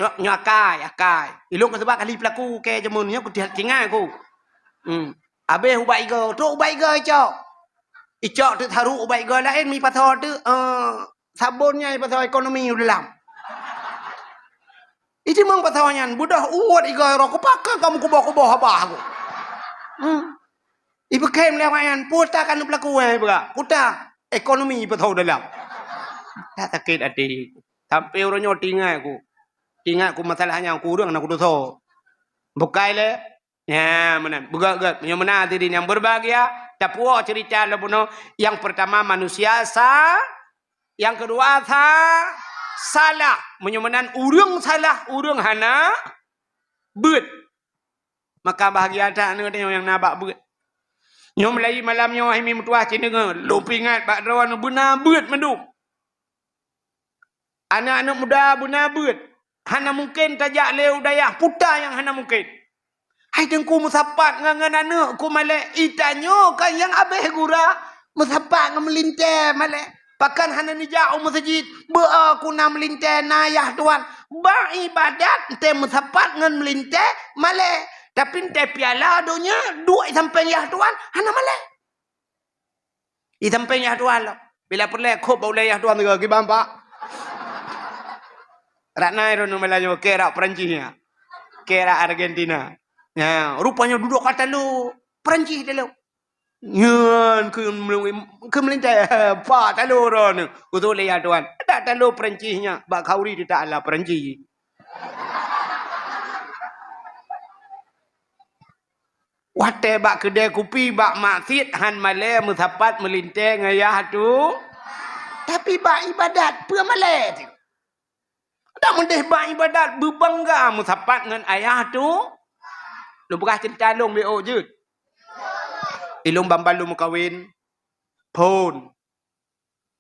akai. Ilok sebab kali pelaku ke jemunnya ku tinggal aku. Habis ubat iga. Tu ubat iga icok. Icok tu taruh ubat iga lain. Mi pasal tu sabunnya pasal ekonomi dalam. Itu memang pasalnya. Budak uat iga. Aku pakai kamu kubah-kubah abah aku. Ibu kem lewayan. Putar kan pelaku. Putar. Ekonomi pasal dalam. Tak sakit hati. Sampai orangnya tinggal aku. Tinggal aku masalahnya. Aku urang aku dosa. Bukai le. Ya, mana? Bugat-bugat. Yang mana hadirin yang berbahagia. Tak puas cerita lah puno. Yang pertama manusia yang kedua salah. Menyamanan urang salah. Urang hana bet. Maka bahagia tak yang nabak bet. Nyom lagi malamnya wahimi mutuah cina ke. Lupa ingat Pak Rawan benar bet menduk. Anak-anak muda benar bet. Hana mungkin tajak leu dayah putar yang hana mungkin. Hai tengku musapat ngan anak ku malek itanyo kan yang abeh gura musapat ngam melinte malek pakan hana ni jauh masjid be aku nam melinte nayah tuan ba ibadat te musapat ngan melinte malek tapi te piala donya dua sampai yah tuan hana malek i sampai yah tuan bila perle khop bau yah tuan ke bampak raknai rono melayu kera Perancisnya kera Argentina. Ya, rupanya duduk kata lu Perancis dah lu. Nyan ke melintai pa talu ron. Utul ya tuan. Tak talu Perancisnya. Bak kauri dia tak ala Perancis. Wate bak kedai kopi bak maksud han male musapat melintai ngayah tu. Tapi bak ibadat pe male tu. Tak mendeh bak ibadat berbangga musapat dengan ayah tu. Lu bekas cerita long BO je. Ilung bambalu mukawin. Pon.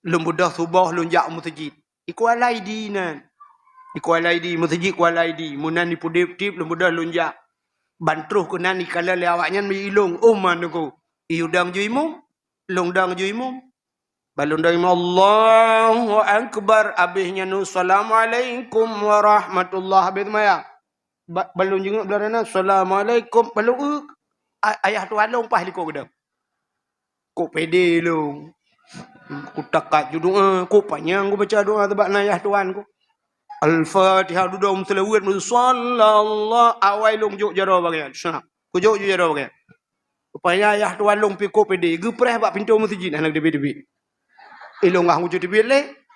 Lu mudah subah lu jak masjid. Iku alai di nan. Iku alai di masjid ku alai di. Munan ni pudip-tip lu mudah lu jak. Bantruh ku nan ikala le awaknya mi ilung man ku. Iudang ju imum. Long dang ju imum. Balun dang imum Allahu akbar abihnya nu assalamualaikum warahmatullahi wabarakatuh. Balun jenguk belarana assalamualaikum balun ayah tu along pah liko gedang ko pede long ku takat judung ko panjang ku baca doa tebak ayah tuan ku al-fatihah dudum selawat sallallahu awai long juk jaro bagian sana ku juk jaro bagian supaya ayah tuan long pi ko pede gepreh bak pintu masjid anak debi-debi ilong ah wujud debi le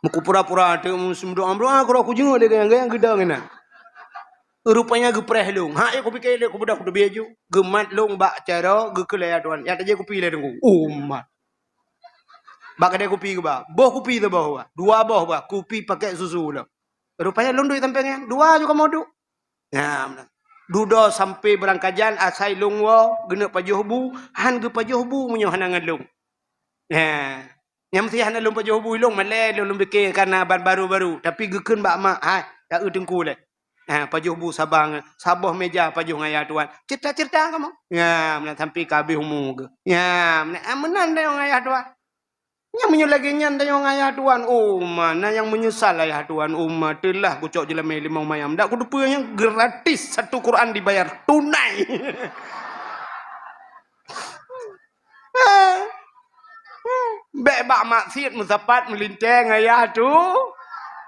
Muku pura-pura ada musim doa aku jenguk dia yang gedang kena. Rupanya gepreh long. Ha aku fikir aku budak aku baju. Gemat long bak cara gekelaya tuan. Ya taje kopi le dengku. Umat. Bak ada kopi ke ba? Boh kopi tu bah. Dua boh bah. Kopi pakai susu lah. Rupanya long duit tampangnya. Dua juga mau duk. Ya, duda sampai berangkajan asai long wa gena pajuh bu, han ge pajuh bu munyo hanangan long. Ya. Yang mesti hana lom pajuh bu long male lom fikir karena baru-baru tapi gekeun bak mak hai tak tengku le. Ha pajuh bu sabang sabah meja pajuh ngaya tuan. Cerita-cerita kamu. Ya, mana sampai ka habis umur ke. Ya, menan dah ngaya tuan. Yang menyulagi nyan dah ngaya tuan. Oh, mana yang menyesal ayah tuan umat telah kucok jelamai limau mayam. Dak ku dupanya gratis satu Quran dibayar tunai. Bebak maksiat musapat melintang ayah tu.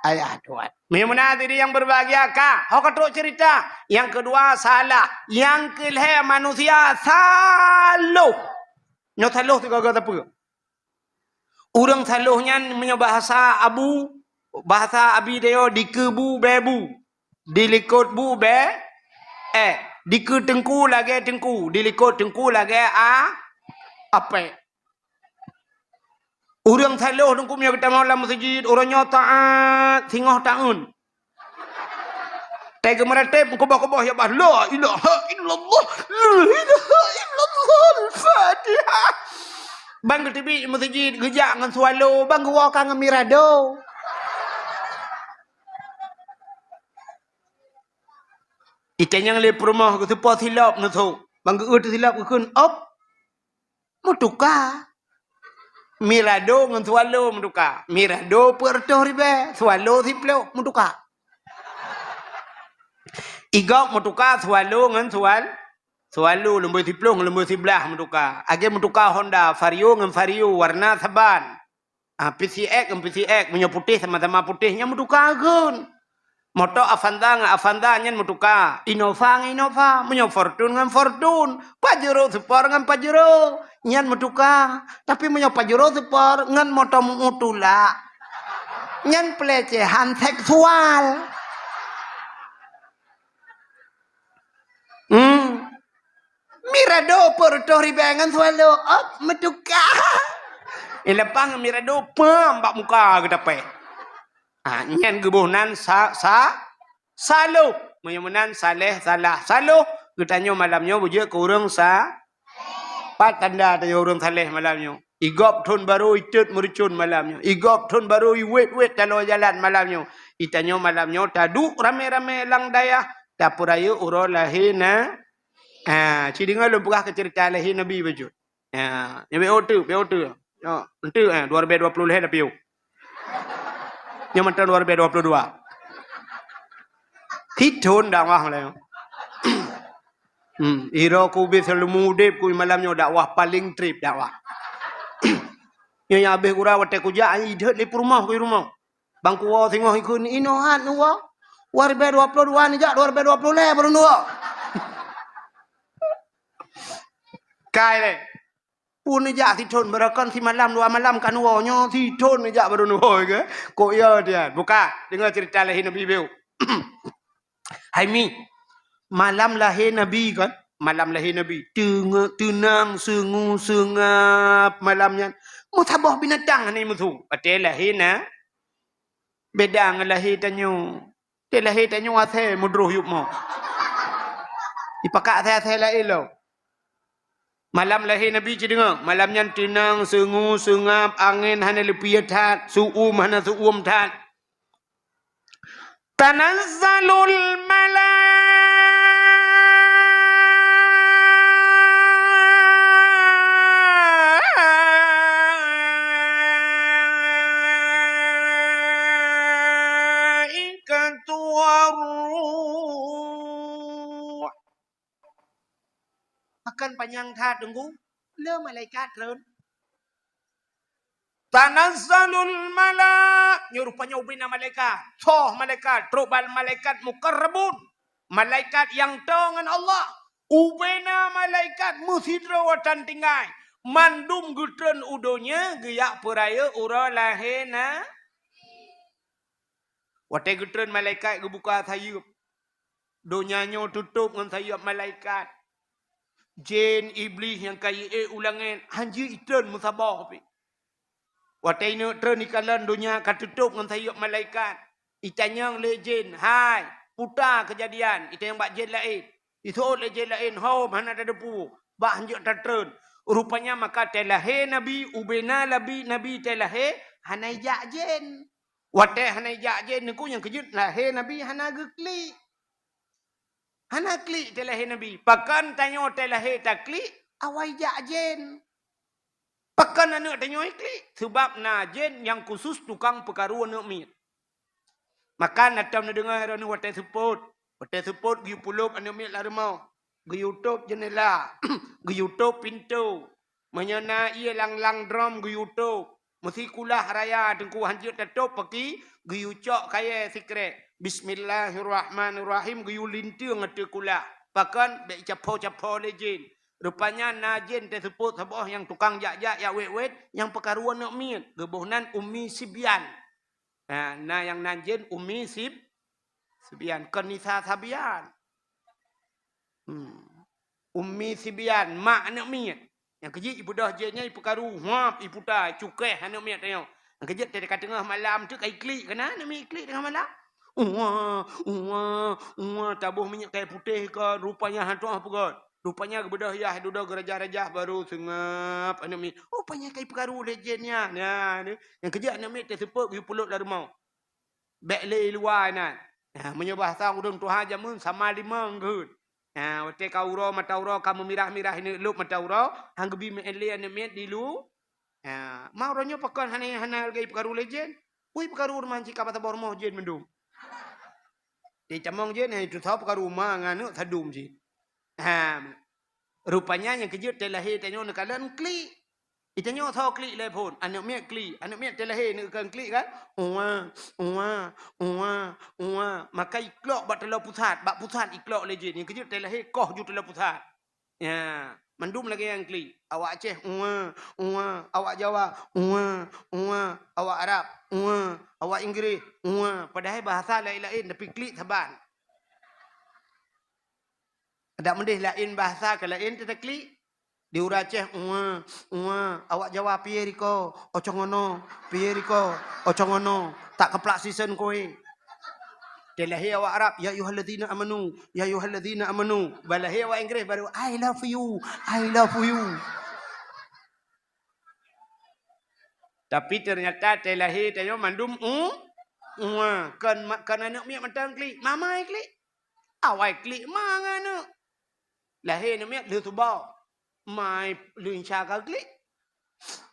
Ayah tuan. Memang diri yang berbahagia kah? Kau ketuk cerita. Yang kedua salah. Yang kelih manusia saluh. Nyo saluh tu kagak apa? Orang saluhnya punya bahasa abu. Bahasa abi dia dikebu bebu. Dilikut bu be. Dike tengku lagi tengku. Dilikut tengku lagi apa? Orang saluh dengku punya kita malam masjid. Orangnya taat. Singoh ta'un. Tega meratib. Kubah-kubah ya bah. La ilaha illallah. La ilaha illallah. Al-Fatihah. Bang TV masjid. Gejak dengan swallow. Bang guakan dengan mirado. Ikan yang le rumah. Kesepa silap na tu. Bang geut silap kekun. Op. Mutukah. Mirado dengan swallow menduka. Mirado Puerto Ribe. Swallow siplo menduka. Igok mutuka swalu ngan swalu lembu tiplung lembu sebelah mutuka. Age mutuka Honda Vario ngan Vario warna saban. PCX ngan PCX punya putih sama-sama putihnya mutuka gun. Motor Avanza ngan Avanza nyen mutuka. Innova ngan Innova, punya Fortune ngan Fortune. Pajero Sport ngan Pajero nyen mutuka. Tapi punya Pajero Sport ngan motor mutula. Nyen pelecehan seksual. Mirado Porto Ribangan selalu up metuka. Ilepang Mirado pam bak muka ke dapat. Nyen gebuhnan salu. Menyemunan saleh salah. Salu getanyo malamnya buje ke urang pat tanda tanya urang saleh malamnya. Igop tun baru itut mercun malamnya. Igop tun baru wet kalau jalan malamnya. Itanyo malamnya tadu rame-rame lang dayah. Dapuraya uro lahina. Cidinga lu buka cerita lahir Nabi baju. Yang beotu. Nanti 2020 lahir tapi yang mantan 2022. Hitun dah wah lah. Iro ku selalu mudip ku malamnya dakwah paling trip dakwah. Yang habis kurang wate ku jah idet di rumah. Bangku wa tengok ikut inohan wa. 2022 ni jak 2020 lah baru dua. Kai le. Pun ni jak si thon berakan si malam dua malam kan wonyo si thon ni jak baru dua ke. Kok ya dia. Buka dengar cerita lahir Nabi beu. Hai mi. Malam lahir Nabi kan. Malam lahir Nabi. Tenang sengu sengap malamnya. Mutabah binatang ni mutu. Patel lahir na. Beda dengan lahir tanyo. Lahir tanyo asal mudruh yuk mau. Ipakak asal lah elo. Malam lahir Nabi je dengar. Malamnya tenang, sengu, sengap, angin hana lepiat hat, suum hana suum hat. Tanazzalul malaikatu waruh. Akan panjang tha tunggu le malaikat reun tanazzalul malak rupanya ubina malaikat soh malaikat trubal malaikat mukarrabun malaikat yang dengan Allah ubina malaikat musidra watan tinggai mandum gutren udonya geyak peraya ura lahena wate gutren malaikat gebuka sayup donyanya tutup dengan sayup malaikat. Jin iblis yang kaya ulangan hanji itren musabah pi. Watai ne tren ikalan dunia katutup dengan sayup malaikat. Itanyang le jin, hai, putar kejadian. Itanyang bak jin lain. Itu le jin lain, ho mana ada depu. Bak hanjuk tatren. Rupanya maka telahe Nabi ubena Nabi telahe hanai jak jin. Watai hanai jak jin niku yang kejut lahe Nabi hana gekli. Hana klik telahe Nabi. Pakan tanyo telahe tak klik, awai jak jen. Pakan anak tanyo klik. Sebab na jen yang khusus tukang perkara anak mit. Makan atau nak dengar anu watai support. Watai support giu pulup anak mit lah mau. Giu tutup jendela. Giu tutup pintu. Menyana ia lang-lang drum giu tutup. Mesti kulah raya tengku hanjut tutup pergi. Giu cok kaya secret. Bismillahirrahmanirrahim giu lintir ngete kula. Bahkan bek capo-capo lejin. Rupanya najin tersebut sabah yang tukang jak-jak ya wet-wet yang perkaruan nak miet. Gebuhnan Ummi Sibian. Nah yang najin Ummi Sibian Kanisa Sabian. Ummi Sibian mak nak miet. Yang kejit ibu dah jennya perkaru huap iputa cukeh nak miet tengok. Yang kejit dekat tengah malam tu kai klik kena nak miet klik tengah malam. Tabuh minyak kayu putih ke rupanya hantu apa kot. Rupanya bedah ya duda gerajah-rajah baru sengap anak mi. Rupanya kayu perkaru legendnya. Nah, yang kerja anak mi tersebut giu pulut lah rumah. Bek le luar nah. Menyebah sang udung Tuhan jamun sama lima ngut. Wate kauro mata uro kamu mirah-mirah ini lup mata uro hang gebi me ele anak mi dilu. Mau ronyo pakan hana kayu perkaru legend. Ui perkaru rumah cika pata bormoh jen mendung. Di camong je ni tu tahu perkara rumah nganu thadum je. Ha. Rupanya yang kejut telahir tanyo nak kalan klik. Itanyo tahu klik le pun. Anak mek klik, anak mek telahir nak kan klik kan. Maka iklok bak telah pusat, bak pusat iklok le je ni kejut telahir koh ju telah pusat. Ya, mandum lagi yang klik. Awak Aceh, awak Jawa, awak Arab, awak Inggeris, padahal bahasa lain-lain tapi klik saban. Ada mendih lain bahasa ke lain kita klik. Di ura Aceh, awak Jawa piye riko, ocong ngono, piye riko, ocong ngono, tak keplak season kowe. Delahi awak Arab, ya ayyuhalladzina amanu, ya ayyuhalladzina amanu. Balahi awak Inggeris baru I love you, I love you. Tapi ternyata telahi tayo mandum kan anak miak matang klik, mama klik. Awai klik mangana. Lahir anak miak lu tu bau. Mai lu insya ka klik.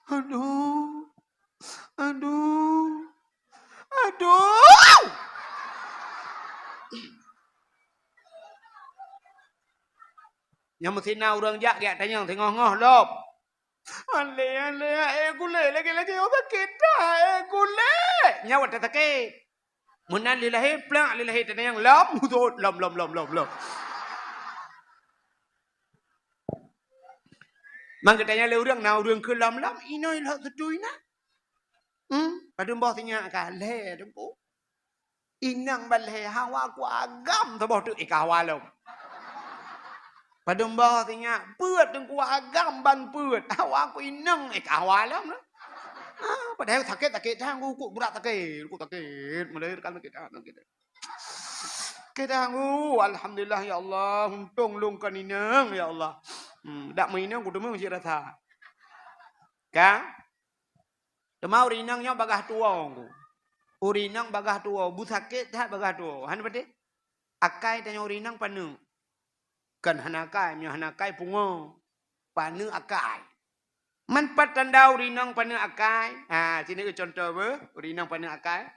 Aduh. Yang mesti na orang jak dia tanya tengok-ngah lop. Ale gule lagi orang kita gule. Nyawa tak sakit. Munan lillahi plak lillahi tanya yang lom tu lom. Mang katanya le orang na orang ke lom inoi lah sedui na. Padum boh tanya ka le dempu. Inang balhe hawa ku agam tu boh tu ikawa lom. Padum boh tanya peut deng ku agam ban peut. Hawa ku inang ikawa lom na. Padahal sakit tang ku berat sakit melahirkan sakit kita. Kita alhamdulillah ya Allah untung lungkan inang ya Allah. Dak mainang ku demang si rasa. Ka? Demau rinangnya bagah tua ku. Urinang bagah tua, bu sakit dah bagah tua. Han bade? Akai tanya urinang panu. Kan hanakai, myo hanakai pungo. Panu akai. Manpat tanda urinang panu akai. Sini ke contoh ber, urinang panu akai.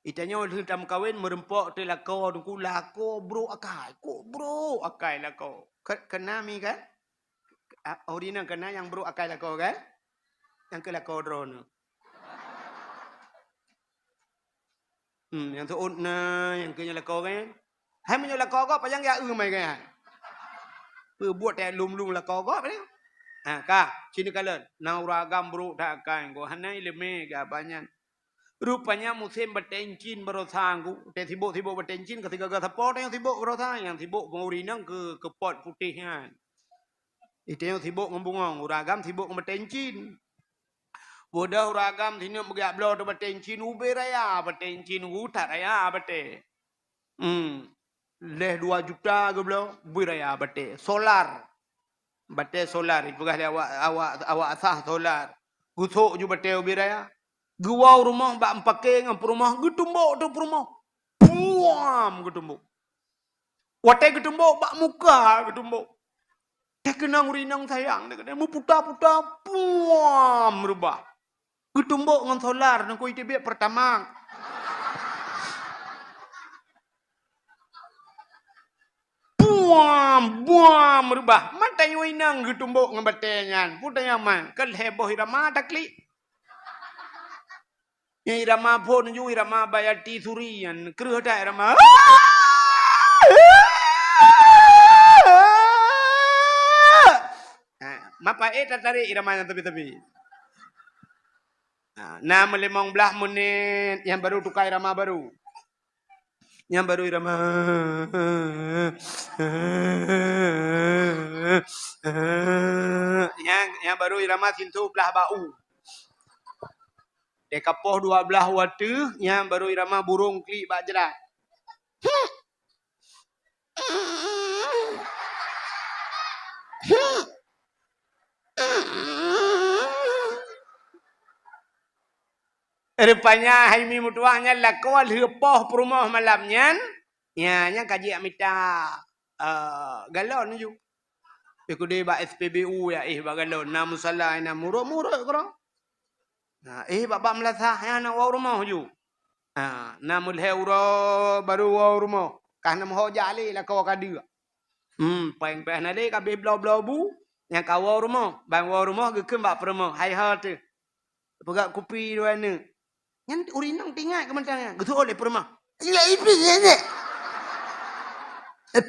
Itanya orang tam kawin merempok tu lako dengku lako bro akai. Ko bro akai lako. Kena mi kan? Urinang kena yang bro akai lako kan? Yang ke lako drone. Yang tu na yang ke lako kan? Hai menyo lako ko payang ya mai kan? Buat tak lum lako ko apa ni? Ka, sini kalian. Nauragam bro tak akai. Ko hanai leme ga banyak. Rupanya musim bertencin berosangku. Tibuk bertencin ketika gak pot yang tibuk berosang. Yang tibuk pengurinang ke pot putih kan. Itu yang tibuk ngembungong. Uragam tibuk bertencin. Bodoh uragam sini bergak bloh bertencin. Ube raya bertencin. Utat raya bete. Leh 2 juta ke bloh. Ube raya bete. Solar. Bete solar. Itu kali awak asah solar. Gusuk juga bete ube raya. Guau rumah bak empake ngam rumah getumbuk tu rumah. Puam getumbuk. Wate getumbuk bak muka getumbuk. Teh kenang urinang sayang dia kata mu puta-puta puam rubah. Getumbuk ngan solar nang ko ITB pertama. Buam rubah. Mata yuinang getumbuk ngan batengan. Putanya man kan heboh irama takli. Yang irama pun ju irama bayar ti surian kereh dak irama. Mapa tarik irama yang tepi-tepi. Nah 15 menit yang baru tukar irama baru. Yang baru irama. Yang baru irama sintu belah bau. Dia kapoh 12 waktu yang baru irama burung klik bak jerat. Rupanya Haimi mutuahnya lakawal hepoh perumah malamnya. Ya, yang kaji amita galon ju. Iku dia bak SPBU ya bak galon. Nam salah nam muruk-muruk korang. Bapak melasah yang nak wau rumah ju. Namul heuro baru rumah. Karena mau jali lah kau kada. Peng nade kabeh blau bu. Yang kau rumah, bang rumah gekem bak permo. Hai tu. Pegak kopi dua ni. Yang urinang tinggal ke macamnya. Gitu oleh permo. Ya ipi ni.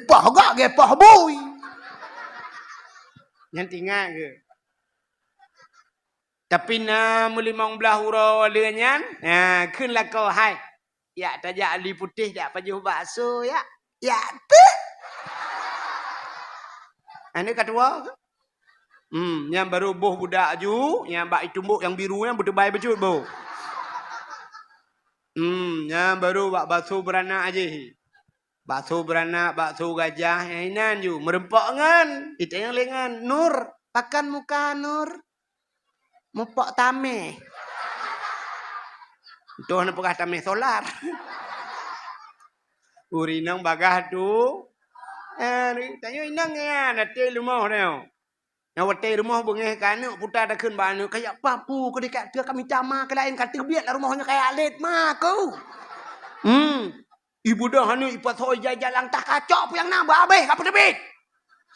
Pah gak ke pah boy. Yang tinggal ke. Tapi na muli mong belah hurau lenyan. Kunlah kau hai. Ya tajak ali putih tak pajuh bakso ya. Ya tu. Ini kedua ke? Yang baru boh budak ju, yang bak itumbuk yang biru yang berdebai becut boh. Yang baru bak bakso beranak aja. Bakso beranak, bakso gajah, yang inan ju merempak ngan. Itu yang lengan Nur, pakan muka Nur. Mupak tameh. Itu nak pegah tameh solar. Urinang bagah tu. Tanya inang ya, nanti rumah ni. Yang waktu rumah bengeh kanak putar dah kun banu kayak papu ke dekat dia kami cama ke lain kata biarlah rumahnya kayak alit mah kau. Ibu dah hanu ipat hoi jalan tak kacok yang nambah habis apa debit.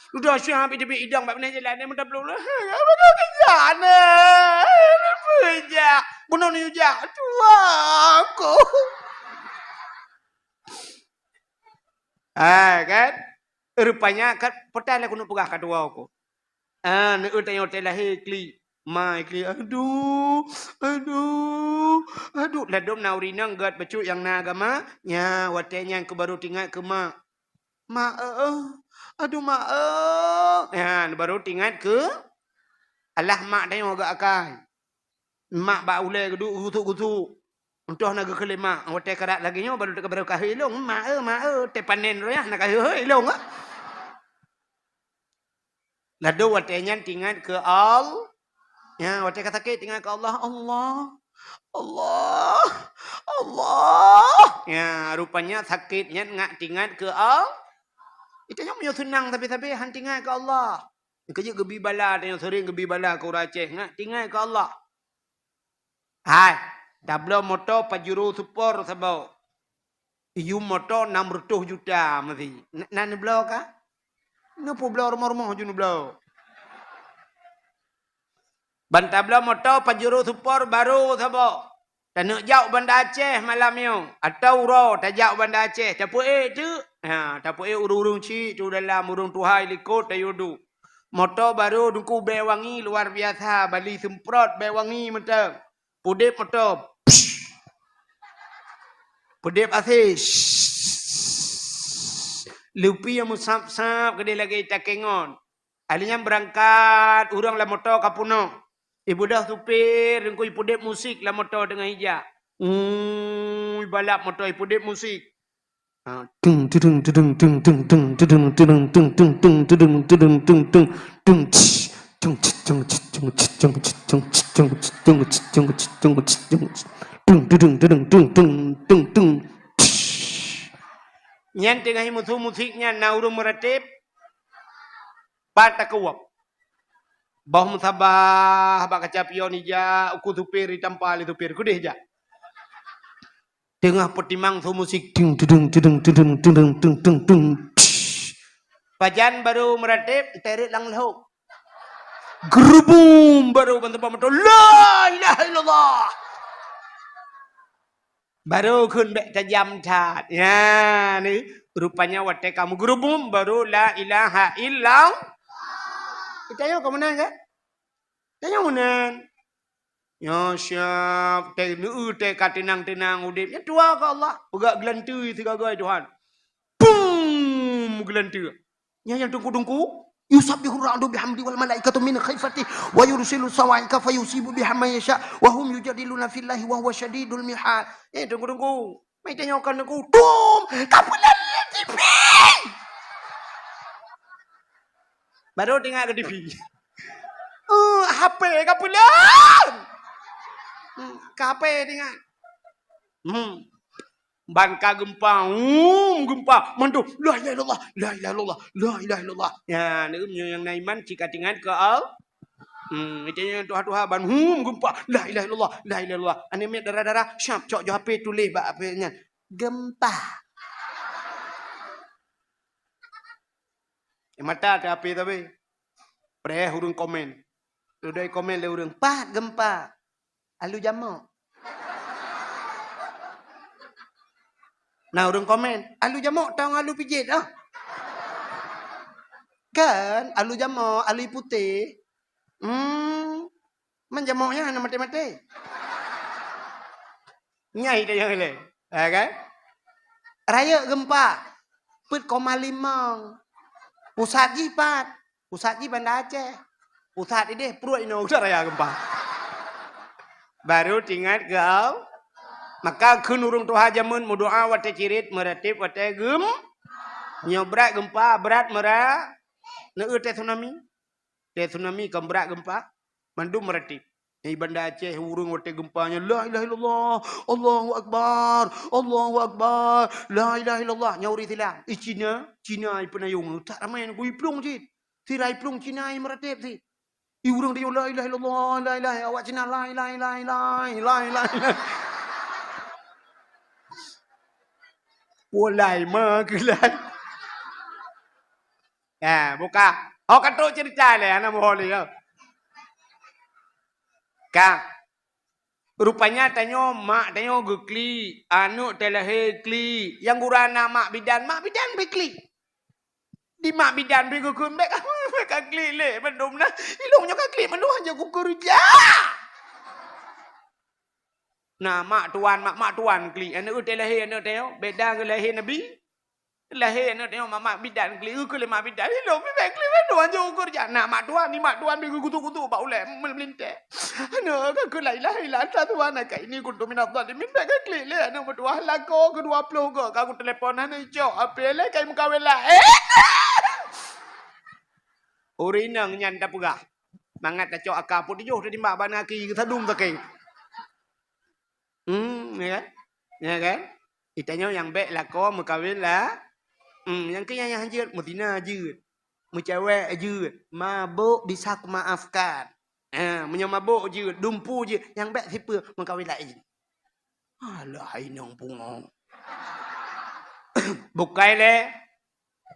Sudah siap debit idang bab ni jalan ni mudah belum lah. Apa dah kejana? Apa je? Bunuh ni je. Tua aku. Kan? Rupanya kan petai lah kena pegah kedua aku. Nak tanya hotel lahir kli. Mai kli. Aduh. Ladom na urinang gat becut yang na agama. Ya, hotelnya yang baru tinggal ke mak. Mak aduh mak Ya, baru tinggal ke. Alah mak tanya agak akan. Mak bak ulai geduk gutuk-gutuk. Entah nak ke mak. Hotel karat lagi nya baru dekat baru kahir long. Mak te panen royah nak kahir long ah. Lalu watenya tinggal ke Allah. Ya, watenya kata ke tinggal ke Allah. Allah. Ya, rupanya sakitnya ngak tinggal ke Allah. Itu yang punya senang tapi han tinggal ke Allah. Kerja gebi bala yang sering gebi bala ke Aceh ngak tinggal ke Allah. Hai, tablo motor pajuru super sabau. Iu motor 600 juta mesti. Nan belo ka? Napa belau rumah-rumah je belau. Banta belau motor pajuru super baru sabo. Dan nak jauh Banda Aceh malam ni. Atau uro tak jauh Banda Aceh. Tapu tu. Tapu urung-urung cik tu dalam urung tuhai likut tayudu. Motor baru dungku bewangi luar biasa. Bali semprot bewangi macam. Pudip motor. Pudip asis. Lupi yang musap-sap ke dia lagi tak kengon. Alinya berangkat, orang lah motor kapuno. Ibu dah supir, dengku ibu dep musik lah motor dengan hijab. Balap motor ibu dep musik. Tung tudung tudung tung tung tung tudung tudung tung tung tung tudung tudung tung tung tung tung tung tung tung tung tung tung tung tung Nyan tengah musiknya nauru meratip pata kuap. Bah musabah bak kacapion ija uku supir ditampal supir kudeh ja. Tengah petimang su musik dung dung dung dung dung dung dung dung. Pajan baru meratip terit lang lahu. Gerubum baru bantu pamoto la ilaha illallah. Baru kun bek tajam cat. Ya, ni rupanya wate kamu gerubum baru la ilaha illallah. Kita yo kemenan kan? Tanya menan. Ya siap te nu te katenang-tenang udip. Ya tua ke Allah. Pegak gelantui segagai Tuhan. Boom gelantui. Ya yang tungku-tungku yusabbihu ar-ra'du bihamdi wal malaikatu min khifati wa yursilu sawaika fayusibu bihamma yasha wa hum yujadiluna fillahi wa huwa syadidul mihal. Tunggu. Mai tanyakan aku, "Dum, kapulan TV." Baru tengok ke TV. HP kapulan. HP tengok. Bangka gempa, gempa, mandu, la ilaha illallah, la ilaha illallah, la ilaha illallah. Ya, ni yang naiman jika tinggal ke Allah. Itanya tuha-tuha ban gempa. La ilaha illallah, la ilaha illallah. Ane met darah-darah, syap cok jo HP tulis bak apa nya. Gempa. Mata ada HP tapi. Preh urang komen. Udai komen le urang, "Pat gempa." Alu jamak. Nah urang komen, "Alu jamak tang alu pijit ah." Kan alu jamak, alu putih. Menjamaknya ana mati-mati. Nyai dia yang le. Kan? Raya gempa. Put koma limang. Pusat jipat. Pusat ji Banda Aceh. Pusat ini perut ino udah raya gempa. Baru tinggal kau. Maka kun urung tuha jamun mudoa wate cirit meratip wate gem. Nyobrak gempa berat merah. Neu teh tsunami. Teh tsunami kembrak gempa. Mandu meratip. Di Banda Aceh urung wate gempanya la ilaha illallah, Allahu akbar, Allahu akbar, la ilaha illallah. Nyauri silang. Cina penayung tak ramai ku iplung cit. Tirai plung Cina meratip si. I urang dia la ilaha illallah, la ilaha awak Cina la ilaha. Walai magelan. Buka. Oh katuk cerita le ana moholi kau. Kang. Rupanya tanyo mak tanyo gekli, anu telahe kli, yang gurana mak bidan bekli. Di mak bidan bi gukun bek ka kli le mendum na. Ilungnya ka kli mendum aja ku kerja. Nah mak tuan kli, anu telahe anu tanyo beda ke lahir nabi. Lahir anu tanyo mak bidan kli, ku le mak bidan ilung bi bek kli mendum aja ku kerja. Nah mak tuan bi kutu-kutu ba ule melinte. Anu ka la ilaha illallah tuan ka ini kuntu minadh dhalimin bek ka kli le anu berdua lako ke 20 ke ka ku telefon anu ijo apele kai muka wela. Urinang nyanda pugah. Mangat ta cok akap pun dijuh di mak bana ki sadum saking. Ya kan? Ya kan? Itanya yang baik lako mukawil lah. Yang kaya yang hajir mutina hajir. Mucawek hajir. Mabuk bisa aku maafkan. Menyamabuk je, dumpu je. Yang baik siapa mukawil lain. Alah inang pungong. Bukai le.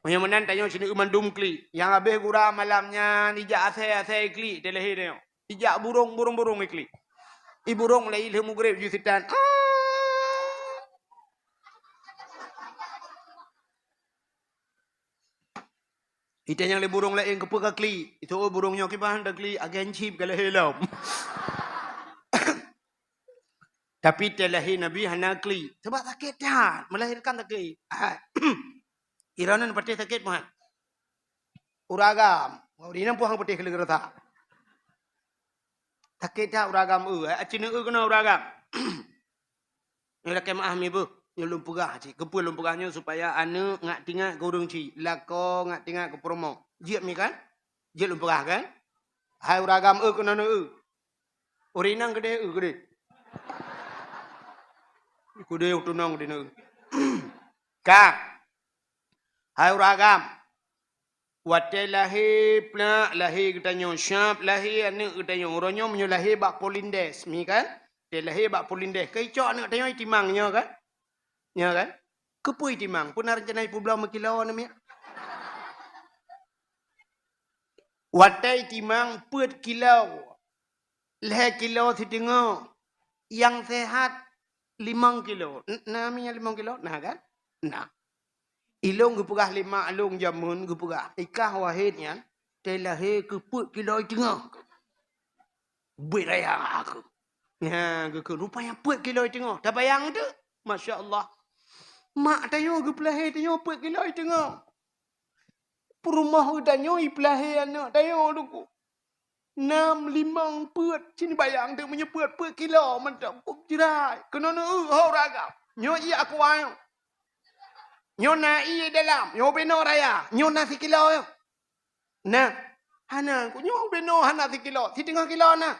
Menyamanan tanya sini mandum kli. Yang habis gura malamnya ijak asai kli telehi dia. Ijak burung ikli. I burung le ilmu grep jusitan. Itanya le burung le yang kepuka kli. Itu burungnya kibahan dak kli agen chip kala helam. Tapi telehi Nabi hana kli. Sebab sakit dah melahirkan sakit. Iranan pati sakit mah. Uragam. Urinan puang pati kelegara tak. Sakit dah uragam acina kena uragam. Ni lah kemah mi bu. Ni lumpugah cik. Kepul lumpugahnya supaya anu ngak tinggal ke urung cik. Lako ngak tinggal ke promo. Jiat mi kan? Jiat lumpugah kan? Hai uragam kena Urinan gede gede. Kude utunong dina. Kak. Hai uragam. Wate lahi pla lahi ketanyo syap lahi ane ketanyo oronyo menyo lahi bak polindes mi kan? Te lahi bak polindes. Kai cok ane ketanyo itimangnya kan? Ya kan? Kepui timang pun rencana ipu belau mekilau namanya. Wate timang put kilau. Leh kilau si tengok. Yang sehat 5 kilo. Namanya 5 kilo. Nah kan? Nah. Ilung gupugah 5 alung jamun gupugah. Ikah wahidnya. Telahe keput kilo tengah. Berayang aku. Ya, rupanya put kilo tengah. Dah bayang tu? Masya Allah. Mak tayo gupelahe tayo put kilo tengah. Perumah udanyo ipelahe anak tayo tu. 6-5 put. Sini bayang tu menyeput put kilo. Mantap. Jirai. Kena ragam. Nyo iya aku ayo. Nyo na iya dalam. Nyo beno raya. Nyo na si kilo yo. Nah. Hana. Nyo beno hana si kilo. Si tengah kilo na.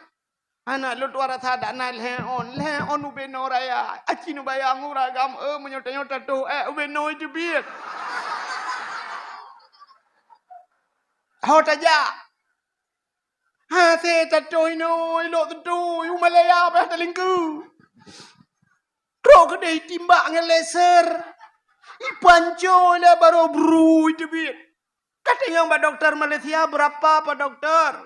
Hana lu tuara sada na leon. Leon beno raya. Aci nu bayang ragam. Menyota-nyota tu. Beno itu biar. Hau tajak. Ha se tatoy no, ilo tentu, Himalaya bah talingku. Kro kedai timbak dengan laser. Ipanco lah baru bru itu biar. Kata yang Pak Dokter Malaysia berapa Pak Dokter?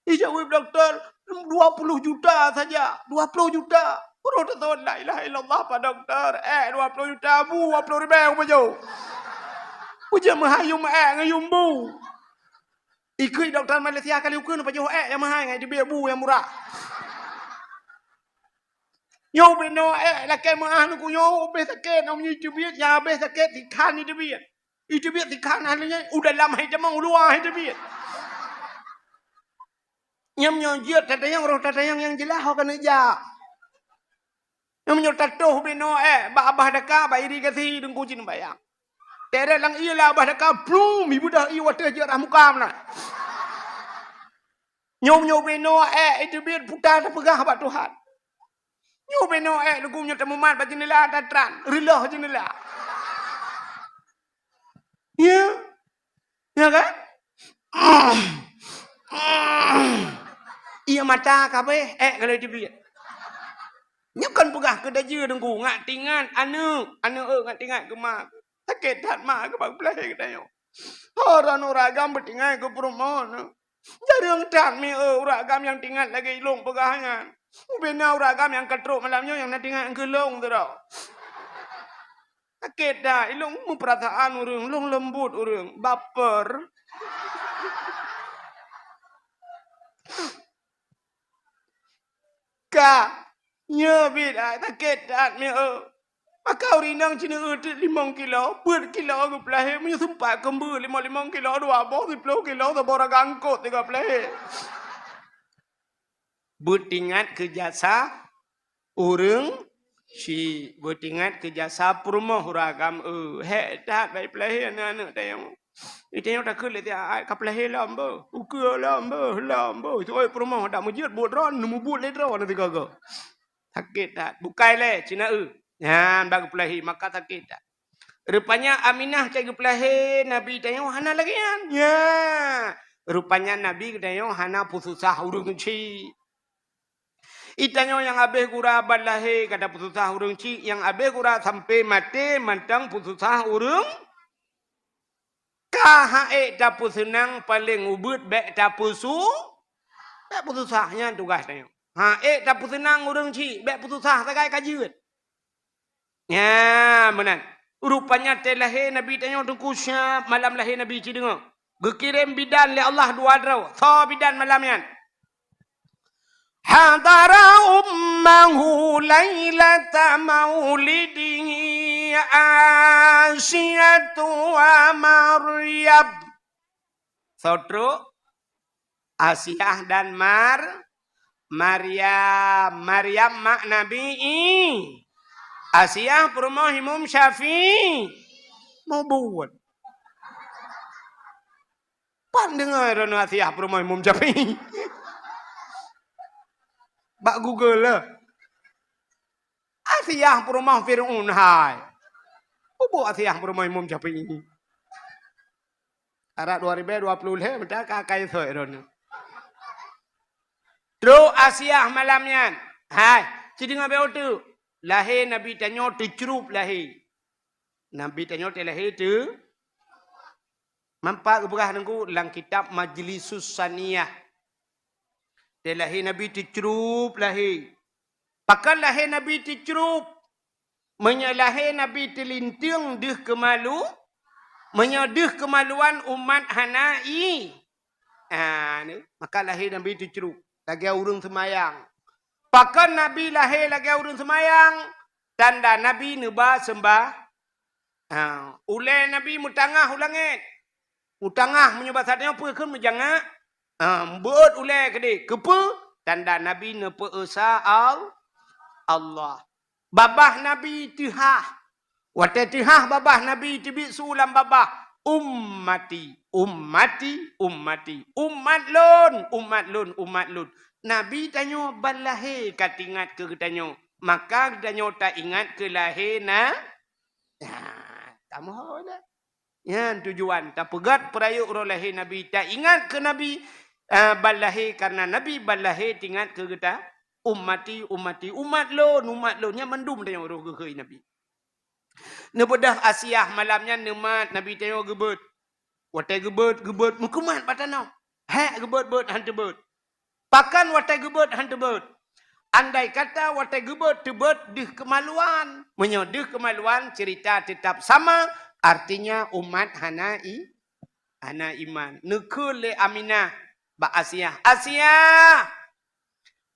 Jawab doktor 20 juta saja. 20 juta. Baru tahu la ilaha illallah Pak Dokter. 20 juta bu 20 ribu apa jauh. Ujar mahayum ngayum bu. Ikut Dokter Malaysia kali ukun apa jauh yang mahal ngai dia bu yang murah. Nyo beno lakai mahal nu nyo be sakit nam nyu biat ya be sakit dikan ni biat. Itu biat dikan halnya udah lama hai jamang luar itu biat. Nyam nyojit tatayang roh tatayang yang jelas ho kana ja. Nyam nyot tatuh beno ba abah daka ba iri kasi dengku cin bayang. Tere lang iya lah abah daka plum ibu dah i wata je rah mukam na. Nyom beno itu biat putar pegah ba Tuhan. Nyom beno lugu nyot temuman ba jendela tatran rilah jendela. Ya. Ya kan? Ia mata kabe kalau dia nyukan pegah ke daje dengku ngak tingan anu ngak tingan ke mak sakit hat mak ke bag belah ke dayo orang ragam bertingan ke perumon jarang tak mi ragam yang tingan lagi ilung pegahangan bena ragam yang ketruk malamnya yang nak tingan ke long tu dah sakit dah ilung mu perasaan urang long lembut urang baper. Nya bida sakit tak me maka urinang cina 5 kilo 10 kilo ke pelahe punya sempat kembu 5 kilo 20 kilo tabora gangkot 3 pelahe bertingat ke jasa urang si bertingat ke jasa perumah ragam tak baik pelahe anak-anak tayang itu yang tak kulit ya kaplah lambo ukur lambo tu perumah dak mujud buat ron nemu buat le ron nanti gaga sakit tak bukai le cina yan bagi pelahi maka sakit tak rupanya Aminah cai pelahi Nabi tanya hana lagi yan ya rupanya Nabi tanya hana pususah urang ci itanya yang abe gura balahe kata pususah urang ci yang abe gura sampai mati mantang pususah urang kahae dapu senang paling ubut bek dapu susahnya tugas tanya. Dapu senang urang ci bek susah tagai kajiut. Ya, benar. Rupanya telahe Nabi tanya tungku syab malam lahir Nabi ci dengar. Gekirim bidan le Allah dua draw. So bidan malamnya. Hadara ummahu lailata maulidihi Asyatu wa Maryam. Saudara Asyah dan Maryam mak Nabi. Asyah perumah Imam Syafi'i. Mau buat. Pandengar Asyah perumah Imam Syafi'i. Bak Google lah. Asyah perumah Fir'aun hai. Apa Asyah perumah Imam Syafi'i ini? Arak 2020 leh betul kakai soiron. Terus Asyah malamnya. Hai, jadi ngabe tu? Lahir Nabi tanya tercerup lahir. Nabi tanya lahir tu. Mampak keberah nengku dalam kitab Majlisus Saniyah. Dia lahir Nabi tercerup lahir. Pakan lahir Nabi tercerup. Menyalahir Nabi terlinting deh kemalu. Menyedih kemaluan umat Hanai. Maka lahir Nabi tercerup. Lagi urung semayang. Pakan Nabi lahir lagi urung semayang. Tanda Nabi neba sembah. Ulai Nabi mutangah ulangit. Mutangah menyebab saatnya apa kan menjangak. Buat ulai kede. Kepa. Tanda Nabi nepa esa Allah. Babah Nabi tihah. Wata tihah babah Nabi tibik sulam babah. Ummati. Umat lun. Nabi tanya balahir katingat ke tanya. Maka tanya tak ingat ke lahir na. Tak mahu dah. Ya tujuan. Tak pegat perayuk roh lahir Nabi. Tak ingat ke Nabi. Balahir karena Nabi balahir tingkat ke kita umat lo nya mendum tanya roh ke Nabi. Nebedah Asia malamnya nemat Nabi tengok gebet. Watai gebet mukumat patano. Gebet han tebet. Pakan watai gebet han tebet. Andai kata watai gebet tebet dih kemaluan. Menyodih kemaluan cerita tetap sama. Artinya umat hana iman. Nekul le Aminah. Ba Asia.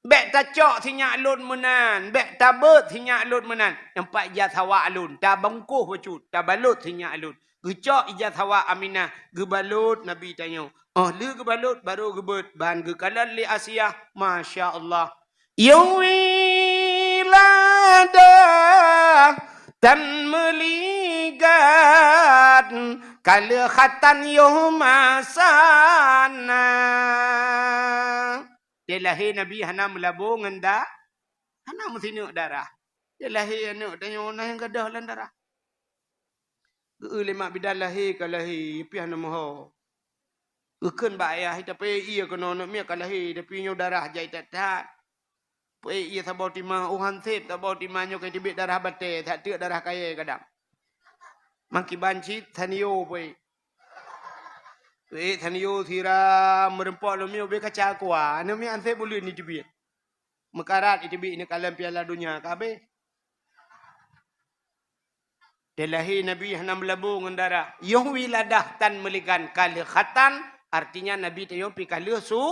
Bek ta cok thinya alun menan. Bek ta bet thinya alun menan. Nampak ijaz hawa alun. Ta bangkuh bacut. Ta balut thinya alun. Gecok ijaz hawa Aminah. Gebalut Nabi tanya. Oh le gebalut baru gebet. Ban gekalan li Asia. Masya Allah. Yawiladah. Dan meligat. Kala khatan yuhmasana. Dia lahir Nabi hana melabung anda. Hana mesti nuk darah. Dia lahir nuk tanya orang yang gadah lan darah. Lemak bidal lahir ke lahir. Tapi hana mahu. Kekan ba ayah. Tapi ia kena nak miak lahir. Tapi nyu darah jai tak. Tapi ia sabau timah. Uhan sip. Sabau timah nyu kaya tibik darah batai. Tak tiak darah kaya kadang. Maki bancit. Taniyo pun. Taniyo sira merempak lumio be kaca kuah. Nami anse boleh ni tibik. Mekarat tibik ni kalam piala dunia kabe. Delahi Nabi hana melabung darah. Yuhwi ladah tan melikan kali khatan. Artinya Nabi tayo pi kali su.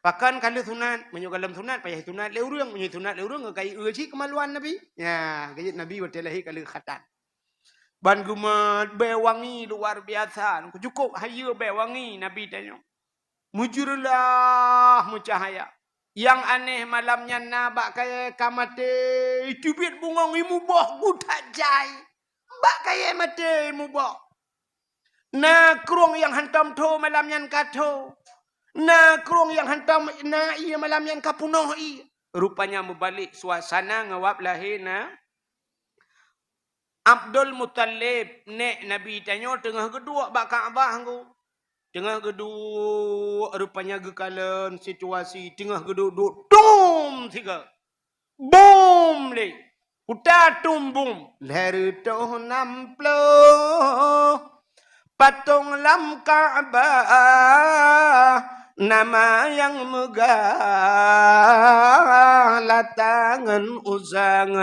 Pakan kali sunat. Menyo kalam sunat. Payah sunat le urang. Menyo sunat le urang. Kai uji kemaluan Nabi. Ya. Kajit Nabi delahi kali khatan. Ban gumat bewangi luar biasa. Cukup haya bewangi Nabi tanya. Mujurlah mucahaya. Yang aneh malamnya nabak kaya kamate. Tibit bungong imu boh budak jai. Bak kaya mate imu boh. Na kerung yang hantam to malamnya kato. Na kerung yang hantam na iya malamnya kapunoh i. Rupanya membalik suasana ngawap lahir na. Abdul Muttalib nek Nabi tanya tengah kedua bak Kaabah angku. Tengah kedua rupanya gekalan situasi tengah kedua dum tiga. Boom le. Uta tumbum leher toh namplo. Patung lam Kaabah. Nama yang megah latangan uzang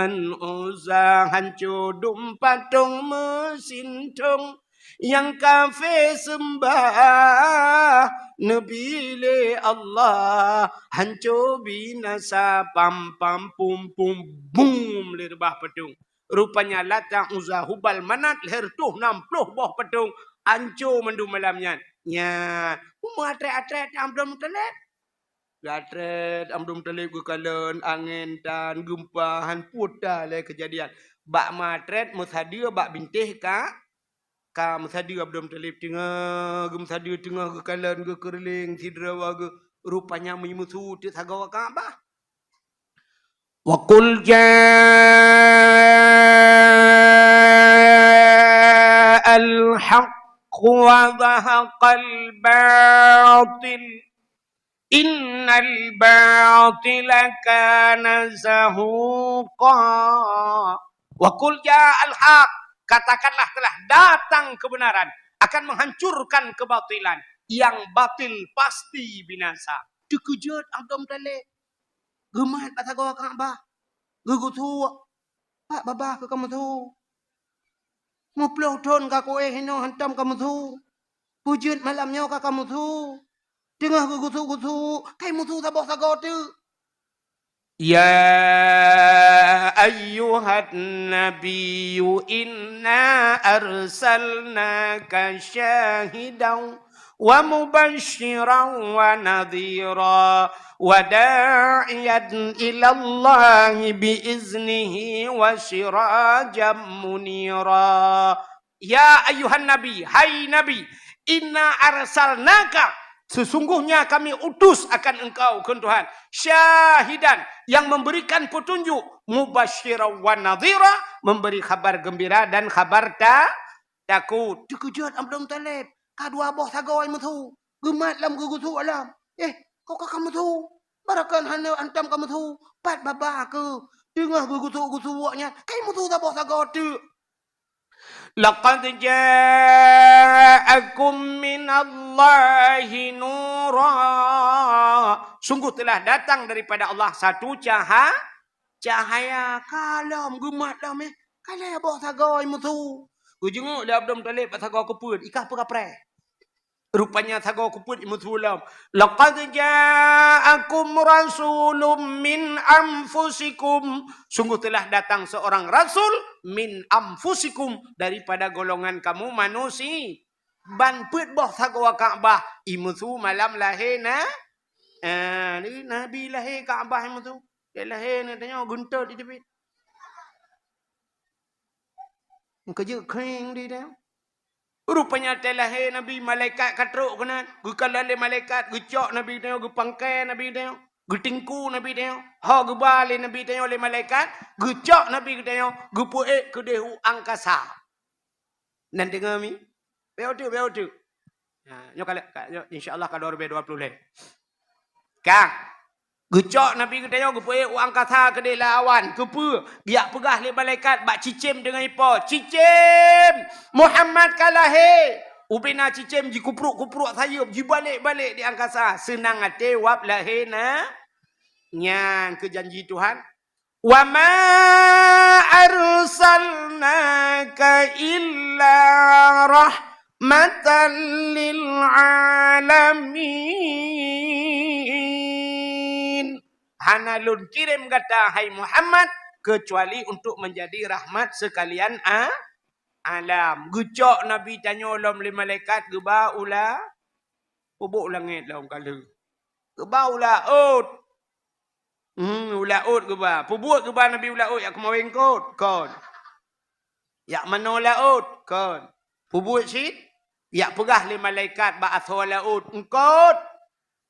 hancudum patung mesin tung yang kafe sembah Nabi Allah hancur binasa pam pum boom lerbah patung rupanya latang uzah hubal manat leher tuh 60 boh patung hancur mendum malamnya. Ya, atret Abdul Muttalib. Atret Abdul Muttalib kekalan angin dan gempahan putar le kejadian. Bak matret musadir bak bintih ka musadir Abdul Muttalib tengah musadir tengah kekalan ke kerling sidrawa ke rupanya memusuh ti sagawa Kaabah. Wa qul ja'al haqq وَذَهَقَ الْبَاطِلُ إِنَّ الْبَاطِلَ كَانَ زَهُوقًا وَقُلْ جَاءَ الْحَقُّ katakanlah telah datang kebenaran akan menghancurkan kebatilan yang batil pasti binasa. Dikejut Abdul Muttalib. Gemat patagawa Kaabah. Gegutu. Pak babah ke kamu tu. Muploh ton kaku hino hantam kamu tu. Pujud malamnya kamu tu. Tengah gusu-gusu. Kai mutu tabok sagau tu. Ya ayyuhan nabiyyu inna arsalnaka syahidan wa mubashiran wa nadhira wa da'iyan ila Allah biiznihi wa sirajan munira. Ya ayuhan nabi, hai nabi, inna arsalnaka, sesungguhnya kami utus akan engkau ke Tuhan, syahidan, yang memberikan petunjuk, mubasyiran wa nadhira, memberi kabar gembira dan kabar takut. Dikejut Abdul Muttalib, kadua boh sagawai mutu, gemat lam gugutu alam. kau kamu tu. Barakan hana antam kamu tu. Pat baba ke. Dengar gusu-gusu waknya. Kamu tu tak bawa saga tu. Laqad ja'akum minallahi nura. Sungguh telah datang daripada Allah satu cahaya. Kalam gemat dah meh. Kalau bawa saga imu tu. Ujung dah Abdul Talib saga kuput. Ikah peraprai. Rupanya saga kuput imu tulam. Laqad ja'akum rasulun min anfusikum. Sungguh telah datang seorang rasul min anfusikum daripada golongan kamu manusia. Ban put boh saga Kaabah imu tu malam lahir na. Ni Nabi lahir Kaabah imu tu. Dia lahir ni tanya guntur di tepi. Kerja kering di dia. Rupanya telah Nabi malaikat katruk kena. Gukala le malaikat gecok Nabi dia, gupangkai Nabi dia, getingku Nabi dia. Ha gebale Nabi dia le malaikat, gecok Nabi dia, gupuek ke dehu angkasa. Nan dengar mi? Beo tu. Ha, nyo kala insya-Allah ka 2020 le. Kang gecok Nabi kita yo gepuek angkasa ke de lawan kepu biak pegah le malaikat bak cicim dengan ipo cicim Muhammad kalahe ubina cicim ji kupruk sayup ji balik di angkasa senang ate wap lahena nyang ke janji Tuhan wa ma arsalnaka illa rahmatan lil alamin. Hana lun kirim kata hai Muhammad kecuali untuk menjadi rahmat sekalian alam. Gecok Nabi tanya ulam le malaikat geba ula bubuk langit lah kala. Geba ula ut. Ula ut geba. Pubuk geba Nabi ula ut yak kemawin kot. Kon. Yak mana ula ut kon. Pubuk sit yak pegah le malaikat ba asala ut engkot.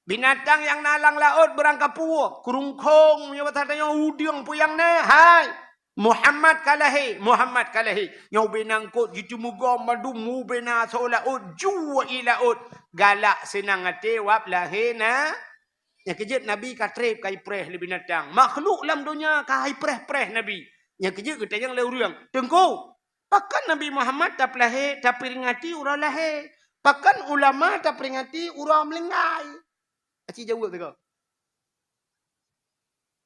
Binatang yang nalang laut berangkat puak. Kurungkong. Yang bertanya udiang puyang na. Hai. Muhammad kalahi. Yang binangkut. Gitu muga madu mu bina sola ut. Jua ila ut. Galak senang hati wap lahir na. Yang kejut Nabi katrip kai preh le binatang. Makhluk lam dunia kai preh Nabi. Yang kejut kita yang leuriang. Tengku. Pakan Nabi Muhammad tak lahir. Tak peringati urang lahir. Pakan ulama tak peringati urang melengai. Aci jawab tu kau.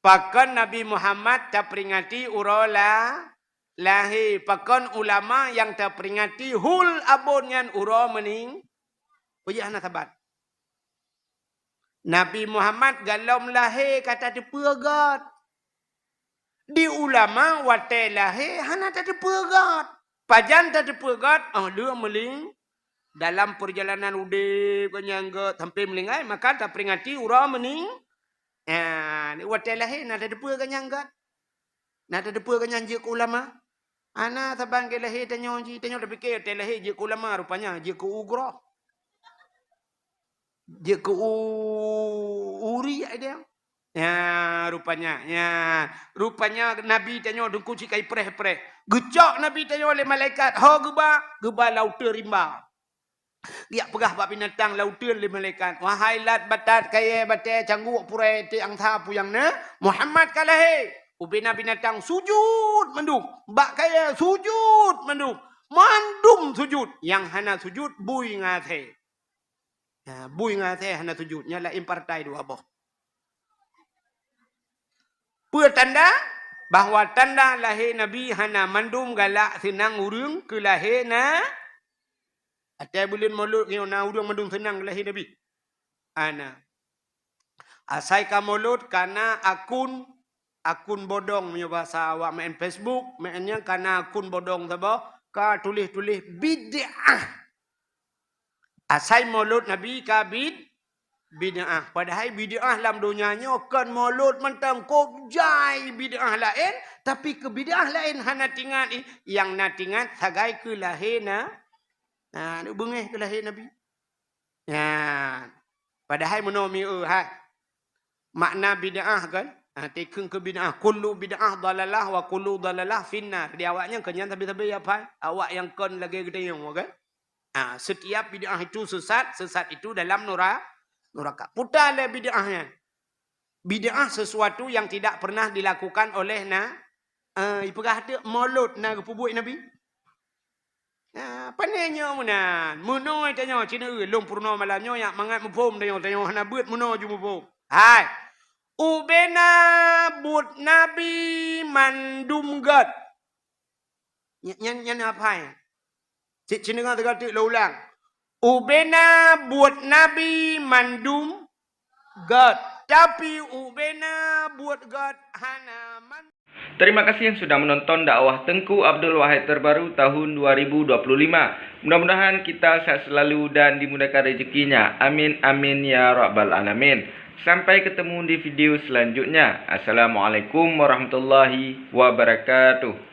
Pakan Nabi Muhammad tak peringati urala lahir. Pakan ulama yang tak peringati hul abun yang ura mening. Puji anak sahabat. Nabi Muhammad galom lahir kata tepegat. Di ulama watai lahir hana tak tepegat. Pajan tak tepegat. Dia meling. Dalam perjalanan udip penyangga sampai melingai maka tak peringati ura mening. Ni watai lahir nak ada depa kenyangga. Nak ada depa kenyangga ulama. Ana sabang ke lahir tanya dah fikir watai lahir je ulama rupanya je ugra. Je uri dia. Rupanya Nabi tanya dengku cikai preh. Gecok Nabi tanya oleh malaikat, ha geba lauta rimba. Dia pegah bab binatang lautan le malaikat. Wahai lat batat kaya batai cangguk purai ti angtha puyang na. Muhammad kalahe. Ubina binatang sujud mendung. Bak kaya sujud mendung. Mandum sujud. Yang hana sujud bui ngathe. Bui ngathe hana sujud. Nyala impartai dua boh. Tanda bahawa tanda lahir Nabi hana mandum galak senang urung ke lahir na. Atai bulan maulud ni na urang mandung senang lahir Nabi. Ana. Asai ka maulud karena akun bodong punya bahasa awak main Facebook, mainnya karena akun bodong tabo ka tulis bid'ah. Asai maulud Nabi ka bid'ah. Padahal bid'ah dalam dunianya kan maulud mentang kobjai bid'ah lain, tapi ke bid'ah lain hana tingat yang na tingat sagai ke lahir na. Nak bengih ke lahir Nabi. Padahal menomia makna bid'ah kan. Tekeng ke bid'ah. Kullu bid'ah dalalah wa kullu dalalah finnar. Di awaknya kenyan tapi apa? Awak yang kon lagi gede yang kan. Setiap bid'ah itu sesat itu dalam neraka. Putar le bid'ahnya. Bid'ah sesuatu yang tidak pernah dilakukan oleh iperah ada maulud na kepubuik Nabi. Panenya munan. Munoi tanya Cina long purna malamnya yang mangat mupom tanya hana beut muno ju mupom. Hai. Ubena but Nabi mandum gat. Nyan apa ya? Cina kan tegak lo ulang. Ubena buat Nabi mandum gat. Tapi ubena buat gat hana man. Terima kasih yang sudah menonton dakwah Tengku Abdul Wahid terbaru tahun 2025. Mudah-mudahan kita sehat selalu dan dimudahkan rezekinya. Amin amin ya rabbal alamin. Sampai ketemu di video selanjutnya. Assalamualaikum warahmatullahi wabarakatuh.